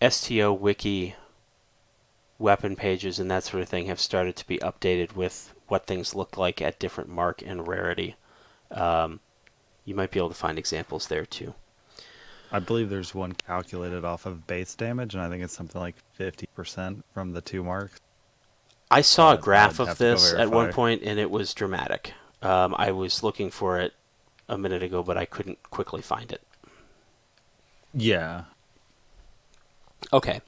STO wiki weapon pages and that sort of thing have started to be updated with what things look like at different mark and rarity. You might be able to find examples there too. I believe there's one calculated off of base damage, and I think it's something like 50% from the 2 marks. I saw a graph I'd of have to go this at one verify. point, and it was dramatic. I was looking for it a minute ago, but I couldn't quickly find it. Yeah. Okay.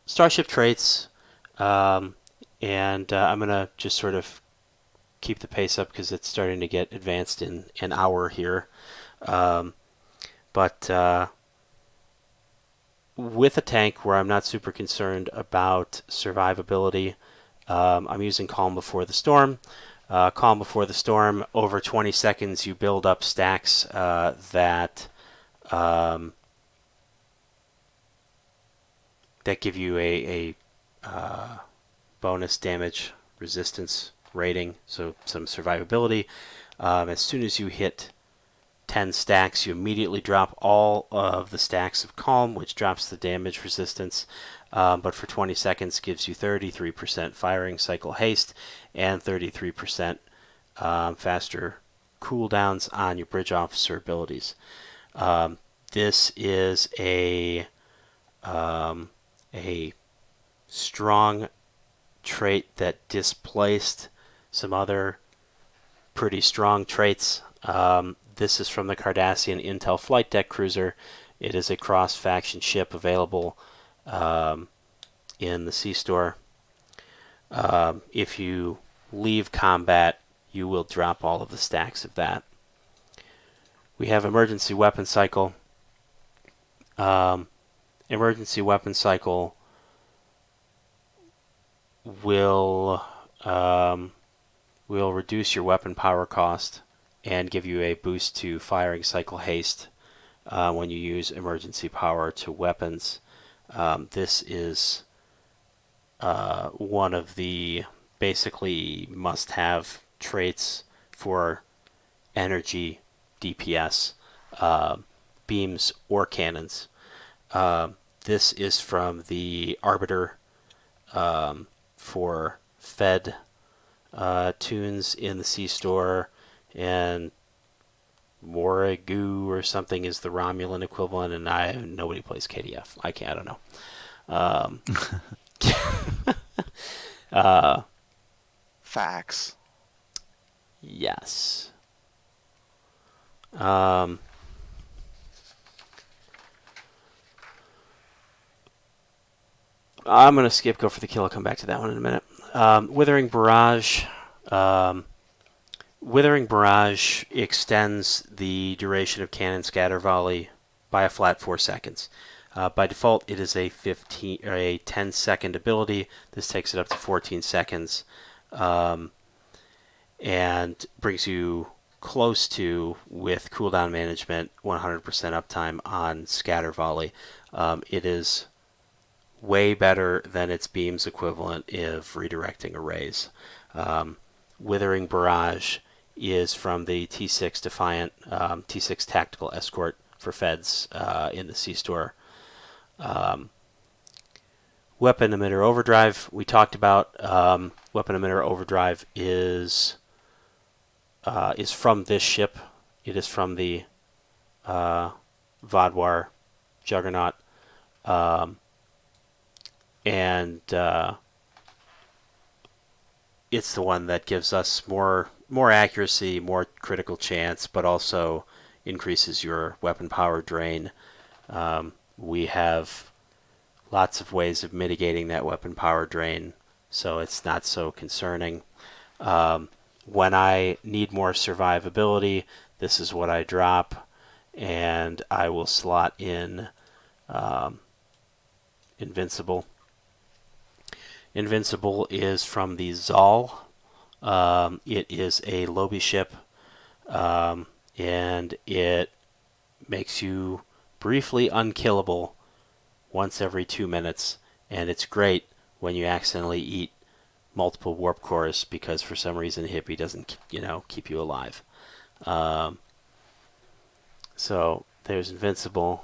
Starship traits, and I'm going to just sort of keep the pace up because it's starting to get advanced in an hour here. But with a tank where I'm not super concerned about survivability, I'm using Calm Before the Storm. Calm Before the Storm, over 20 seconds you build up stacks that give you a bonus damage resistance rating, so some survivability. As soon as you hit 10 stacks, you immediately drop all of the stacks of Calm, which drops the damage resistance, but for 20 seconds gives you 33% firing cycle haste and 33% faster cooldowns on your bridge officer abilities. This is a strong trait that displaced some other pretty strong traits. This is from the Cardassian Intel Flight Deck Cruiser. It is a cross-faction ship available in the C-Store. If you leave combat, you will drop all of the stacks of that. We have Emergency Weapon Cycle. Emergency Weapon Cycle will reduce your weapon power cost and give you a boost to firing cycle haste when you use emergency power to weapons. This is one of the basically must-have traits for energy DPS, beams or cannons. This is from the Arbiter for Fed tunes in the C-Store, and Morrigu or something is the Romulan equivalent, and nobody plays KDF. I don't know. Facts. Yes. I'm going to skip go for the kill. I'll come back to that one in a minute. Withering Barrage. Withering Barrage extends the duration of Cannon Scatter Volley by a flat 4 seconds. By default, it is a 10-second ability. This takes it up to 14 seconds, and brings you close to, with cooldown management, 100% uptime on Scatter Volley. It is way better than its beam's equivalent of redirecting arrays. Withering Barrage is from the T6 Defiant, T6 Tactical Escort for Feds in the C-Store. Weapon Emitter Overdrive, we talked about. Weapon Emitter Overdrive is from this ship. It is from the Vodwar Juggernaut. And it's the one that gives us more accuracy, more critical chance, but also increases your weapon power drain. We have lots of ways of mitigating that weapon power drain, so it's not so concerning. When I need more survivability, this is what I drop, and I will slot in Invincible. Invincible is from the Zal. It is a Lobby ship, and it makes you briefly unkillable once every 2 minutes, and it's great when you accidentally eat multiple warp cores because for some reason Hippie doesn't, keep you alive. So there's Invincible.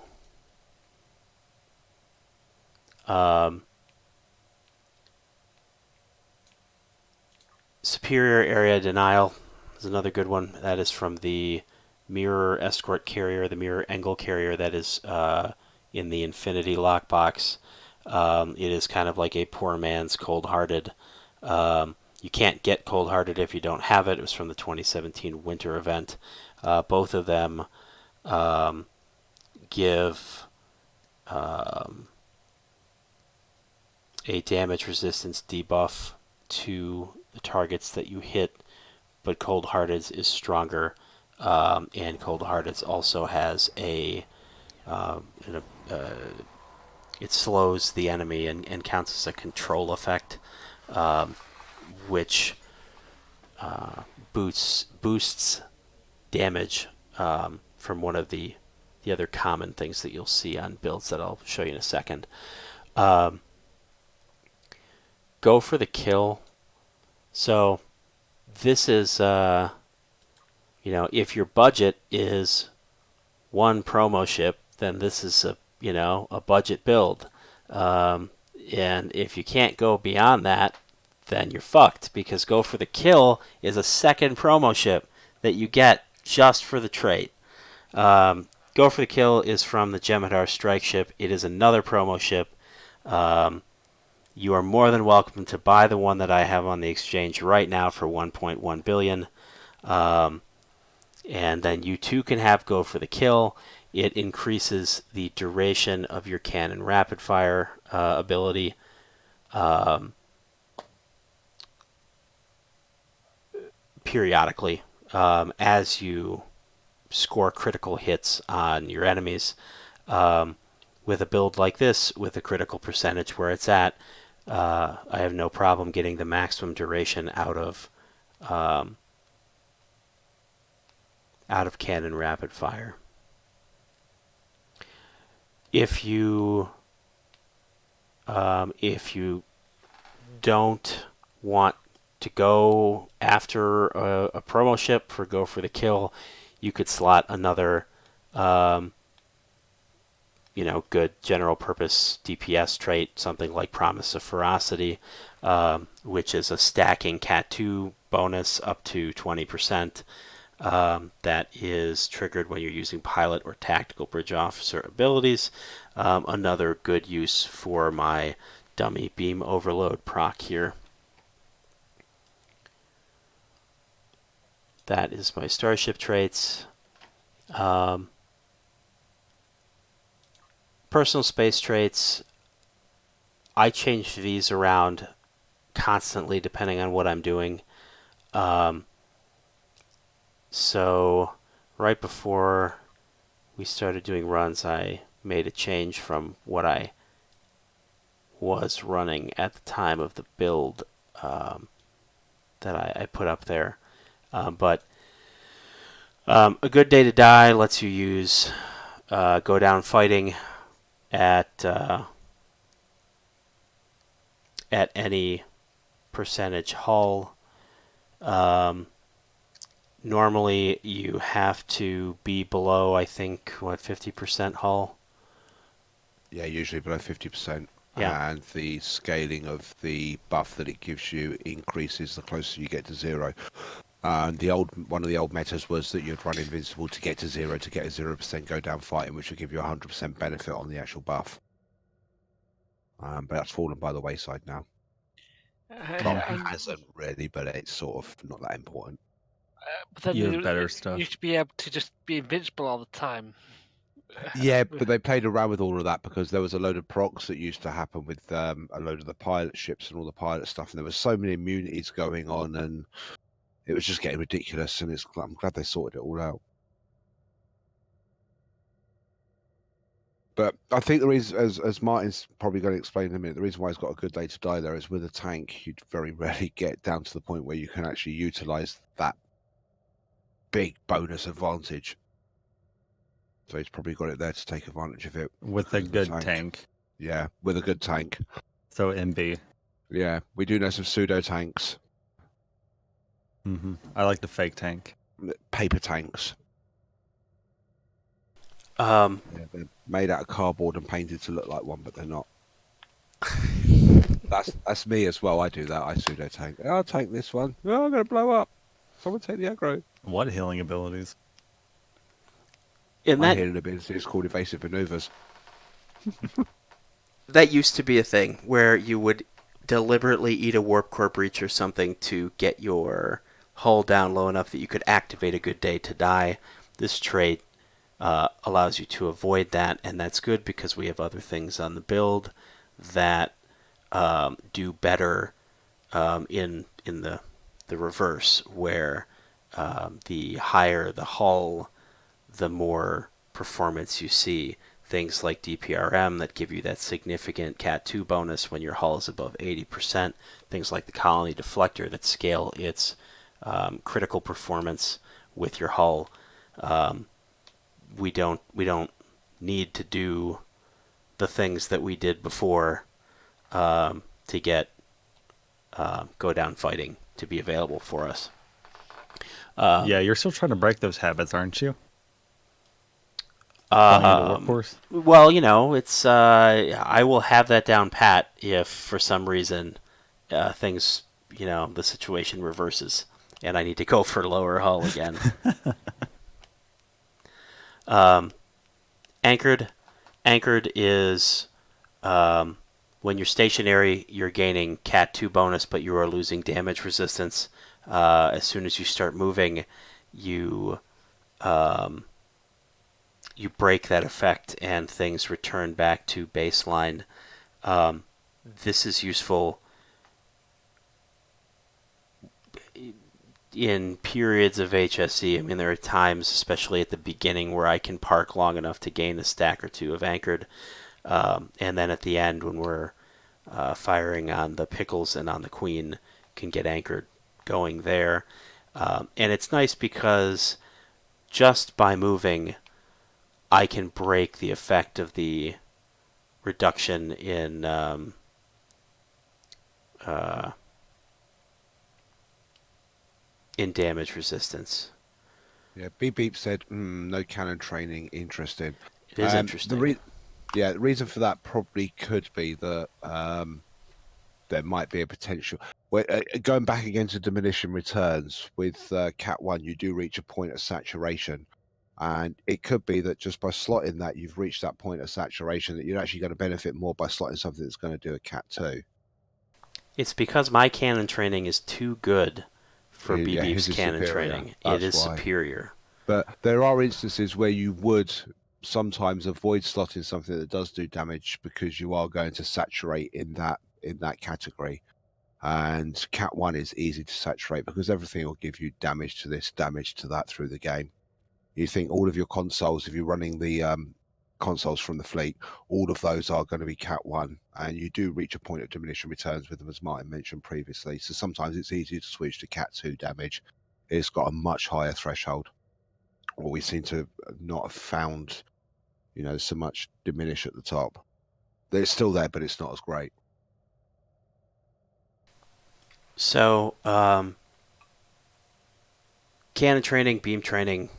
Superior Area Denial is another good one. That is from the Mirror Escort Carrier, the Mirror Angle Carrier that is in the Infinity Lockbox. It is kind of like a poor man's Cold Hearted. You can't get Cold Hearted if you don't have it. It was from the 2017 Winter event. Both of them give a damage resistance debuff to the targets that you hit, but Cold Hearted is stronger, and Cold Hearted also has it slows the enemy and counts as a control effect, which boosts damage from one of the other common things that you'll see on builds that I'll show you in a second. Go for the kill. So this is, if your budget is one promo ship, then this is a budget build. And if you can't go beyond that, then you're fucked, because Go for the Kill is a second promo ship that you get just for the trait. Go for the Kill is from the Jem'Hadar Strike ship. It is another promo ship. You are more than welcome to buy the one that I have on the exchange right now for 1.1 billion. And then you too can have Go for the Kill. It increases the duration of your cannon rapid fire ability. Periodically, as you score critical hits on your enemies. With a build like this, with a critical percentage where it's at, I have no problem getting the maximum duration out of cannon rapid fire. If you don't want to go after a promo ship for Go for the Kill, you could slot another good general purpose DPS trait, something like Promise of Ferocity, which is a stacking Cat 2 bonus up to 20%. That is triggered when you're using pilot or tactical bridge officer abilities. Another good use for my dummy beam overload proc here. That is my starship traits. Personal space traits, I change these around constantly depending on what I'm doing. So right before we started doing runs, I made a change from what I was running at the time of the build that I put up there. But a good day to die lets you use go down fighting at any percentage hull. Normally you have to be below, I think, 50% hull. Yeah, usually below 50%. Yeah. And the scaling of the buff that it gives you increases the closer you get to 0. And one of the old metas was that you'd run invincible to get to 0, to get a 0% go down fighting, which would give you 100% benefit on the actual buff. But that's fallen by the wayside now. Hasn't really, but it's sort of not that important. But then You have better stuff. You should be able to just be invincible all the time. Yeah, but they played around with all of that because there was a load of procs that used to happen with a load of the pilot ships and all the pilot stuff, and there was so many immunities going on, and it was just getting ridiculous. And I'm glad they sorted it all out. But I think the reason, as Martin's probably going to explain in a minute, the reason why he's got a good day to die there is with a tank, you'd very rarely get down to the point where you can actually utilize that big bonus advantage. So he's probably got it there to take advantage of it. With a good tank. Yeah, with a good tank. So MB. Yeah, we do know some pseudo tanks. I like the fake tank. Paper tanks. Yeah, they're made out of cardboard and painted to look like one, but they're not. That's me as well. I do that. I pseudo tank. I'll take this one. Oh, I'm gonna blow up. Someone take the aggro. What healing abilities? My healing ability is called evasive maneuvers. That used to be a thing where you would deliberately eat a warp core breach or something to get your hull down low enough that you could activate a good day to die. This trait allows you to avoid that, and that's good because we have other things on the build that do better in the reverse, where the higher the hull, the more performance you see. Things like DPRM that give you that significant Cat 2 bonus when your hull is above 80%. Things like the Colony Deflector that scale its critical performance with your hull. We don't need to do the things that we did before to get go down fighting to be available for us. Yeah, you're still trying to break those habits, aren't you? Well, you know, it's I will have that down pat if for some reason things, you know, the situation reverses and I need to go for lower hull again. Anchored is when you're stationary, you're gaining Cat 2 bonus, but you are losing damage resistance. As soon as you start moving, you break that effect and things return back to baseline. This is useful in periods of HSE. I mean, there are times, especially at the beginning, where I can park long enough to gain a stack or two of anchored. And then at the end, when we're firing on the Pickles and on the Queen, can get anchored going there. And it's nice because just by moving, I can break the effect of the reduction in damage resistance. Yeah, Beep Beep said, no cannon training, interesting. It is interesting. The reason for that probably could be that there might be a potential. Going back again to diminishing returns, with Cat 1, you do reach a point of saturation. And it could be that just by slotting that, you've reached that point of saturation that you're actually going to benefit more by slotting something that's going to do a Cat 2. It's because my cannon training is too good for Yeah, BB's his is cannon superior. training. That's It is why. superior. But there are instances where you would sometimes avoid slotting something that does do damage because you are going to saturate in that category. And Cat 1 is easy to saturate because everything will give you damage to this, damage to that through the game. You think all of your consoles, if you're running the consoles from the fleet, all of those are going to be Cat 1, and you do reach a point of diminishing returns with them, as Martin mentioned previously. So sometimes it's easier to switch to Cat 2 damage. It's got a much higher threshold, or we seem to not have found, so much diminish at the top. It's still there, but it's not as great. So, cannon training, beam training,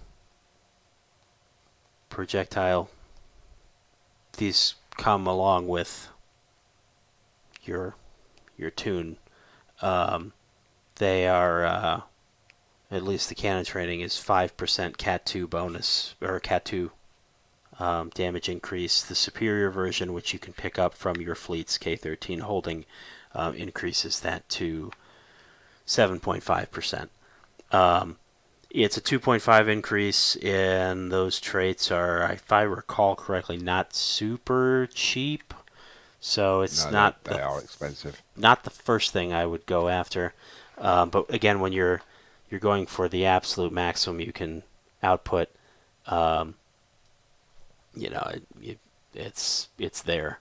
projectile, these come along with your tune. They are, at least the cannon training is 5% Cat 2 bonus, or Cat 2 damage increase. The superior version, which you can pick up from your fleet's K-13 holding, increases that to 7.5%. It's a 2.5 increase, and those traits are, if I recall correctly, not super cheap. So it's not they are expensive. Not the first thing I would go after. But again, when you're going for the absolute maximum you can output, it's there.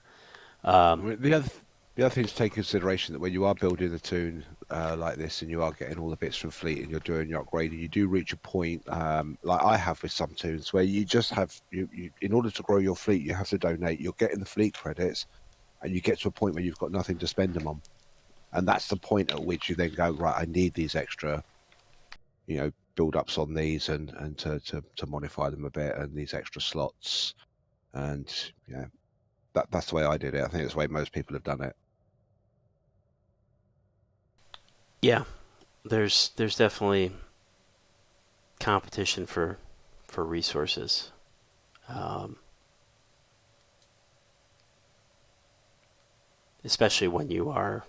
The other thing to take into consideration that when you are building a tune like this and you are getting all the bits from fleet and you're doing your upgrading, you do reach a point like I have with some tunes where you just have you in order to grow your fleet you have to donate. You're getting the fleet credits, and you get to a point where you've got nothing to spend them on, and that's the point at which you then go, right, I need these extra, build ups on these and to modify them a bit, and these extra slots, and that's the way I did it. I think it's the way most people have done it. Yeah, there's definitely competition for resources. Especially when you are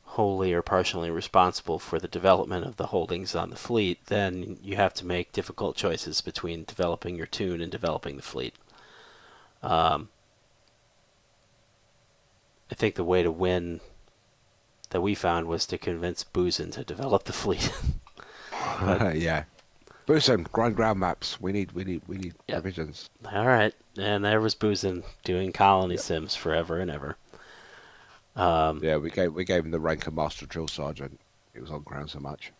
wholly or partially responsible for the development of the holdings on the fleet, then you have to make difficult choices between developing your tune and developing the fleet. I think the way to win that we found was to convince Boozin to develop the fleet. Yeah. Boozin, ground maps. We need revisions. All right. And there was Boozin doing colony sims forever and ever. Yeah, we gave him the rank of Master Drill Sergeant. It was on ground so much.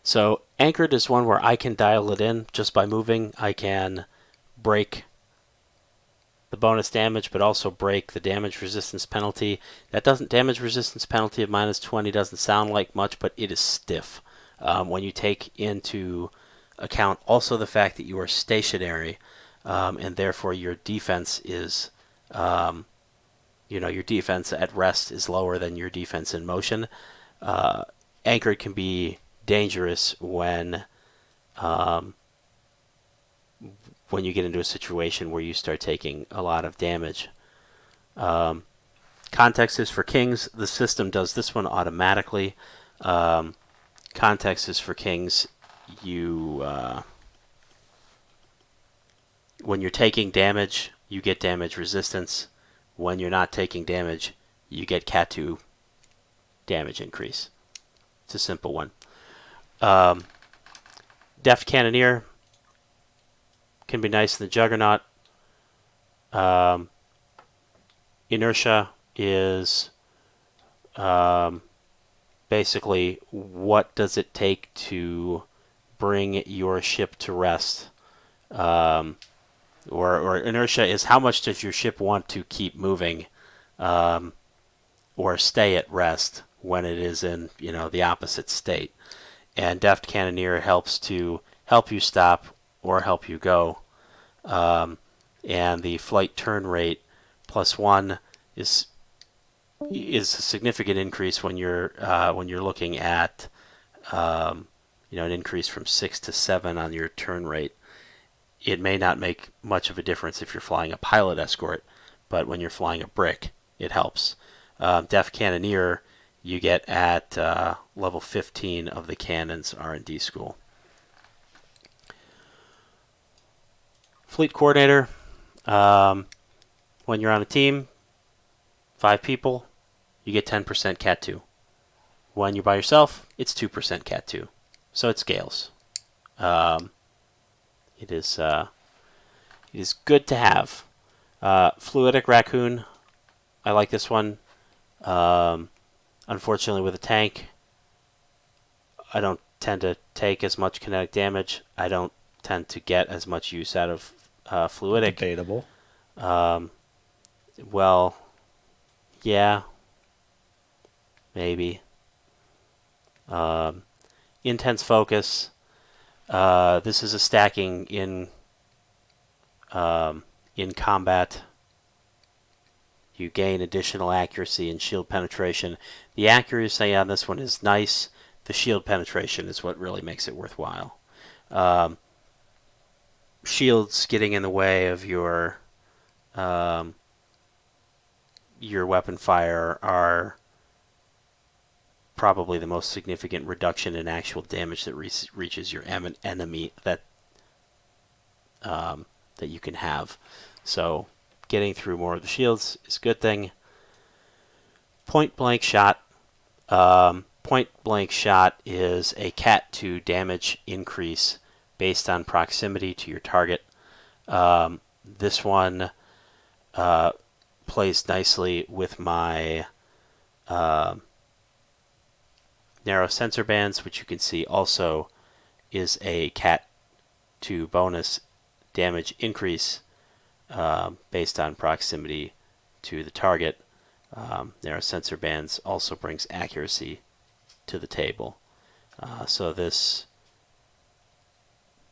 So Anchored is one where I can dial it in just by moving. I can break the bonus damage, but also break the damage resistance penalty. That damage resistance penalty of -20 doesn't sound like much, but it is stiff. When you take into account also the fact that you are stationary, and therefore your defense is, your defense at rest is lower than your defense in motion. Anchored can be dangerous when you get into a situation where you start taking a lot of damage. Context is for Kings. The system does this one automatically. Context is for Kings. When you're taking damage, you get damage resistance. When you're not taking damage, you get Cat 2 damage increase. It's a simple one. Deft Cannoneer can be nice in the Juggernaut. Inertia is basically what does it take to bring your ship to rest. Or inertia is how much does your ship want to keep moving or stay at rest when it is in the opposite state. And Deft Cannoneer helps to help you stop or help you go. And the flight turn rate +1 is a significant increase when you're looking at an increase from 6 to 7 on your turn rate. It may not make much of a difference if you're flying a pilot escort, but when you're flying a brick, it helps. Deft Cannoneer you get at level 15 of the Cannons R&D School. Fleet Coordinator. When you're on a team, 5 people, you get 10% Cat 2. When you're by yourself, it's 2% Cat 2. So it scales. It is good to have. Fluidic Raccoon. I like this one. Unfortunately, with a tank, I don't tend to take as much kinetic damage. I don't tend to get as much use out of Fluidic. Debatable. Well, yeah, maybe. Intense Focus. This is a stacking in combat. You gain additional accuracy and shield penetration. The accuracy on this one is nice. The shield penetration is what really makes it worthwhile. Shields getting in the way of your weapon fire are probably the most significant reduction in actual damage that reaches your enemy that you can have. So getting through more of the shields is a good thing. Point blank shot. Point blank shot is a Cat 2 damage increase based on proximity to your target. This one plays nicely with my narrow sensor bands, which you can see also is a Cat 2 bonus damage increase based on proximity to the target. Narrow sensor bands also brings accuracy to the table. So this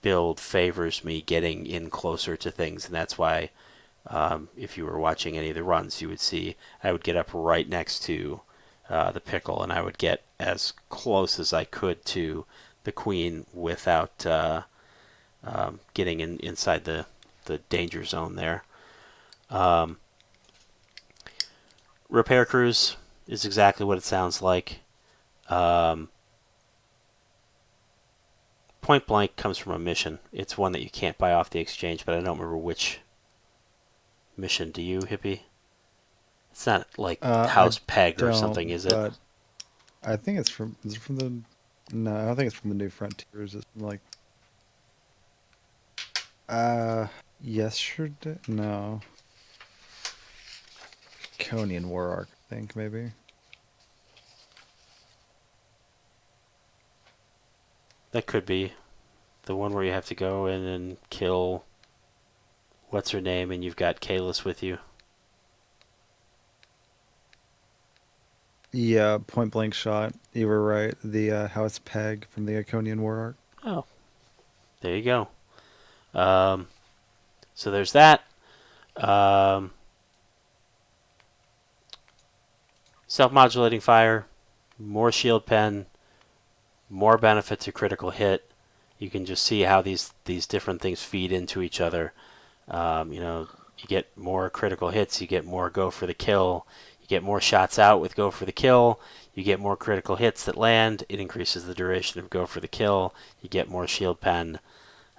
build favors me getting in closer to things, and that's why if you were watching any of the runs, you would see I would get up right next to the Pickle, and I would get as close as I could to the Queen without getting inside the danger zone there. Repair Cruise is exactly what it sounds like. Point Blank comes from a mission. It's one that you can't buy off the exchange, but I don't remember which mission. Do you, Hippie? It's not like House Peg or something, is it? But I think it's from the. No, I don't think it's from the New Frontiers. It's from like. Yesterday? No. Conian War Arc, I think, maybe. That could be the one where you have to go in and kill what's her name, and you've got Kalis with you. Yeah, point blank shot. You were right. The House Peg from the Iconian War Arc. Oh, there you go. So there's that. Self-modulating fire, more shield pen, more benefit to critical hit. You can just see how these different things feed into each other. You get more critical hits, you get more go for the kill, you get more shots out with go for the kill, you get more critical hits that land, it increases the duration of go for the kill, you get more shield pen.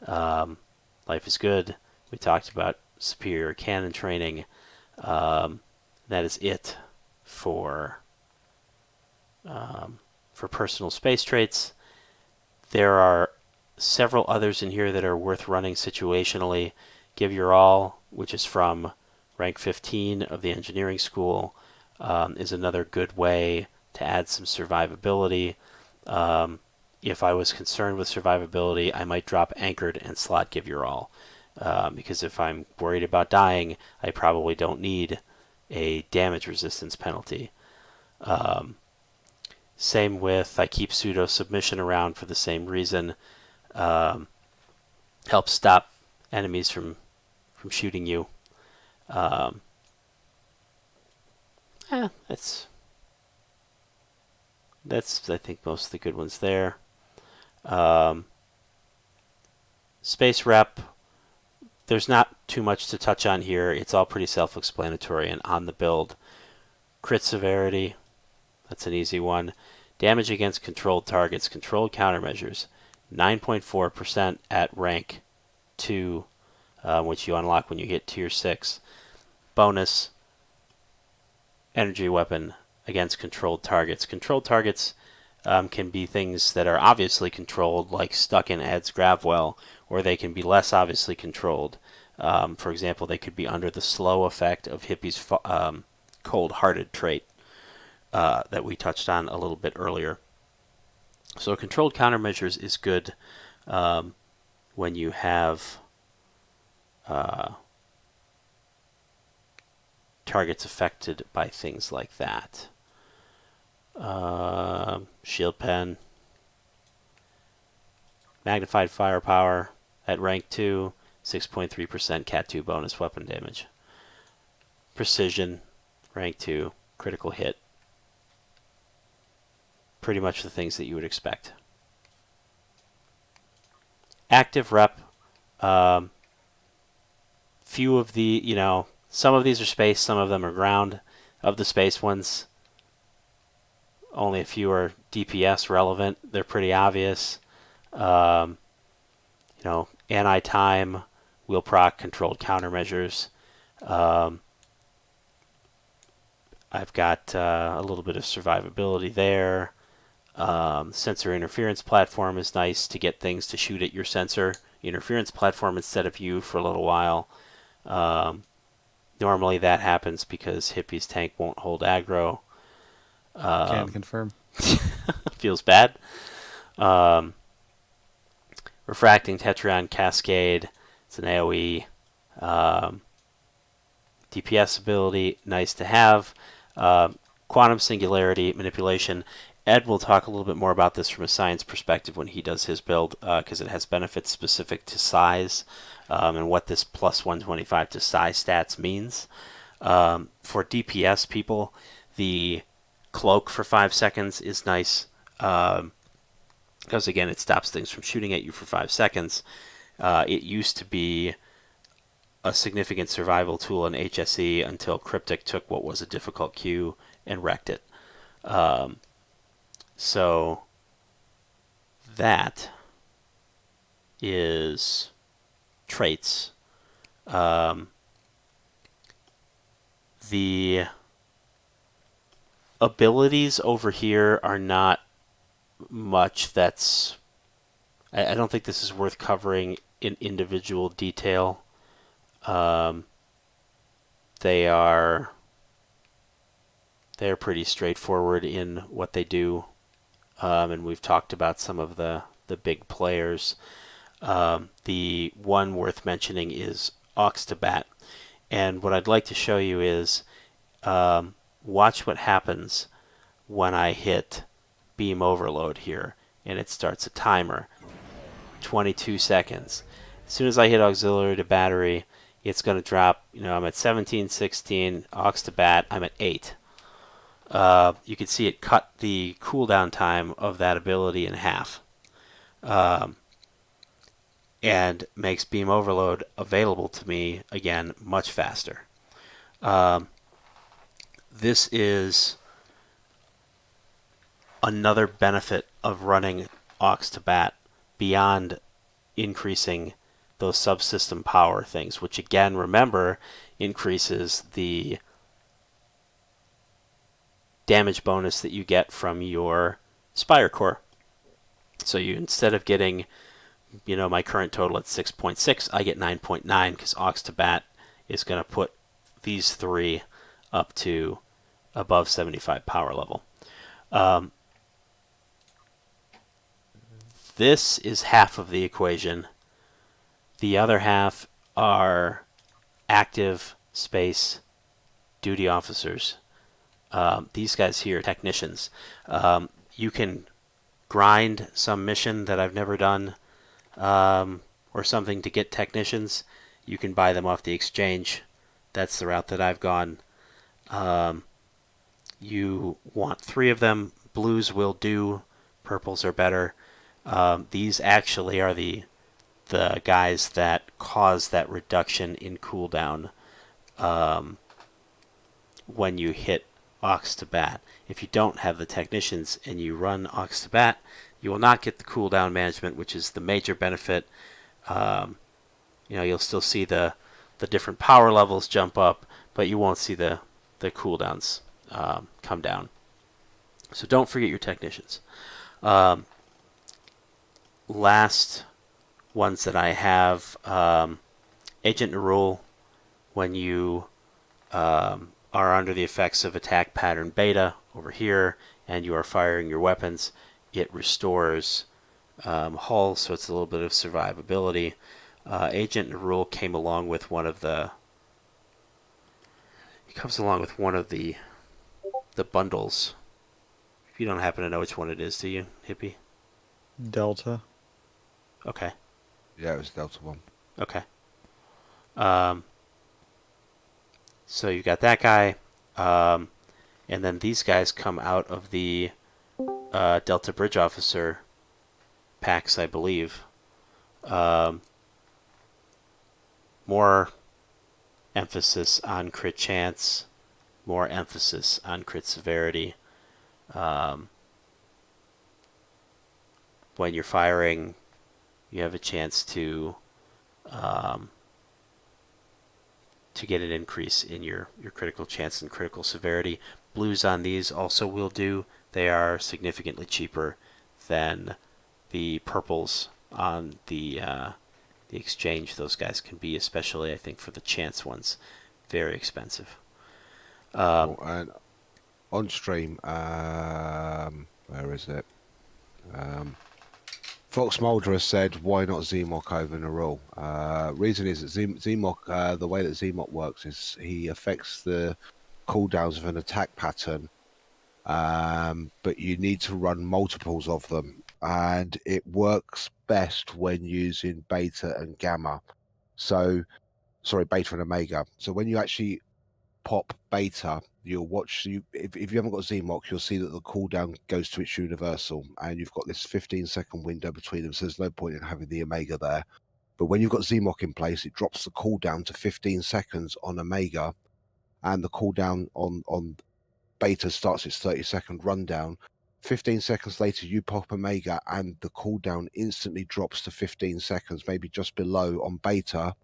Life is good. We talked about superior cannon training. That is it for personal space traits. There are several others in here that are worth running situationally. Give Your All, which is from rank 15 of the engineering school, is another good way to add some survivability. If I was concerned with survivability, I might drop Anchored and slot Give Your All. Because if I'm worried about dying, I probably don't need a damage resistance penalty. Same with, I keep pseudo submission around for the same reason. Helps stop enemies from shooting you. That's I think most of the good ones there. Space Rep. There's not too much to touch on here. It's all pretty self-explanatory and on the build. Crit severity. That's an easy one. Damage against controlled targets, controlled countermeasures, 9.4% at rank 2, which you unlock when you hit tier 6. Bonus, energy weapon against controlled targets. Controlled targets can be things that are obviously controlled, like stuck in Ed's Gravwell, or they can be less obviously controlled. For example, they could be under the slow effect of Hippie's cold-hearted trait that we touched on a little bit earlier. So controlled countermeasures is good when you have targets affected by things like that. Shield pen, magnified firepower at rank 2, 6.3% Cat 2 bonus weapon damage. Precision, rank 2, critical hit. Pretty much the things that you would expect. Active rep, few of the, some of these are space, some of them are ground. Of the space ones, only a few are DPS relevant. They're pretty obvious. Anti-time, wheel proc, controlled countermeasures. I've got a little bit of survivability there. Sensor interference platform is nice to get things to shoot at your sensor interference platform instead of you for a little while. Normally that happens because Hippie's tank won't hold aggro. Can confirm. Feels bad. Refracting Tetryon Cascade. It's an AoE. DPS ability, nice to have. Quantum Singularity Manipulation. Ed will talk a little bit more about this from a science perspective when he does his build, because it has benefits specific to size and what this plus 125 to size stats means. For DPS people, the cloak for 5 seconds is nice, because again, it stops things from shooting at you for 5 seconds. It used to be a significant survival tool in HSE until Cryptic took what was a difficult queue and wrecked it. So that is traits. The abilities over here are not much that's... I don't think this is worth covering in individual detail. They're pretty straightforward in what they do. And we've talked about some of the big players. The one worth mentioning is Aux to Bat. And what I'd like to show you is watch what happens when I hit beam overload here. And it starts a timer. 22 seconds. As soon as I hit auxiliary to battery, it's going to drop. I'm at 17, 16. Aux to Bat, I'm at 8. You can see it cut the cooldown time of that ability in half, and makes beam overload available to me again much faster. This is another benefit of running Aux to Bat beyond increasing those subsystem power things, which again, remember, increases the damage bonus that you get from your Spire Core. So you, instead of getting, my current total at 6.6, I get 9.9 because Aux to Bat is going to put these three up to above 75 power level. This is half of the equation. The other half are active space duty officers. These guys here, technicians. You can grind some mission that I've never done or something to get technicians. You can buy them off the exchange. That's the route that I've gone. You want 3 of them. Blues will do. Purples are better. These actually are the guys that cause that reduction in cooldown when you hit aux to bat. If you don't have the technicians and you run aux to bat, you will not get the cooldown management, which is the major benefit. You'll still see the different power levels jump up, but you won't see the cooldowns come down. So don't forget your technicians. Last ones that I have, Agent Nerul, when you are under the effects of attack pattern beta over here and you are firing your weapons, it restores hull, so it's a little bit of survivability. Agent Nerul came along with one of the bundles. You don't happen to know which one it is, do you, Hippie? Delta. Okay. Yeah, it was Delta 1. Okay. So you got that guy, and then these guys come out of the Delta Bridge Officer packs, I believe. More emphasis on crit chance, more emphasis on crit severity. When you're firing, you have a chance to get an increase in your critical chance and critical severity. Blues on these also will do. They are significantly cheaper than the purples on the exchange. Those guys can be, especially I think for the chance ones, very expensive. And on stream, where is it? Fox Mulder has said, why not ZMOC over Nerul? Reason is that ZMOC, the way that ZMOC works is he affects the cooldowns of an attack pattern, but you need to run multiples of them, and it works best when using beta and gamma. So, sorry, beta and omega. So when you actually pop beta, you'll watch if you haven't got ZMOC, you'll see that the cooldown goes to its universal, and you've got this 15-second window between them, so there's no point in having the omega there. But when you've got ZMOC in place, it drops the cooldown to 15 seconds on omega, and the cooldown on beta starts its 30-second rundown. 15 seconds later, you pop omega, and the cooldown instantly drops to 15 seconds, maybe just below on beta.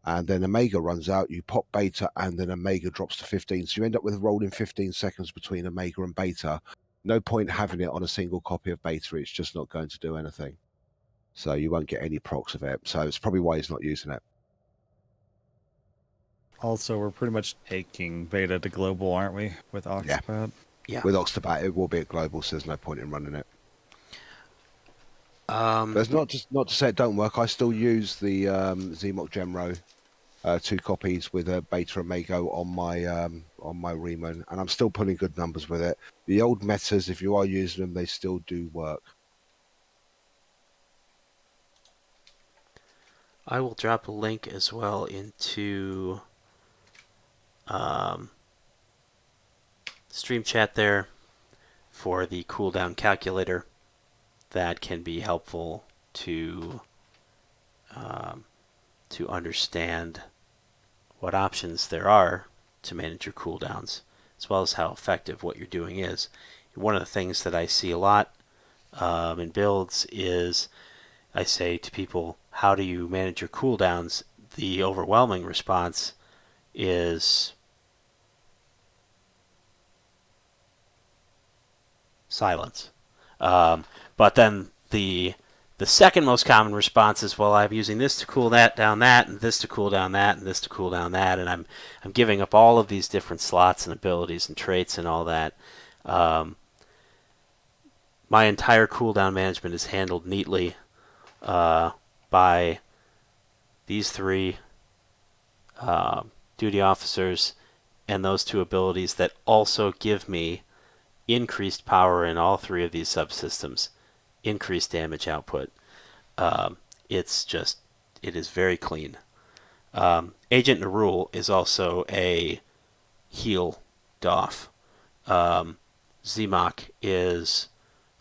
And then omega runs out, you pop beta, and then omega drops to 15. So you end up with rolling 15 seconds between omega and beta. No point having it on a single copy of beta. It's just not going to do anything. So you won't get any procs of it. So it's probably why he's not using it. Also, we're pretty much taking beta to global, aren't we, with Oxpat? Yeah. With Oxpat, it will be at global, so there's no point in running it. But it's not to say it don't work. I still use the ZMOC Gemro 2 copies with a beta omega on my Riemann, and I'm still pulling good numbers with it. The old metas, if you are using them, they still do work. I will drop a link as well into stream chat there for the cooldown calculator. That can be helpful to understand what options there are to manage your cooldowns, as well as how effective what you're doing is. One of the things that I see a lot in builds is I say to people, how do you manage your cooldowns? The overwhelming response is silence. But then the second most common response is, well, I'm using this to cool that down that, and this to cool down that, and this to cool down that, and I'm giving up all of these different slots and abilities and traits and all that. My entire cooldown management is handled neatly by these 3 duty officers and those 2 abilities that also give me increased power in all 3 of these subsystems, increased damage output. It is very clean. Agent Nerul is also a heal DOF. ZMOC is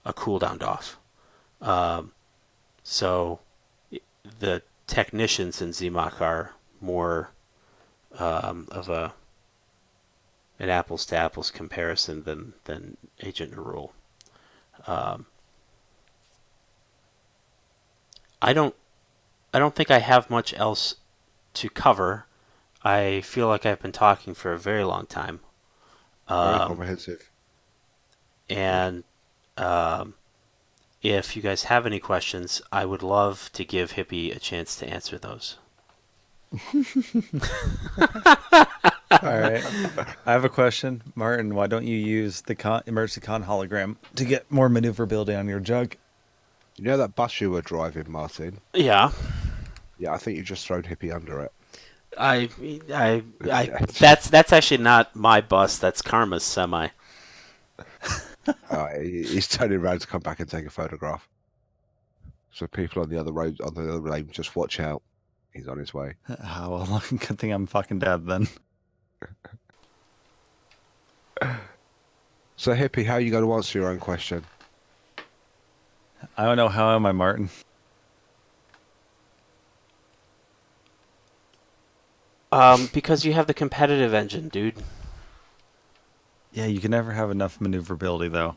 a cooldown DOF. So the technicians in ZMOC are more of a an apples to apples comparison than Agent Nerul. I don't think I have much else to cover. I feel like I've been talking for a very long time. Very comprehensive. And if you guys have any questions, I would love to give Hippie a chance to answer those. All right. I have a question. Martin, why don't you use the emergency con hologram to get more maneuverability on your jug? You know that bus you were driving, Martin? Yeah. Yeah, I think you just thrown Hippie under it. That's actually not my bus. That's Karma's semi. He's turning around to come back and take a photograph. So people on the other road, on the other lane, just watch out. He's on his way. Oh, well, good thing I'm fucking dead then. So, Hippie, how are you going to answer your own question? I don't know. How am I, Martin? Because you have the competitive engine, dude. Yeah, you can never have enough maneuverability, though.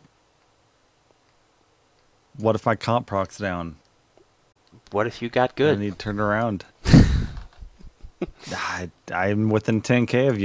What if my comp proc's down? What if you got good? I need to turn around. I'm within 10k of you